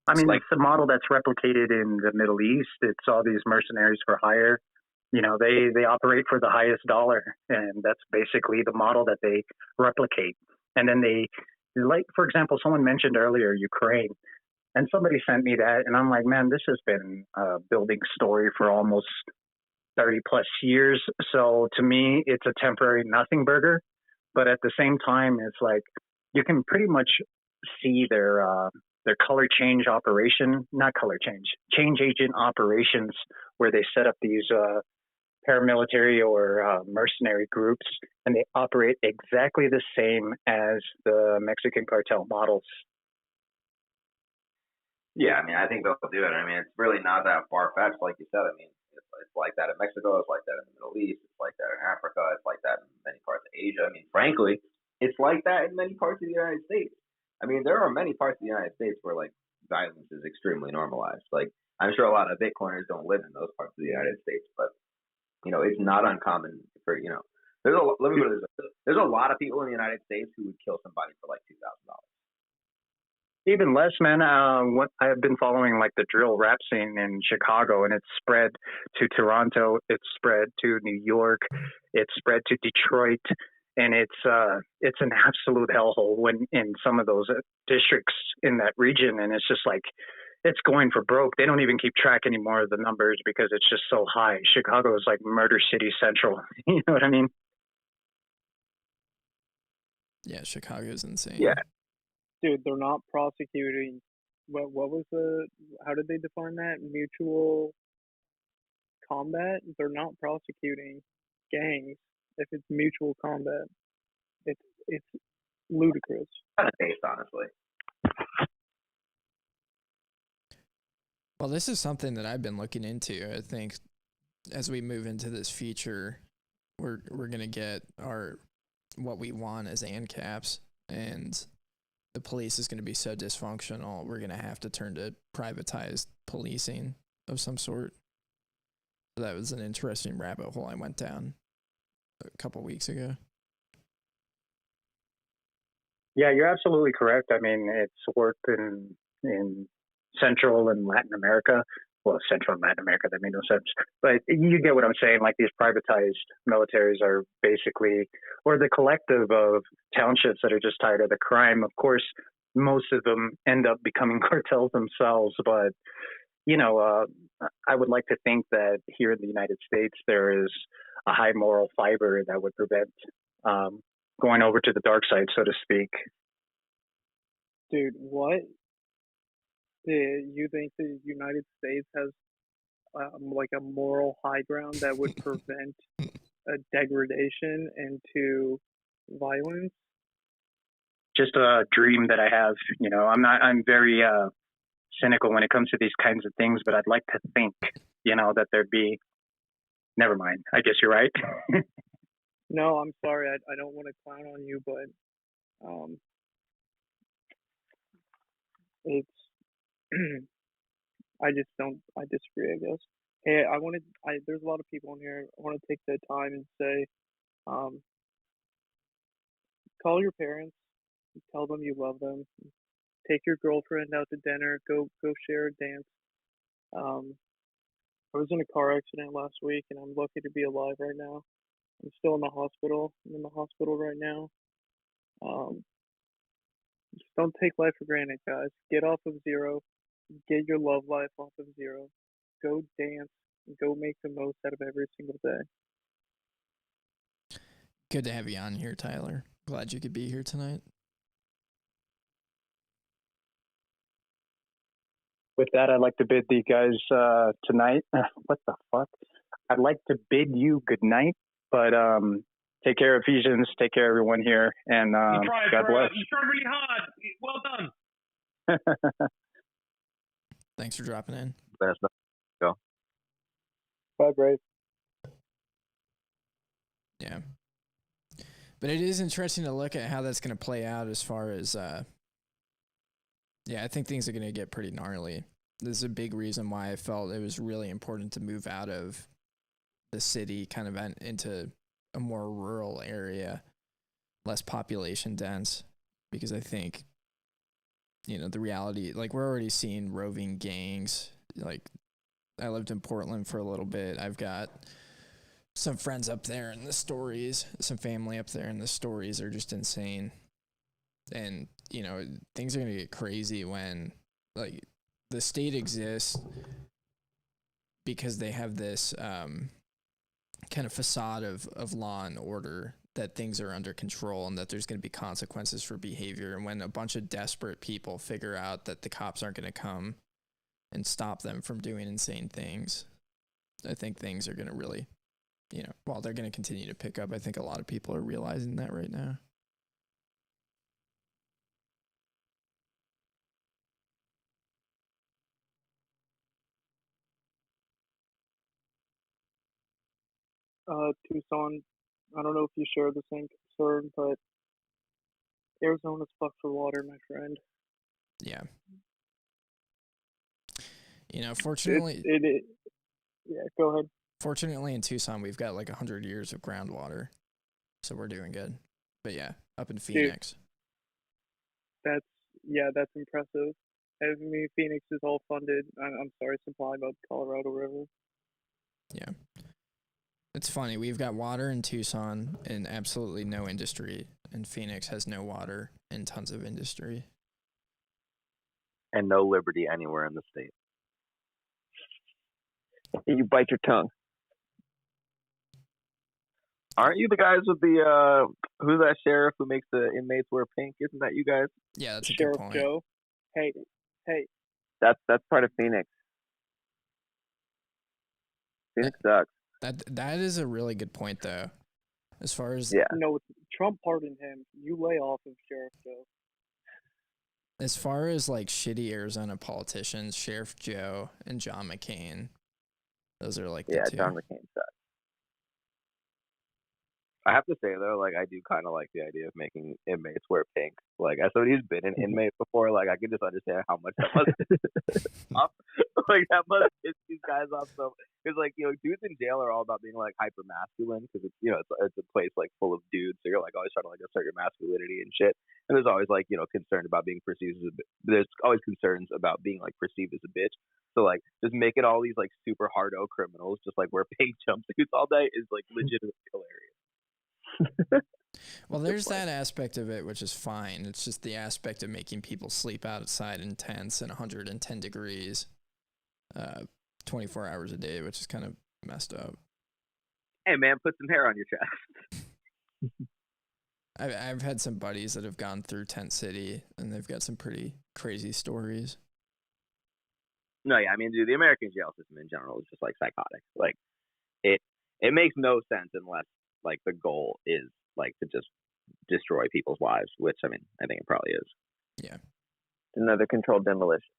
It's a model that's replicated in the Middle East. It's all these mercenaries for hire. They operate for the highest dollar, and that's basically the model that they replicate. And then for example, someone mentioned earlier Ukraine, and somebody sent me that, and I'm like, man, this has been a building story for almost 30 plus years. So to me, it's a temporary nothing burger. But at the same time, it's like you can pretty much see their color change agent operations, where they set up these paramilitary or mercenary groups, and they operate exactly the same as the Mexican cartel models. Yeah, I think they'll do it. It's really not that far-fetched, like you said. It's like that in Mexico, it's like that in the Middle East, it's like that in Africa, it's like that in many parts of Asia. Frankly, it's like that in many parts of the United States. There are many parts of the United States where like violence is extremely normalized. Like, I'm sure a lot of Bitcoiners don't live in those parts of the United States, but it's not uncommon for let me put it this way. There's a lot of people in the United States who would kill somebody for like $2,000. Even less, man. What I have been following, like the drill rap scene in Chicago, and it's spread to Toronto, it's spread to New York, it's spread to Detroit, and it's an absolute hellhole when in some of those districts in that region, and it's just like it's going for broke. They don't even keep track anymore of the numbers because it's just so high. Chicago is like Murder City Central. You know what I mean? Yeah, Chicago's insane. Yeah. Dude, they're not prosecuting. What was how did they define that? Mutual combat? They're not prosecuting gangs if it's mutual combat. It's ludicrous. Kind of based, honestly. Well, this is something that I've been looking into. I think as we move into this feature, we're gonna get what we want as ANCAPs, and the police is going to be so dysfunctional, we're going to have to turn to privatized policing of some sort. That was an interesting rabbit hole I went down a couple weeks ago. Yeah, you're absolutely correct. I mean, it's worked in Central and Latin America. Well, Central and Latin America, that made no sense. But you get what I'm saying. Like these privatized militaries are basically, or the collective of townships that are just tired of the crime. Of course, most of them end up becoming cartels themselves. But, I would like to think that here in the United States, there is a high moral fiber that would prevent going over to the dark side, so to speak. Dude, what? You think the United States has like a moral high ground that would prevent a degradation into violence? Just a dream that I have. I'm very cynical when it comes to these kinds of things, but I'd like to think, that there'd be. Never mind. I guess you're right. No, I'm sorry. I don't want to clown on you, but it's I disagree, I guess. Hey, there's a lot of people in here. I want to take the time and say, call your parents, tell them you love them, take your girlfriend out to dinner, go share a dance. I was in a car accident last week, and I'm lucky to be alive right now. I'm still in the hospital. I'm in the hospital right now. Just don't take life for granted, guys. Get off of zero. Get your love life off of zero. Go dance. Go make the most out of every single day. Good to have you on here, Tyler. Glad you could be here tonight. With that, I'd like to bid the guys tonight. What the fuck? I'd like to bid you good night, but take care, Ephesians. Take care, everyone here, and God bless. You tried really hard. Well done. Thanks for dropping in. Best. Go. Bye, Brave. Yeah. But it is interesting to look at how that's going to play out as far as, I think things are going to get pretty gnarly. This is a big reason why I felt it was really important to move out of the city kind of into a more rural area, less population dense, because I think, the reality, like we're already seeing roving gangs. Like I lived in Portland for a little bit. I've got some friends up there, and the stories, some family up there, and the stories are just insane. And, things are going to get crazy when, like, the state exists because they have this kind of facade of law and order, that things are under control and that there's going to be consequences for behavior. And when a bunch of desperate people figure out that the cops aren't going to come and stop them from doing insane things, I think things are going to really, while they're going to continue to pick up, I think a lot of people are realizing that right now. Tucson, I don't know if you share the same concern, but Arizona's fucked for water, my friend. Yeah. Fortunately... Yeah, go ahead. Fortunately, in Tucson, we've got like 100 years of groundwater, so we're doing good. But yeah, up in Phoenix. Dude, that's impressive. I mean, Phoenix is all funded, I'm sorry, supplied by the Colorado River. Yeah. It's funny. We've got water in Tucson and absolutely no industry, and Phoenix has no water and tons of industry. And no liberty anywhere in the state. You bite your tongue. Aren't you the guys with the who's that sheriff who makes the inmates wear pink? Isn't that you guys? Yeah, that's a Sheriff good point. Joe. Hey. That's part of Phoenix. Phoenix sucks. That is a really good point, though. As far as No, Trump pardoned him. You lay off of Sheriff Joe. As far as like shitty Arizona politicians, Sheriff Joe and John McCain, those are like the two. John McCain sucks. I have to say though, like I do kind of like the idea of making inmates wear pink. Like as somebody who's been an inmate before, like I can just understand how much that must off. Like that must piss these guys off. So because like dudes in jail are all about being like hyper masculine because it's it's a place like full of dudes, so you're like always trying to like assert your masculinity and shit. And there's always like concern about being perceived as there's always concerns about being like perceived as a bitch. So like just making all these like super hardo criminals just like wear pink jumpsuits all day is like legitimately hilarious. Well, there's that aspect of it, which is fine. It's just the aspect of making people sleep outside in tents in 110 degrees, 24 hours a day, which is kind of messed up. Hey, man, put some hair on your chest. I've had some buddies that have gone through Tent City, and they've got some pretty crazy stories. No, yeah, I mean, dude, the American jail system in general is just like psychotic. Like, it makes no sense unless like the goal is like to just destroy people's lives, which I mean I think it probably is. Yeah, another controlled demolition.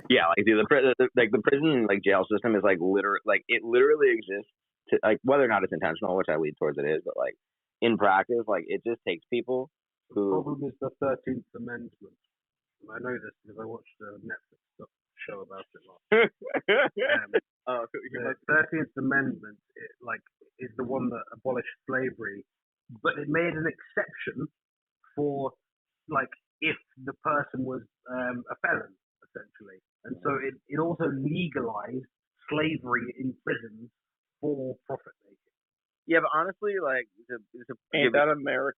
Yeah, like dude, the prison like jail system is like it literally exists to like whether or not it's intentional, which I lead towards it is, but like in practice, like it just takes people who. The problem is the 13th Amendment. I know this because I watched a Netflix show about it last. The 13th Amendment, is the one that abolished slavery, but it made an exception for like if the person was a felon, essentially, and so it also legalized slavery in prisons for profit making. Yeah, but honestly, like ain't that America?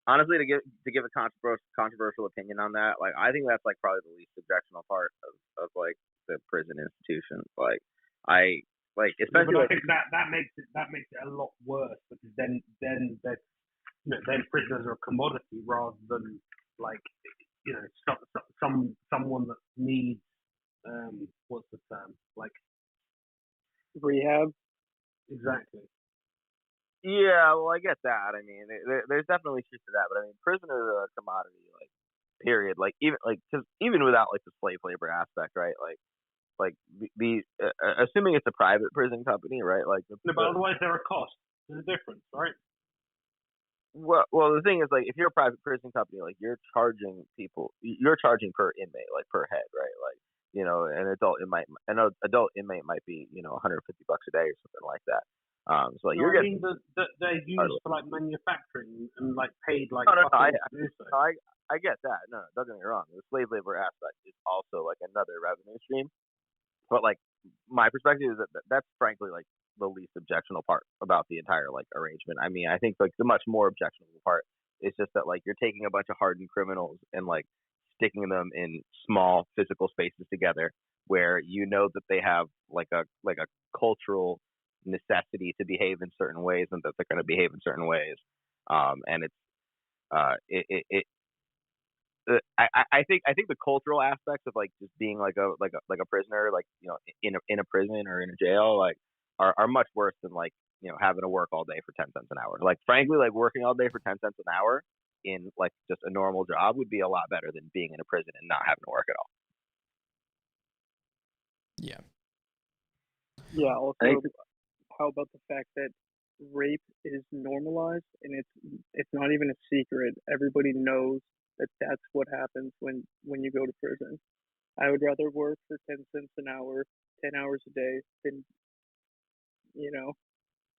Honestly, to give a controversial opinion on that, like I think that's like probably the least objectionable part of like the prison institution. Like I like especially. But I think that makes it a lot worse because then prisoners are a commodity rather than like someone that needs what's the term, like rehab. Exactly. Yeah, well, I get that. I mean, there's definitely truth to that, but I mean, prisoners are a commodity, like, period. Like, even without like the slave labor aspect, right? Like the assuming it's a private prison company, right? Like, no, but otherwise they're a cost. There's a difference, right? Well, the thing is, like, if you're a private prison company, like, you're charging per inmate, like per head, right? Like, an adult inmate might be, $150 a day or something like that. So like no, I mean they're used for like manufacturing and like paid like. No, I get that. No, don't get me wrong. The slave labor aspect is also like another revenue stream. But like my perspective is that that's frankly like the least objectionable part about the entire like arrangement. I mean, I think like the much more objectionable part is just that like you're taking a bunch of hardened criminals and like sticking them in small physical spaces together where that they have like a cultural necessity to behave in certain ways and that they're going to behave in certain ways, and it's I think the cultural aspects of like just being like a prisoner, like in a prison or in a jail, like are much worse than like having to work all day for 10 cents an hour. Like frankly, like working all day for 10 cents an hour in like just a normal job would be a lot better than being in a prison and not having to work at all. Yeah. Yeah. Also, how about the fact that rape is normalized and it's not even a secret? Everybody knows that that's what happens when you go to prison. I would rather work for 10 cents an hour, 10 hours a day than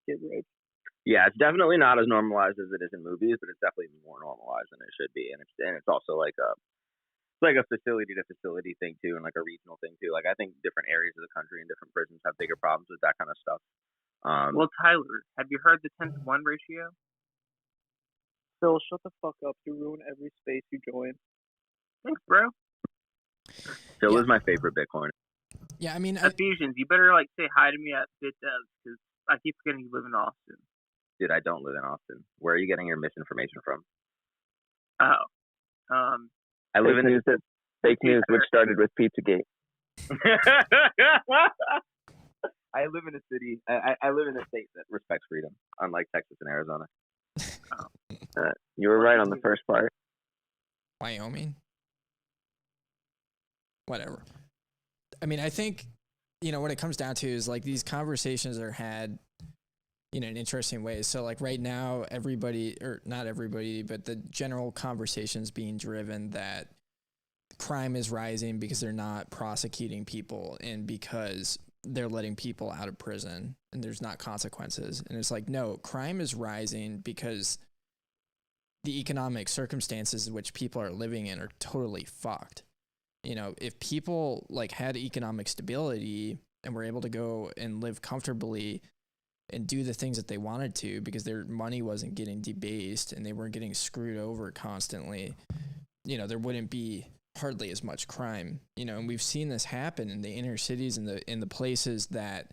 get raped. Yeah, it's definitely not as normalized as it is in movies, but it's definitely more normalized than it should be, and it's also like a facility to facility thing too, and like a regional thing too. Like I think different areas of the country and different prisons have bigger problems with that kind of stuff. Well, Tyler, have you heard the 10-to-1 ratio? Phil, shut the fuck up. You ruin every space you join. Thanks, bro. Phil is my favorite Bitcoin. Yeah, I mean, Ephesians, you better like say hi to me at BitDevs because I keep forgetting you live in Austin. Dude, I don't live in Austin. Where are you getting your misinformation from? I live in fake news, which started with Pizzagate. I live in a city. I live in a state that respects freedom, unlike Texas and Arizona. You were right on the first part. Wyoming. Whatever. I mean, I think what it comes down to is like these conversations are had in interesting ways. So like right now, everybody, or not everybody, but the general conversation's being driven that crime is rising because they're not prosecuting people and because they're letting people out of prison and there's not consequences. And it's like, no, crime is rising because the economic circumstances in which people are living in are totally fucked. If people like had economic stability and were able to go and live comfortably and do the things that they wanted to because their money wasn't getting debased and they weren't getting screwed over constantly, there wouldn't be hardly as much crime, and we've seen this happen in the inner cities and in the places that,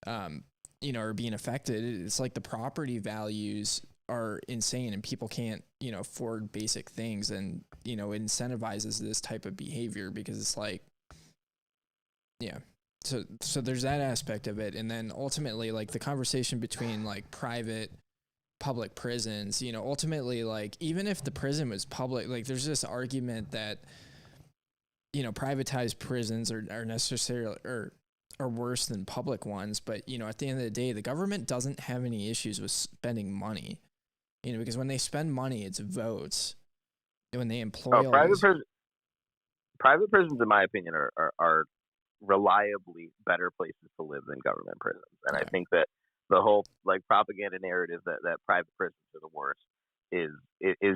are being affected. It's like the property values are insane and people can't, afford basic things, and, it incentivizes this type of behavior because it's like, yeah. So there's that aspect of it. And then ultimately, like the conversation between like private, public prisons, ultimately, like even if the prison was public, like there's this argument that, privatized prisons are necessarily are worse than public ones. But, at the end of the day, the government doesn't have any issues with spending money, because when they spend money, it's votes. When they employ private prisons, in my opinion, are reliably better places to live than government prisons. And I think that the whole like propaganda narrative that private prisons are the worst is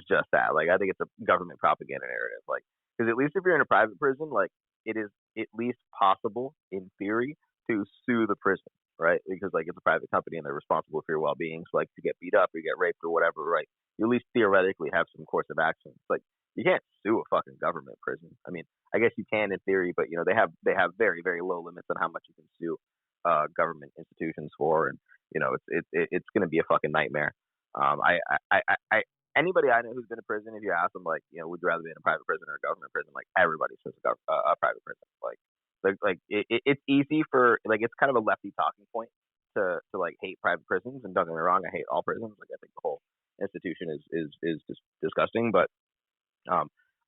just that. Like, I think it's a government propaganda narrative. Like, because at least if you're in a private prison, like it is at least possible in theory to sue the prison, right? Because like it's a private company and they're responsible for your well-being. So like if you get beat up or you get raped or whatever, right? You at least theoretically have some course of action. It's like you can't sue a fucking government prison. I mean, I guess you can in theory, but they have very, very low limits on how much you can sue government institutions for, and it's going to be a fucking nightmare. Anybody I know who's been in prison, if you ask them like, would you rather be in a private prison or a government prison? Like everybody says a private prison. It's easy for like it's kind of a lefty talking point to like hate private prisons, and don't get me wrong, I hate all prisons. Like I think the whole institution is just disgusting, but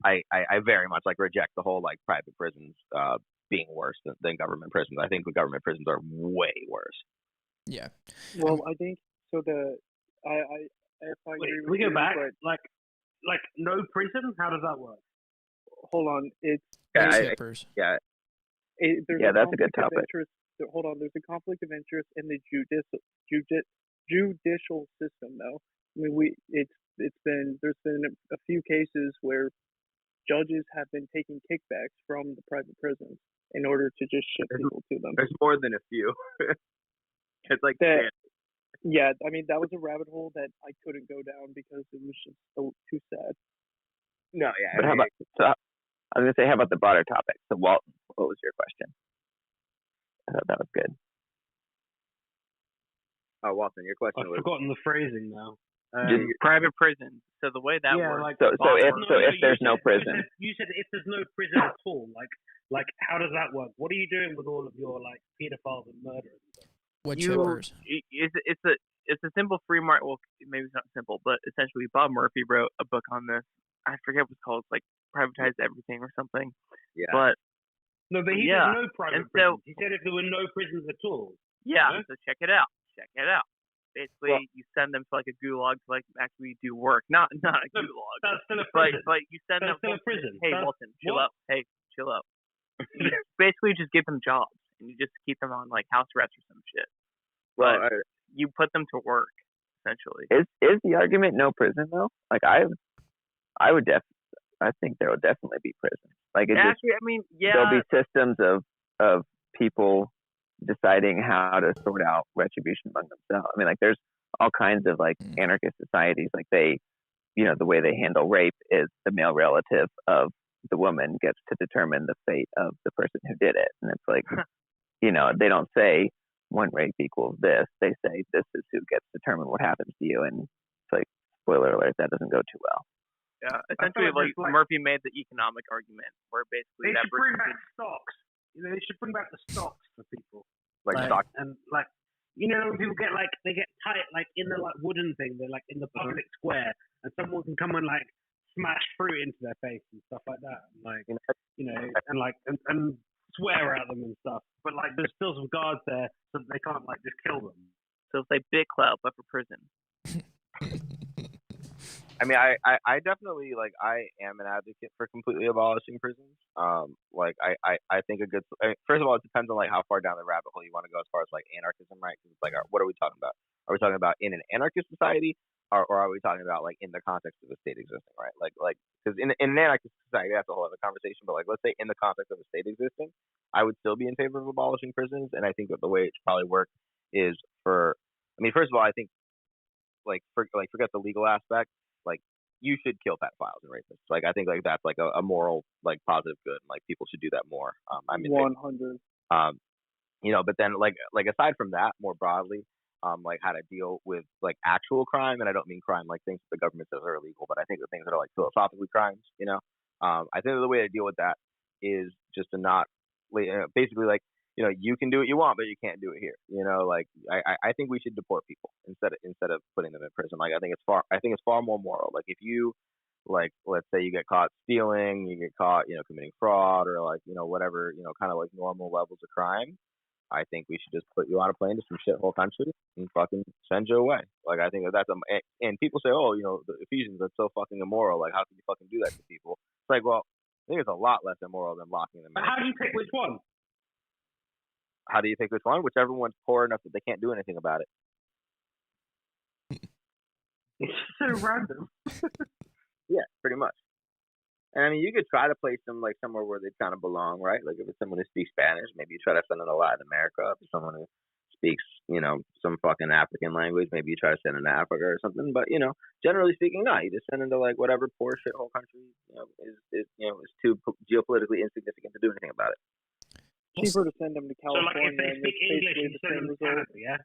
I very much like reject the whole like private prisons being worse than government prisons. I think the government prisons are way worse. Yeah. Well, I think so. If I agree with we go you, back but like no prison. How does that work? hold on, it's There's that's a good topic. Hold on, there's a conflict of interest in the judicial system, though. I mean, there's been a few cases where judges have been taking kickbacks from the private prisons in order to just ship people to them. There's more than a few. It's like that. Yeah, I mean that was a rabbit hole that I couldn't go down because it was just so too sad. No, yeah. But I was gonna say, how about the broader topic? So, Walton, what was your question? I thought that was good. Oh, Walton, your question was. I've forgotten the phrasing now. Private prisons. So the way that works. Like, so if there's no prison. You said if there's no prison at all, like how does that work? What are you doing with all of your like pedophiles and murderers? It's a simple free market. Well, maybe it's not simple, but essentially Bob Murphy wrote a book on this. I forget what it's called. It's like Privatize Everything or something. Yeah. But he said no private prisons. He said if there were no prisons at all. Yeah. So check it out. Basically, you send them to like a gulag to like actually do work. Not a gulag. That's still a prison. But you send them still a prison. Hey, Walton, chill out. Hey, chill out. You basically just give them jobs and you just keep them on like house arrest or some shit. But you put them to work essentially. Is the argument no prison though? Like I think there will definitely be prison. Like actually, I mean, yeah, there'll be systems of people deciding how to sort out retribution among themselves. I mean, like there's all kinds of like anarchist societies. Like they, the way they handle rape is the male relative of the woman gets to determine the fate of the person who did it, and it's like, they don't say one rape equals this. They say this is who gets to determine what happens to you, and it's like, spoiler alert, that doesn't go too well. Yeah, essentially, like Murphy made the economic argument where basically they should bring back stocks. They should bring back the stocks for people. Like stocks. And like, when people get like, they get tight like in the like wooden thing, they're like in the public square, and someone can come and like smash fruit into their face and stuff like that, and like, and swear at them and stuff. But like, there's still some guards there, so they can't like just kill them. So It's like Big Clout, but for prison. I mean, I definitely like I am an advocate for completely abolishing prisons. Like I think first of all, it depends on like how far down the rabbit hole you want to go as far as like anarchism, right? 'Cause it's like, what are we talking about? Are we talking about in an anarchist society, or are we talking about like in the context of the state existing, right? Like because in an anarchist society, that's a whole other conversation. But like, let's say in the context of a state existing, I would still be in favor of abolishing prisons, and I think that the way it should probably work is I mean, first of all, I think forget the legal aspect. Like, you should kill pedophiles and rapists. Like, I think like that's like a moral, like, positive good. And, like, people should do that more. I'm in 100. you know, but then like aside from that, more broadly, like how to deal with like actual crime, and I don't mean crime like things that the government says are illegal, but I think the things that are like philosophically crimes. You know, I think the way to deal with that is just to not basically like, you know, you can do what you want, but you can't do it here. You know, like I think we should deport people instead of putting them in prison. Like I think it's far more moral. Like if you, like, let's say you get caught stealing, you get caught, you know, committing fraud, or like, you know, whatever, you know, kind of like normal levels of crime, I think we should just put you on a plane to some shithole country and fucking send you away. Like I think that's and people say, oh, you know, the Ephesians, that's so fucking immoral. Like how can you fucking do that to people? It's like, well, I think it's a lot less immoral than locking them in. But how do you pick which one? How do you pick which one? Whichever one's poor enough that they can't do anything about it. It's so random. Yeah, pretty much. And I mean, you could try to place them like somewhere where they kind of belong, right? Like if it's someone who speaks Spanish, maybe you try to send them to Latin America. If it's someone who speaks, you know, some fucking African language, maybe you try to send them to Africa or something. But you know, generally speaking, no, you just send them to like whatever poor shithole country, you know, is too geopolitically insignificant to do anything about it. Cheaper to send them to So like California, if they and speak it's English, basically you the send same them to result. Canada, yeah?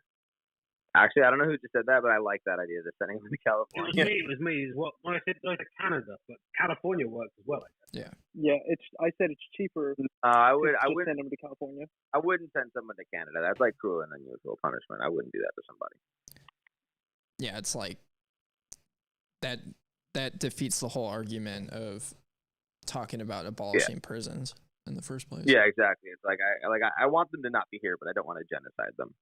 Actually, I don't know who just said that, but I like that idea. Just sending them to California. It was me. Well, I said go to Canada, but California works as well, I guess. Yeah. Yeah, I said it's cheaper. I to wouldn't send them to California. I wouldn't send someone to Canada. That's like cruel and unusual punishment. I wouldn't do that to somebody. Yeah, it's like that defeats the whole argument of talking about abolishing prisons in the first place. Yeah, exactly. It's like I want them to not be here, but I don't want to genocide them.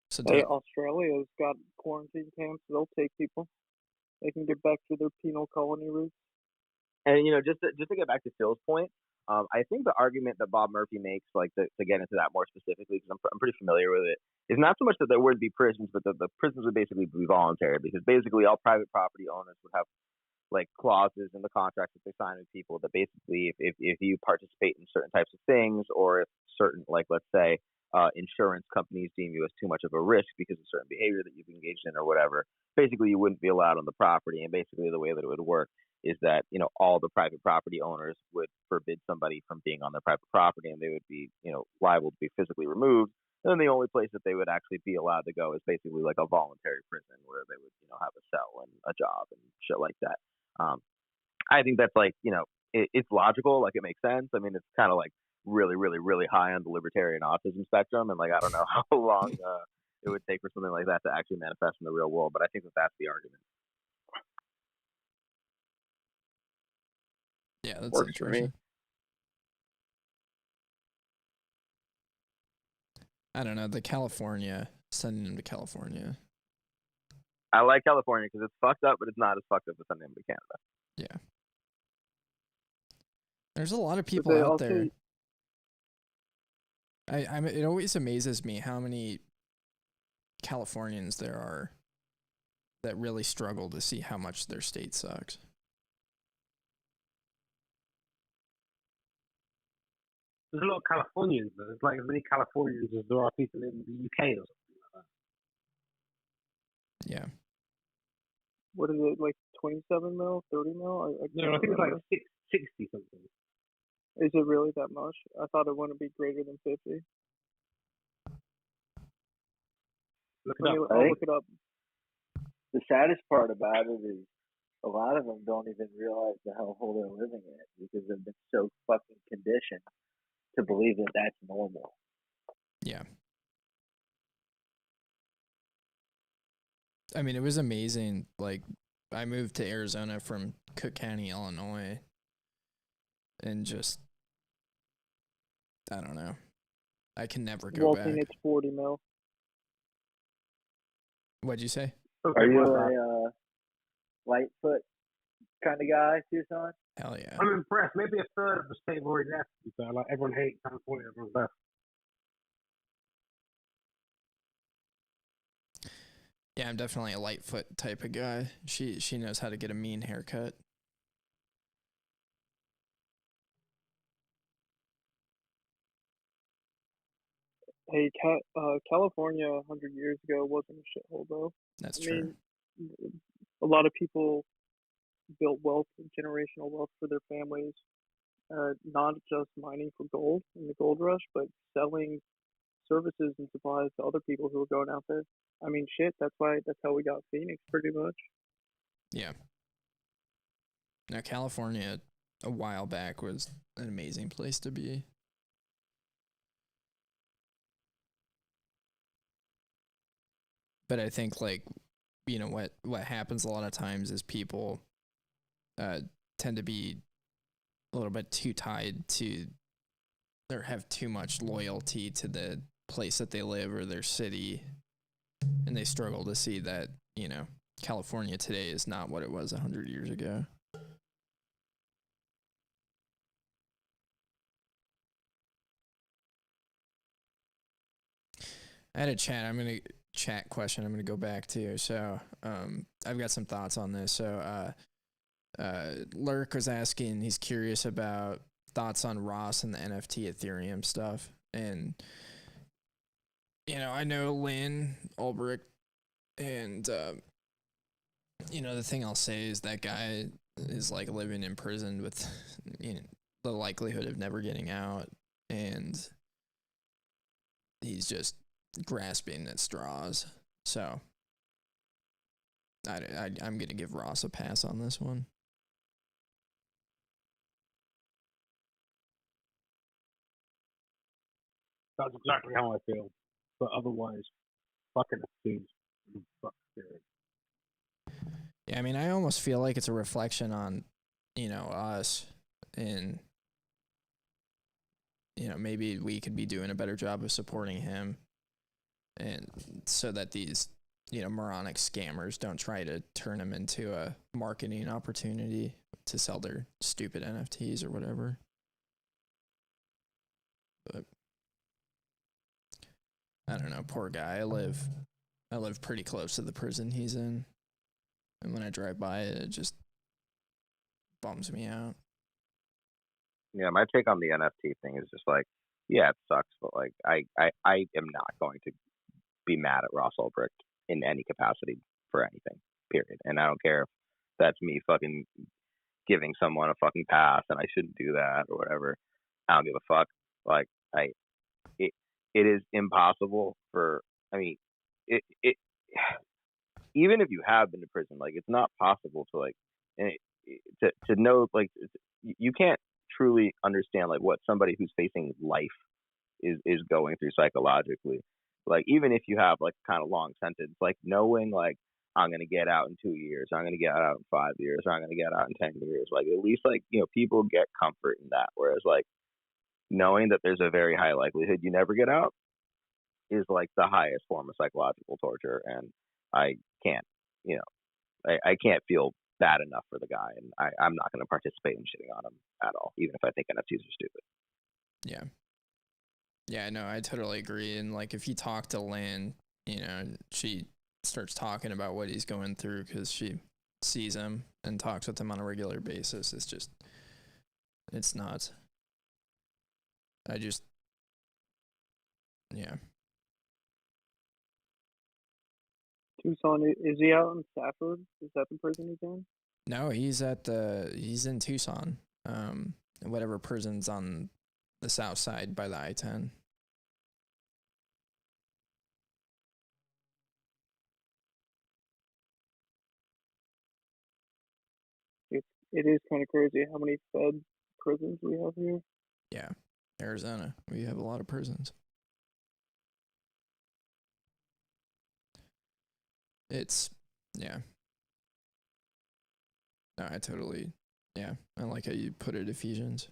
So Hey, Australia's got quarantine camps. They'll take people. They can get back to their penal colony roots. And you know, just to get back to Phil's point, I think the argument that Bob Murphy makes, like to get into that more specifically, because I'm pretty familiar with it, is not so much that there would be prisons, but the prisons would basically be voluntary, because basically all private property owners would have like clauses in the contracts that they sign with people that basically if you participate in certain types of things, or if certain, like let's say insurance companies deem you as too much of a risk because of certain behavior that you've engaged in or whatever, basically you wouldn't be allowed on the property. And basically the way that it would work is that, you know, all the private property owners would forbid somebody from being on their private property, and they would be, you know, liable to be physically removed. And then the only place that they would actually be allowed to go is basically like a voluntary prison where they would, you know, have a cell and a job and shit like that. I think that's like, you know, it's logical, like it makes sense. I mean, it's kind of like really, really, really high on the libertarian autism spectrum, and like I don't know how long it would take for something like that to actually manifest in the real world, but I think that that's the argument. Yeah, that's Works for me. interesting. I don't know, sending them to California. I like California because it's fucked up, but it's not as fucked up as sending them to Canada. Yeah. There's a lot of people out there. It always amazes me how many Californians there are that really struggle to see how much their state sucks. There's a lot of Californians. There's like as many Californians as there are people in the UK or something like that. Yeah. What is it, like 27 mil, 30 mil? I think it's like 60 something. Is it really that much? I thought it wouldn't be greater than 50. I'll look it up. The saddest part about it is a lot of them don't even realize the hellhole they're living in because they've been so fucking conditioned to believe that that's normal. Yeah. I mean, it was amazing. Like, I moved to Arizona from Cook County, Illinois, and just, I don't know. I can never go Well, back. think it's 40 mil. What'd you say? Are you a Lightfoot kind of guy, Tucson? Hell yeah. I'm impressed. Maybe a third of the state have already left. To be fair. Like everyone hates California, everyone's left. Yeah, I'm definitely a Lightfoot type of guy. She knows how to get a mean haircut. Hey, California 100 years ago wasn't a shithole, though. That's I true. mean, a lot of people built wealth, generational wealth for their families, not just mining for gold in the gold rush, but selling services and supplies to other people who were going out there. I mean, shit, that's how we got Phoenix pretty much. Yeah. Now, California a while back was an amazing place to be. But I think, like, you know, what happens a lot of times is people tend to be a little bit too tied to, or have too much loyalty to the place that they live or their city, and they struggle to see that, you know, California today is not what it was 100 years ago. I had a chat question I'm going to go back to. So I've got some thoughts on this. So Lurk was asking, he's curious about thoughts on Ross and the NFT Ethereum stuff. And, you know, I know Lynn Ulbricht, and, you know, the thing I'll say is that guy is like living in prison with, you know, the likelihood of never getting out. And he's just grasping at straws. So I'm going to give Ross a pass on this one. That's exactly how I feel. But otherwise, fucking fees. Fuck it. Yeah, I mean, I almost feel like it's a reflection on, you know, us, and, you know, maybe we could be doing a better job of supporting him, and so that these, you know, moronic scammers don't try to turn him into a marketing opportunity to sell their stupid NFTs or whatever. But I don't know, poor guy. I live pretty close to the prison he's in, and when I drive by it just bums me out. Yeah, my take on the NFT thing is just like, yeah, it sucks, but like I am not going to be mad at Ross Ulbricht in any capacity for anything, period. And I don't care if that's me fucking giving someone a fucking pass and I shouldn't do that or whatever. I don't give a fuck. Like it is impossible for, I mean, it even if you have been to prison, like it's not possible to like to know, like you can't truly understand like what somebody who's facing life is going through psychologically. Like even if you have like kind of long sentence, like knowing like I'm gonna get out in 2 years, I'm gonna get out in 5 years, or I'm gonna get out in 10 years, like at least like, you know, people get comfort in that. Whereas like knowing that there's a very high likelihood you never get out is like the highest form of psychological torture, and I can't, you know, I can't feel bad enough for the guy, and I'm not going to participate in shitting on him at all, even if I think NFTs are stupid. Yeah. Yeah, no, I totally agree. And like, if you talk to Lynn, you know, she starts talking about what he's going through because she sees him and talks with him on a regular basis. It's nuts. Yeah. Tucson, is he out in Stafford? Is that the prison he's in? No, he's in Tucson. Whatever prison's on the south side by the I-10. It is kind of crazy how many Fed prisons we have here. Yeah, Arizona. We have a lot of prisons. Yeah. No, I like how you put it, Ephesians.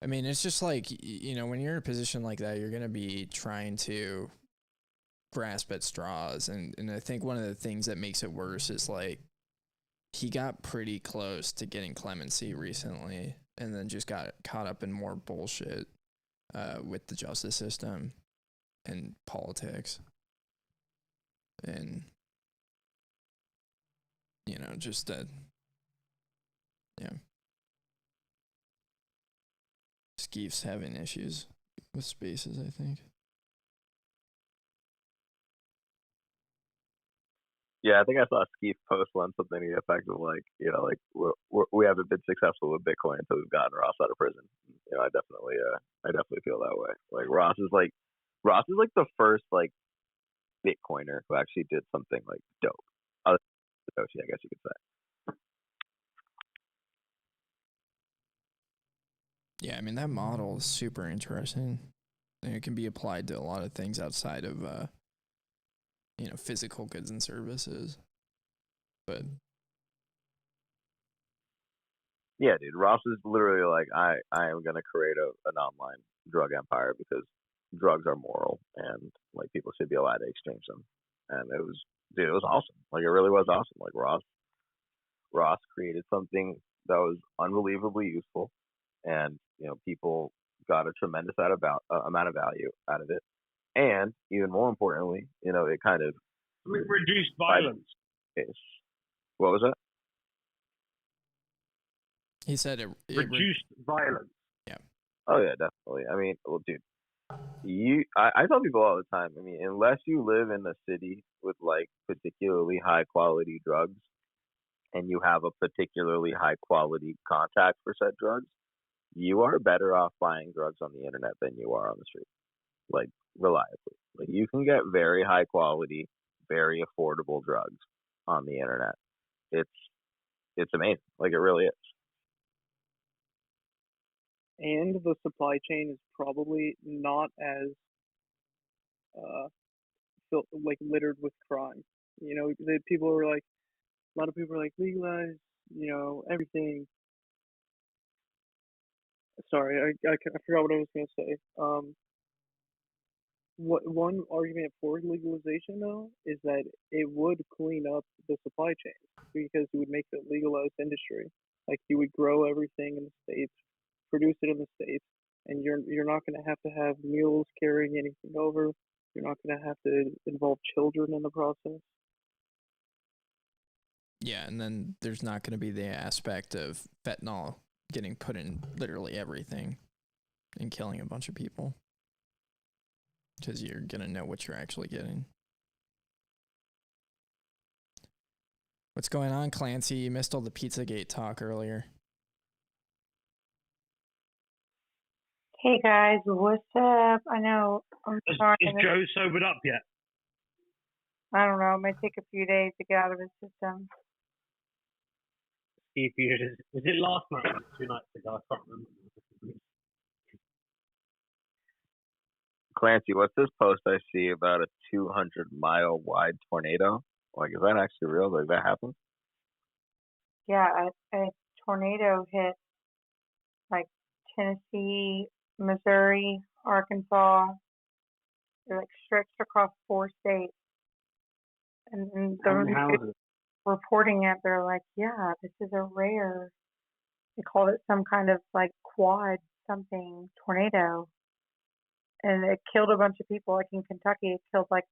I mean, it's just like, when you're in a position like that, you're going to be trying to grasp at straws. And I think one of the things that makes it worse is like he got pretty close to getting clemency recently and then just got caught up in more bullshit with the justice system and politics. And, just that, yeah. Skeef's having issues with spaces, I think. Yeah, I think I saw Skeef post on something to the effect of like, we haven't been successful with Bitcoin until we've gotten Ross out of prison. I definitely feel that way. Like Ross is like the first like Bitcoiner who actually did something like dope. Other than Satoshi, I guess you could say. Yeah, I mean, that model is super interesting. And it can be applied to a lot of things outside of, physical goods and services. But yeah, dude, Ross is literally like, I am going to create an online drug empire because drugs are moral and like people should be allowed to exchange them. And it was awesome. Like it really was awesome. Like Ross created something that was unbelievably useful, and people got a tremendous amount of value out of it, and even more importantly, it kind of reduced violence. What was that? he said it reduced violence. Yeah. Oh yeah, definitely. I mean, well, dude, I tell people all the time. I mean, unless you live in a city with like particularly high quality drugs, and you have a particularly high quality contact for said drugs, you are better off buying drugs on the internet than you are on the street, like reliably. Like you can get very high quality, very affordable drugs on the internet. It's amazing. Like it really is. And the supply chain is probably not as littered with crime. People are like, a lot of people are like, legalize, everything. Sorry, I forgot what I was going to say. One argument for legalization, though, is that it would clean up the supply chain because it would make it a legalized industry. Like you would grow everything in the States, produce it in the States, and you're not going to have mules carrying anything over. You're not going to have to involve children in the process. Yeah, and then there's not going to be the aspect of fentanyl getting put in literally everything and killing a bunch of people. Because you're going to know what you're actually getting. What's going on, Clancy? You missed all the Pizzagate talk earlier. Hey guys, what's up? I know I'm sorry. Is Joe sobered up yet? I don't know. It might take a few days to get out of his system. Was it last night? 2 nights ago? I can't remember. Clancy, what's this post I see about a 200-mile wide tornado? Like, is that actually real? Like, that happened? Yeah, a tornado hit like Tennessee, Missouri, Arkansas. They're like stretched across 4 states. And the reporting it, they're like, yeah, this is a rare. They called it some kind of like quad something tornado. And it killed a bunch of people. Like in Kentucky, it killed like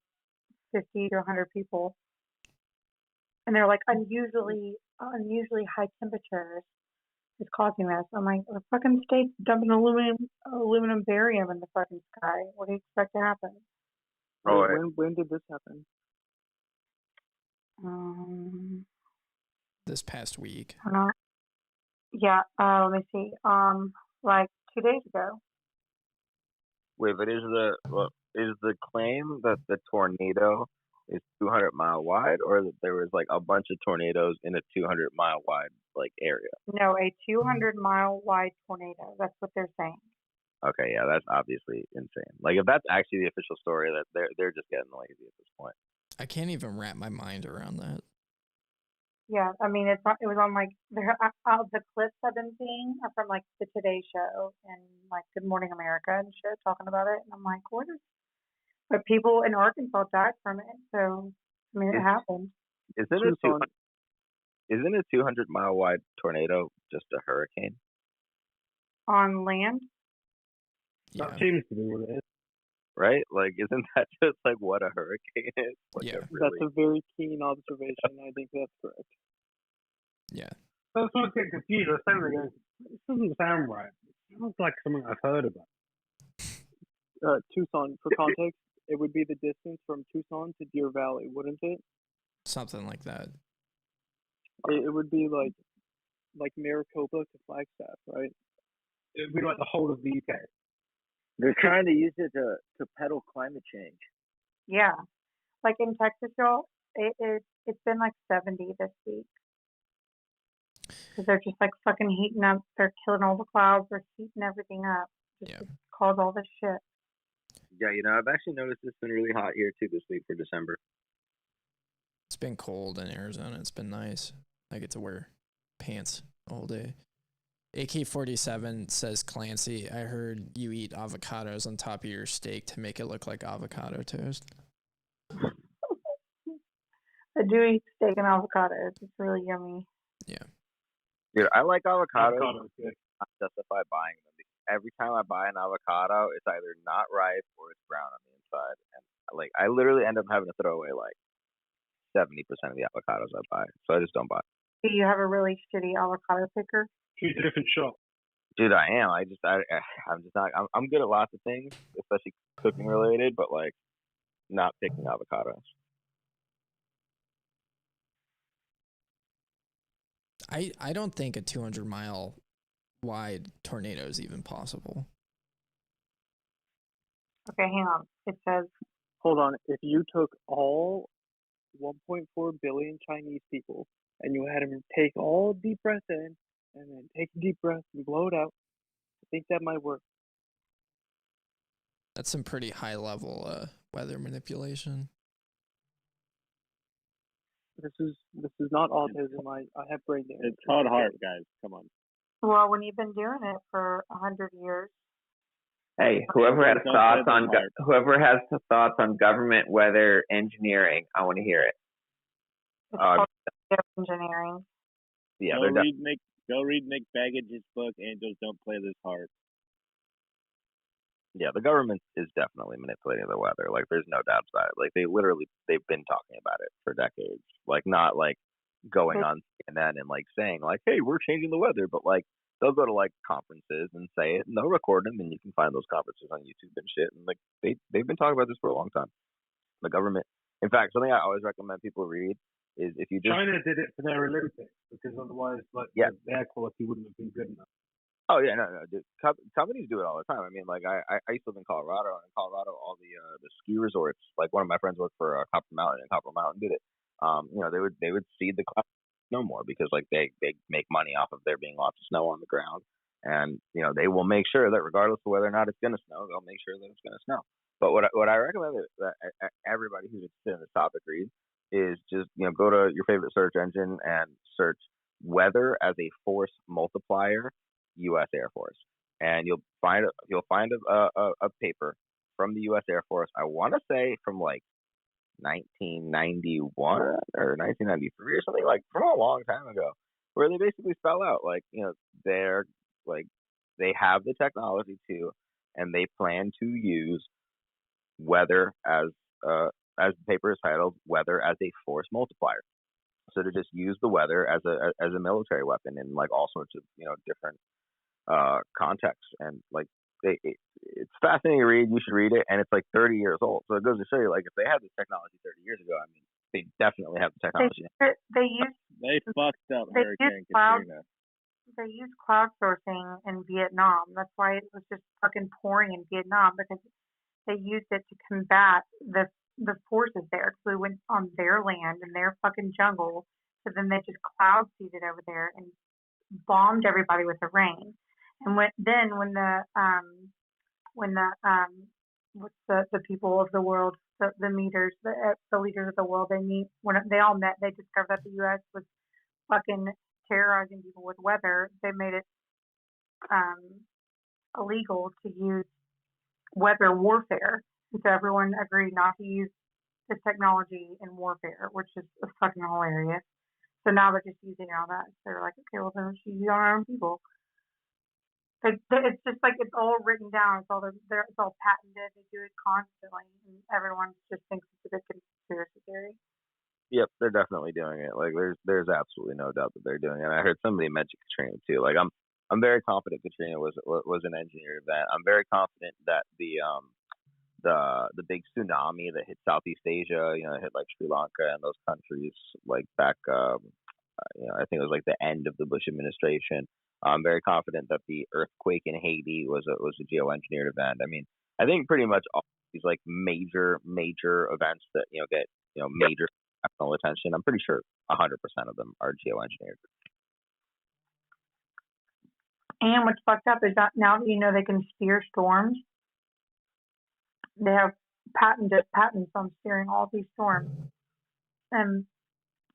50 to 100 people. And they're like, unusually high temperatures is causing this. I'm like, the fucking state's dumping aluminum barium in the fucking sky. What do you expect to happen? When did this happen? This past week. Yeah, let me see. Like 2 days ago. Wait, but is the claim that the tornado is 200-mile wide, or that there was like a bunch of tornadoes in a 200-mile wide like area? No, a 200-mile wide tornado. That's what they're saying. Okay, yeah, that's obviously insane. Like, if that's actually the official story, that they're just getting lazy at this point. I can't even wrap my mind around that. Yeah, I mean, it was on like the clips I've been seeing are from like the Today Show and like Good Morning America and shit talking about it, and I'm like, what is? But people in Arkansas died from it, so I mean, it happened. Isn't a 200-mile wide tornado just a hurricane? On land. That seems to be what it is. Right? Like, isn't that just like what a hurricane is? Like Yeah. That's a very keen observation. I think that's correct. Yeah. That's why I get confused. I was saying, this doesn't sound right. It sounds like something I've heard about. Tucson, for context, it would be the distance from Tucson to Deer Valley, wouldn't it? Something like that. It would be like Maricopa to Flagstaff, right? It would be like the whole of the UK. They're trying to use it to peddle climate change. Yeah, like in Texas, y'all, it's been like 70 this week. Because they're just like fucking heating up. They're killing all the clouds. They're heating everything up just to cause all this shit. Yeah, I've actually noticed it's been really hot here too this week for December. It's been cold in Arizona. It's been nice. I get to wear pants all day. AK-47 says, Clancy, I heard you eat avocados on top of your steak to make it look like avocado toast. I do eat steak and avocados. It's really yummy. Yeah. Dude, I like avocados. Avocado's good. I justify buying them. Every time I buy an avocado, it's either not ripe or it's brown on the inside. And like, I literally end up having to throw away like 70% of the avocados I buy. So I just don't buy. Do you have a really shitty avocado picker? Choose a different shop. Dude, I am. I'm just not. I'm good at lots of things, especially cooking related, but like, not picking avocados. I don't think a 200-mile wide tornado is even possible. Okay, hang on. It says, hold on. If you took all 1.4 billion Chinese people and you had them take all a deep breath in and then take a deep breath and blow it out, I think that might work. That's some pretty high-level weather manipulation. This is not autism. I have brain damage. It's hard heart, guys. Come on. well, when you've been doing it for 100 years, Hey, whoever has thoughts on government weather engineering, I want to hear it. it's called engineering. Yeah, Go read Nick Baggage's book, Angels Don't Play This Hard. Yeah, the government is definitely manipulating the weather. Like, there's no doubt about it. Like, they've been talking about it for decades. Like, not like going on CNN and like saying like, hey, we're changing the weather, but like they'll go to like conferences and say it, and they'll record them, and you can find those conferences on YouTube and shit. And like they've been talking about this for a long time. The government, in fact, something I always recommend people read is if you just China did it for their Olympics because otherwise, like, the air quality wouldn't have been good enough. Oh yeah, no, dude. Companies do it all the time. I mean, like I used to live in Colorado, and in Colorado, all the ski resorts. Like one of my friends worked for Copper Mountain, and Copper Mountain did it. They would seed the clouds no more because like they make money off of there being lots of snow on the ground, and they will make sure that regardless of whether or not it's going to snow, they'll make sure that it's going to snow. But what I recommend that everybody who's interested in this topic read is just go to your favorite search engine and search weather as a force multiplier. U.S. Air Force, and you'll find a paper from the U.S. Air Force. I want to say from like 1991 or 1993 or something, like from a long time ago, where they basically spell out like they're like they have the technology to, and they plan to use weather as the paper is titled "Weather as a Force Multiplier." So to just use the weather as a military weapon in like all sorts of different context, and like it's fascinating to read. You should read it, and it's like 30 years old, so it goes to show you like if they had this technology 30 years ago, I mean they definitely have the technology. They fucked up Hurricane Katrina. They used cloud sourcing in Vietnam. That's why it was just fucking pouring in Vietnam, because they used it to combat the forces there. So we went on their land in their fucking jungle, so then they just cloud seeded over there and bombed everybody with the rain. And when the people of the world, the leaders of the world, they all met, they discovered that the U.S. was fucking terrorizing people with weather, they made it illegal to use weather warfare. And so everyone agreed not to use this technology in warfare, which is fucking hilarious. So now they're just using all that. They're like, okay, well then let's use it on our own people. It's just like it's all written down. It's all it's all patented. They do it constantly, and everyone just thinks it's a big conspiracy theory. Yep, they're definitely doing it. Like there's absolutely no doubt that they're doing it. I heard somebody mention Katrina too. Like I'm very confident Katrina was an engineered event. I'm very confident that the big tsunami that hit Southeast Asia, hit like Sri Lanka and those countries like back I think it was like the end of the Bush administration. I'm very confident that the earthquake in Haiti was a geoengineered event. I mean, I think pretty much all these like major events that get major national attention. I'm pretty sure 100% of them are geoengineered. And what's fucked up is that now that they can steer storms, they have patents on steering all these storms, and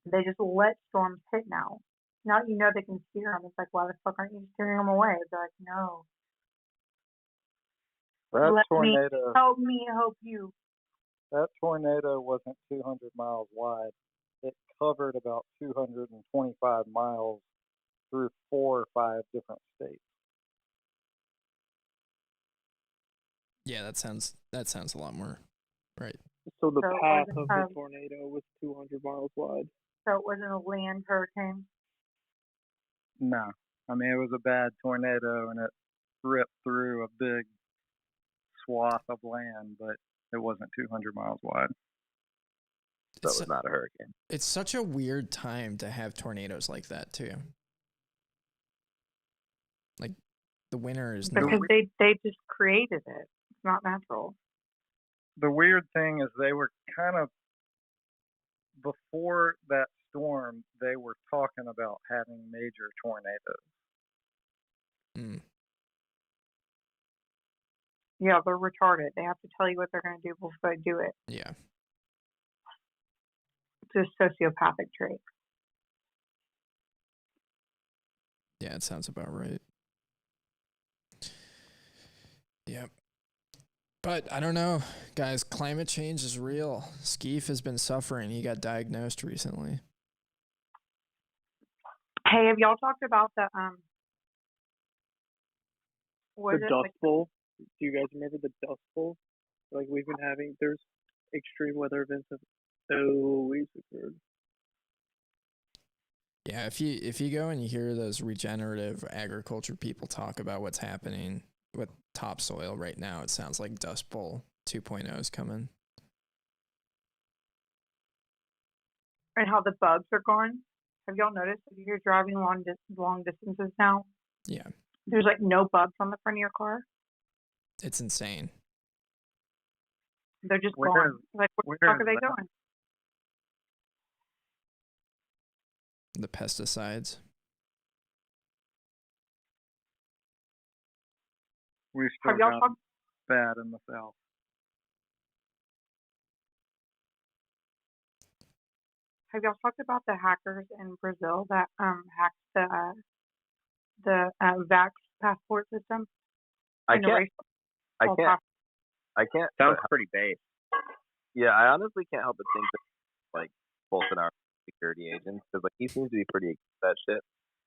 they just let storms hit now. Now that they can steer them, it's like, why the fuck aren't you steering them away? They're like, no. That tornado. Help me help you. That tornado wasn't 200 miles wide. It covered about 225 miles through 4 or 5 different states. Yeah, that sounds a lot more right. So the path of the tornado was 200 miles wide. So it wasn't a land hurricane? No. I mean, it was a bad tornado, and it ripped through a big swath of land, but it wasn't 200 miles wide. That was not a hurricane. It's such a weird time to have tornadoes like that, too. Like, the winter is because they just created it. It's not natural. The weird thing is they were kind of, before that storm, they were talking about having major tornadoes. Mm. Yeah, they're retarded. They have to tell you what they're going to do before they do it. Yeah. It's a sociopathic trait. Yeah, it sounds about right. Yep. But I don't know, guys. Climate change is real. Skeef has been suffering. He got diagnosed recently. Hey, have y'all talked about the Dust Bowl? Do you guys remember the Dust Bowl? Like we've been having, there's extreme weather events have always occurred. Yeah, if you go and you hear those regenerative agriculture people talk about what's happening with topsoil right now, it sounds like Dust Bowl 2.0 is coming. And how the bugs are gone. Have y'all noticed if you're driving long distances now? Yeah. There's like no bugs on the front of your car. It's insane. They're just gone. Like, where the fuck are they going? The pesticides. We still got bad in the south. Have y'all talked about the hackers in Brazil that hacked the vax passport system? I can't. Sounds pretty base. Yeah, I honestly can't help but think that like Bolsonaro security agents, because like he seems to be pretty against that shit,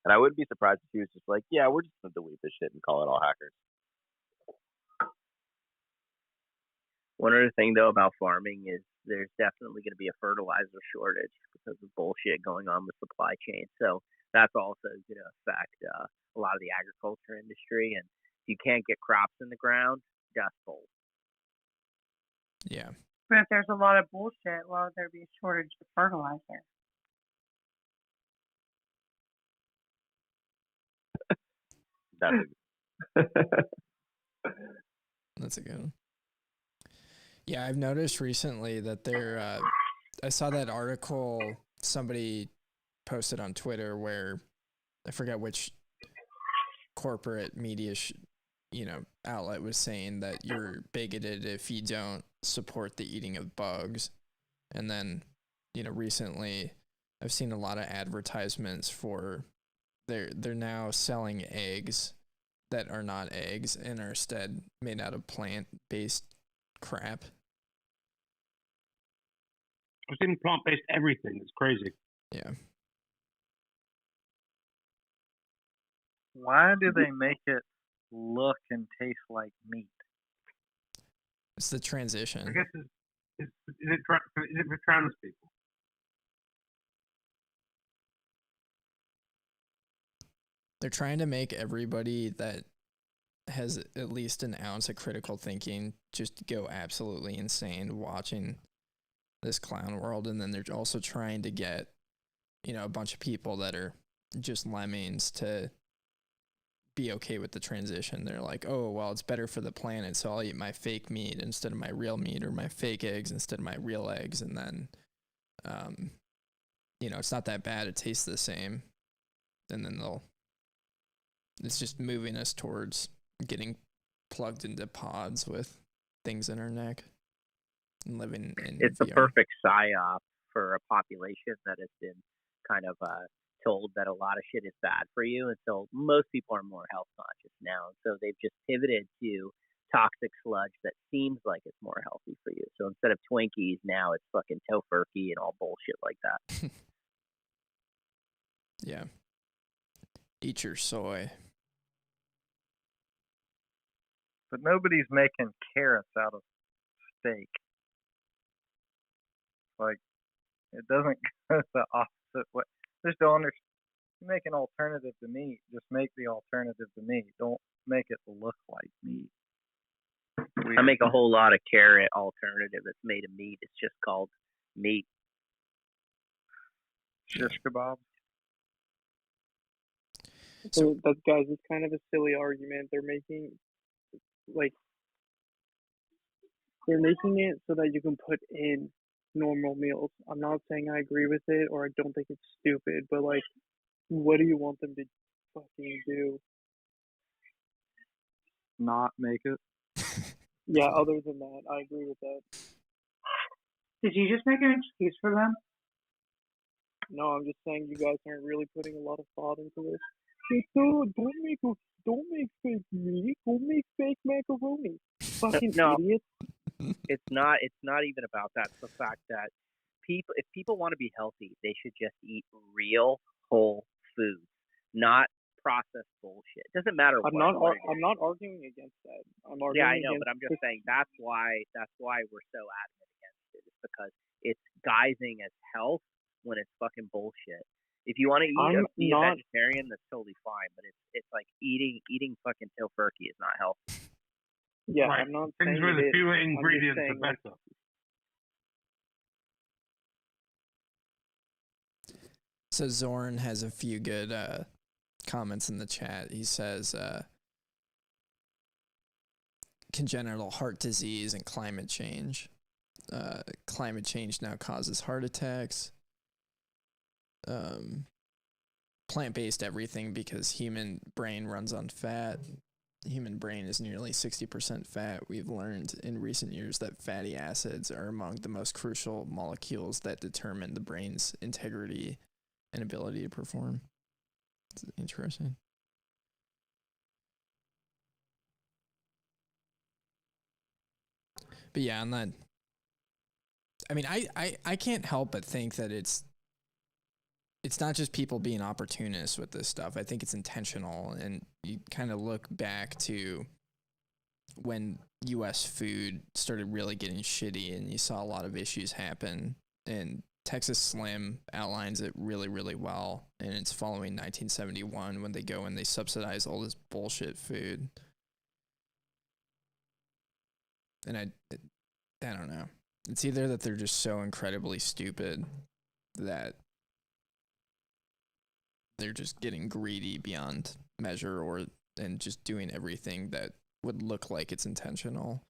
and I wouldn't be surprised if he was just like, yeah, we're just gonna delete this shit and call it all hackers. One other thing though about farming is there's definitely going to be a fertilizer shortage because of bullshit going on with supply chain. So that's also going to affect a lot of the agriculture industry. And if you can't get crops in the ground, Dust Bowl. Yeah. But if there's a lot of bullshit, why would there be a shortage of fertilizer? That's a good one. Yeah, I've noticed recently that I saw that article somebody posted on Twitter where I forget which corporate media outlet was saying that you're bigoted if you don't support the eating of bugs. And then, recently I've seen a lot of advertisements for they're now selling eggs that are not eggs and are instead made out of plant-based crap. I've seen plant-based everything. It's crazy. Yeah. Why do they make it look and taste like meat? It's the transition. I guess is it for trans people? They're trying to make everybody that has at least an ounce of critical thinking just go absolutely insane watching this clown world, and then they're also trying to get, a bunch of people that are just lemmings to be okay with the transition. They're like, oh, well, it's better for the planet, so I'll eat my fake meat instead of my real meat, or my fake eggs instead of my real eggs, and then, it's not that bad, it tastes the same, and then it's just moving us towards getting plugged into pods with things in our neck and living in It's VR. the perfect psyop for a population that has been kind of told that a lot of shit is bad for you, and so most people are more health conscious now, so they've just pivoted to toxic sludge that seems like it's more healthy for you. So instead of Twinkies, now it's fucking Tofurkey and all bullshit like that. Yeah. Eat your soy. But nobody's making carrots out of steak. Like, it doesn't go the opposite way. Just don't understand. You make an alternative to meat, just make the alternative to meat. Don't make it look like meat. I make a whole lot of carrot alternative that's made of meat. It's just called meat. Shish kebab. So that, guys, it's kind of a silly argument. They're making it so that you can put in normal meals. I'm not saying I agree with it or I don't think it's stupid, but what do you want them to fucking do? Not make it. Yeah, other than that, I agree with that. Did you just make an excuse for them? No, I'm just saying you guys aren't really putting a lot of thought into this. Don't make fake meat. Go make fake macaroni. Fucking idiot. It's not even about that. It's the fact that if people want to be healthy, they should just eat real whole foods, not processed bullshit. It doesn't matter I'm not arguing against that. I'm arguing I know, against but I'm just saying that's why we're so adamant against it. It's because it's guising as health when it's fucking bullshit. If you want to be a vegetarian, that's totally fine. But it's like eating fucking Tofurkey is not healthy. Yeah, right. I'm not Things saying where the it is. fewer I'm just ingredients saying, are better. So Zorn has a few good comments in the chat. He says congenital heart disease and climate change. Climate change now causes heart attacks. Plant-based everything because human brain runs on fat. Human brain is nearly 60% fat. We've learned in recent years that fatty acids are among the most crucial molecules that determine the brain's integrity and ability to perform. It's interesting. But yeah, on that, I mean, I can't help but think that it's not just people being opportunists with this stuff. I think it's intentional, and you kind of look back to when U.S. food started really getting shitty, and you saw a lot of issues happen, and Texas Slim outlines it really, really well, and it's following 1971 when they go and they subsidize all this bullshit food. And I don't know. It's either that they're just so incredibly stupid that they're just getting greedy beyond measure, and just doing everything that would look like it's intentional,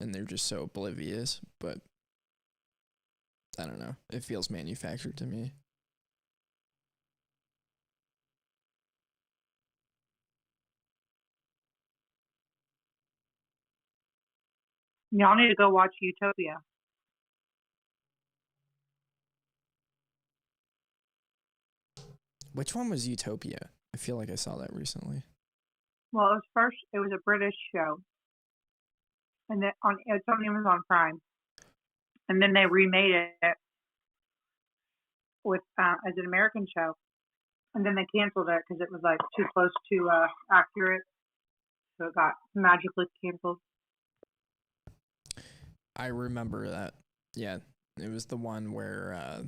and they're just so oblivious. But I don't know. It feels manufactured to me. Y'all need to go watch Utopia. Which one was Utopia? I feel like I saw that recently. Well, it was a British show, and then it's on Amazon Prime, and then they remade it with as an American show, and then they canceled it because it was like too close to accurate, so it got magically canceled. I remember that. Yeah, it was the one where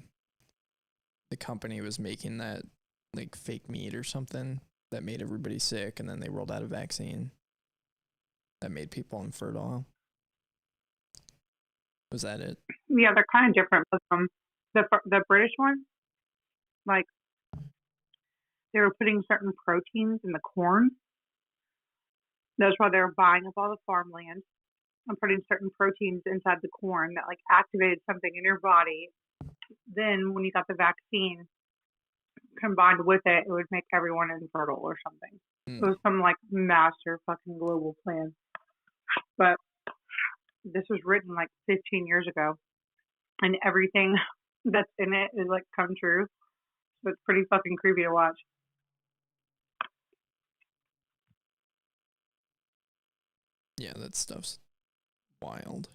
the company was making that like fake meat or something that made everybody sick, and then they rolled out a vaccine that made people infertile. Was that it? Yeah, they're kind of different. But the British one, like they were putting certain proteins in the corn. That's why they were buying up all the farmland and putting certain proteins inside the corn that like activated something in your body. Then when you got the vaccine combined with it, it would make everyone infertile or something. It was some like master fucking global plan. But this was written like 15 years ago, and everything that's in it is like come true. So it's pretty fucking creepy to watch. Yeah, that stuff's wild.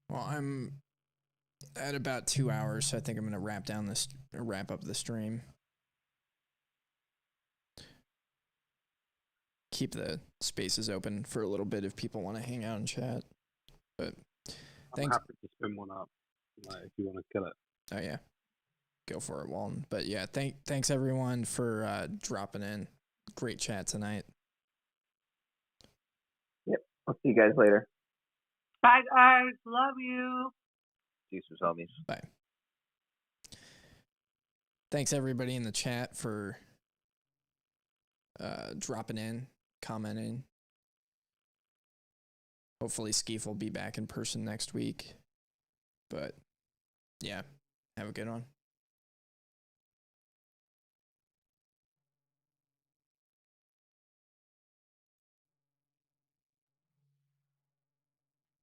Well, I'm at about 2 hours, so I think I'm gonna wrap up the stream. Keep the spaces open for a little bit if people want to hang out and chat. But I'm happy to spin one up, if you want to kill it. Oh yeah, go for it, Walton. But yeah, thanks everyone for dropping in. Great chat tonight. Yep. I'll see you guys later. Bye guys, love you. Jesus, homies. Bye. Thanks everybody in the chat for dropping in, commenting. Hopefully Skeef will be back in person next week. But yeah, have a good one.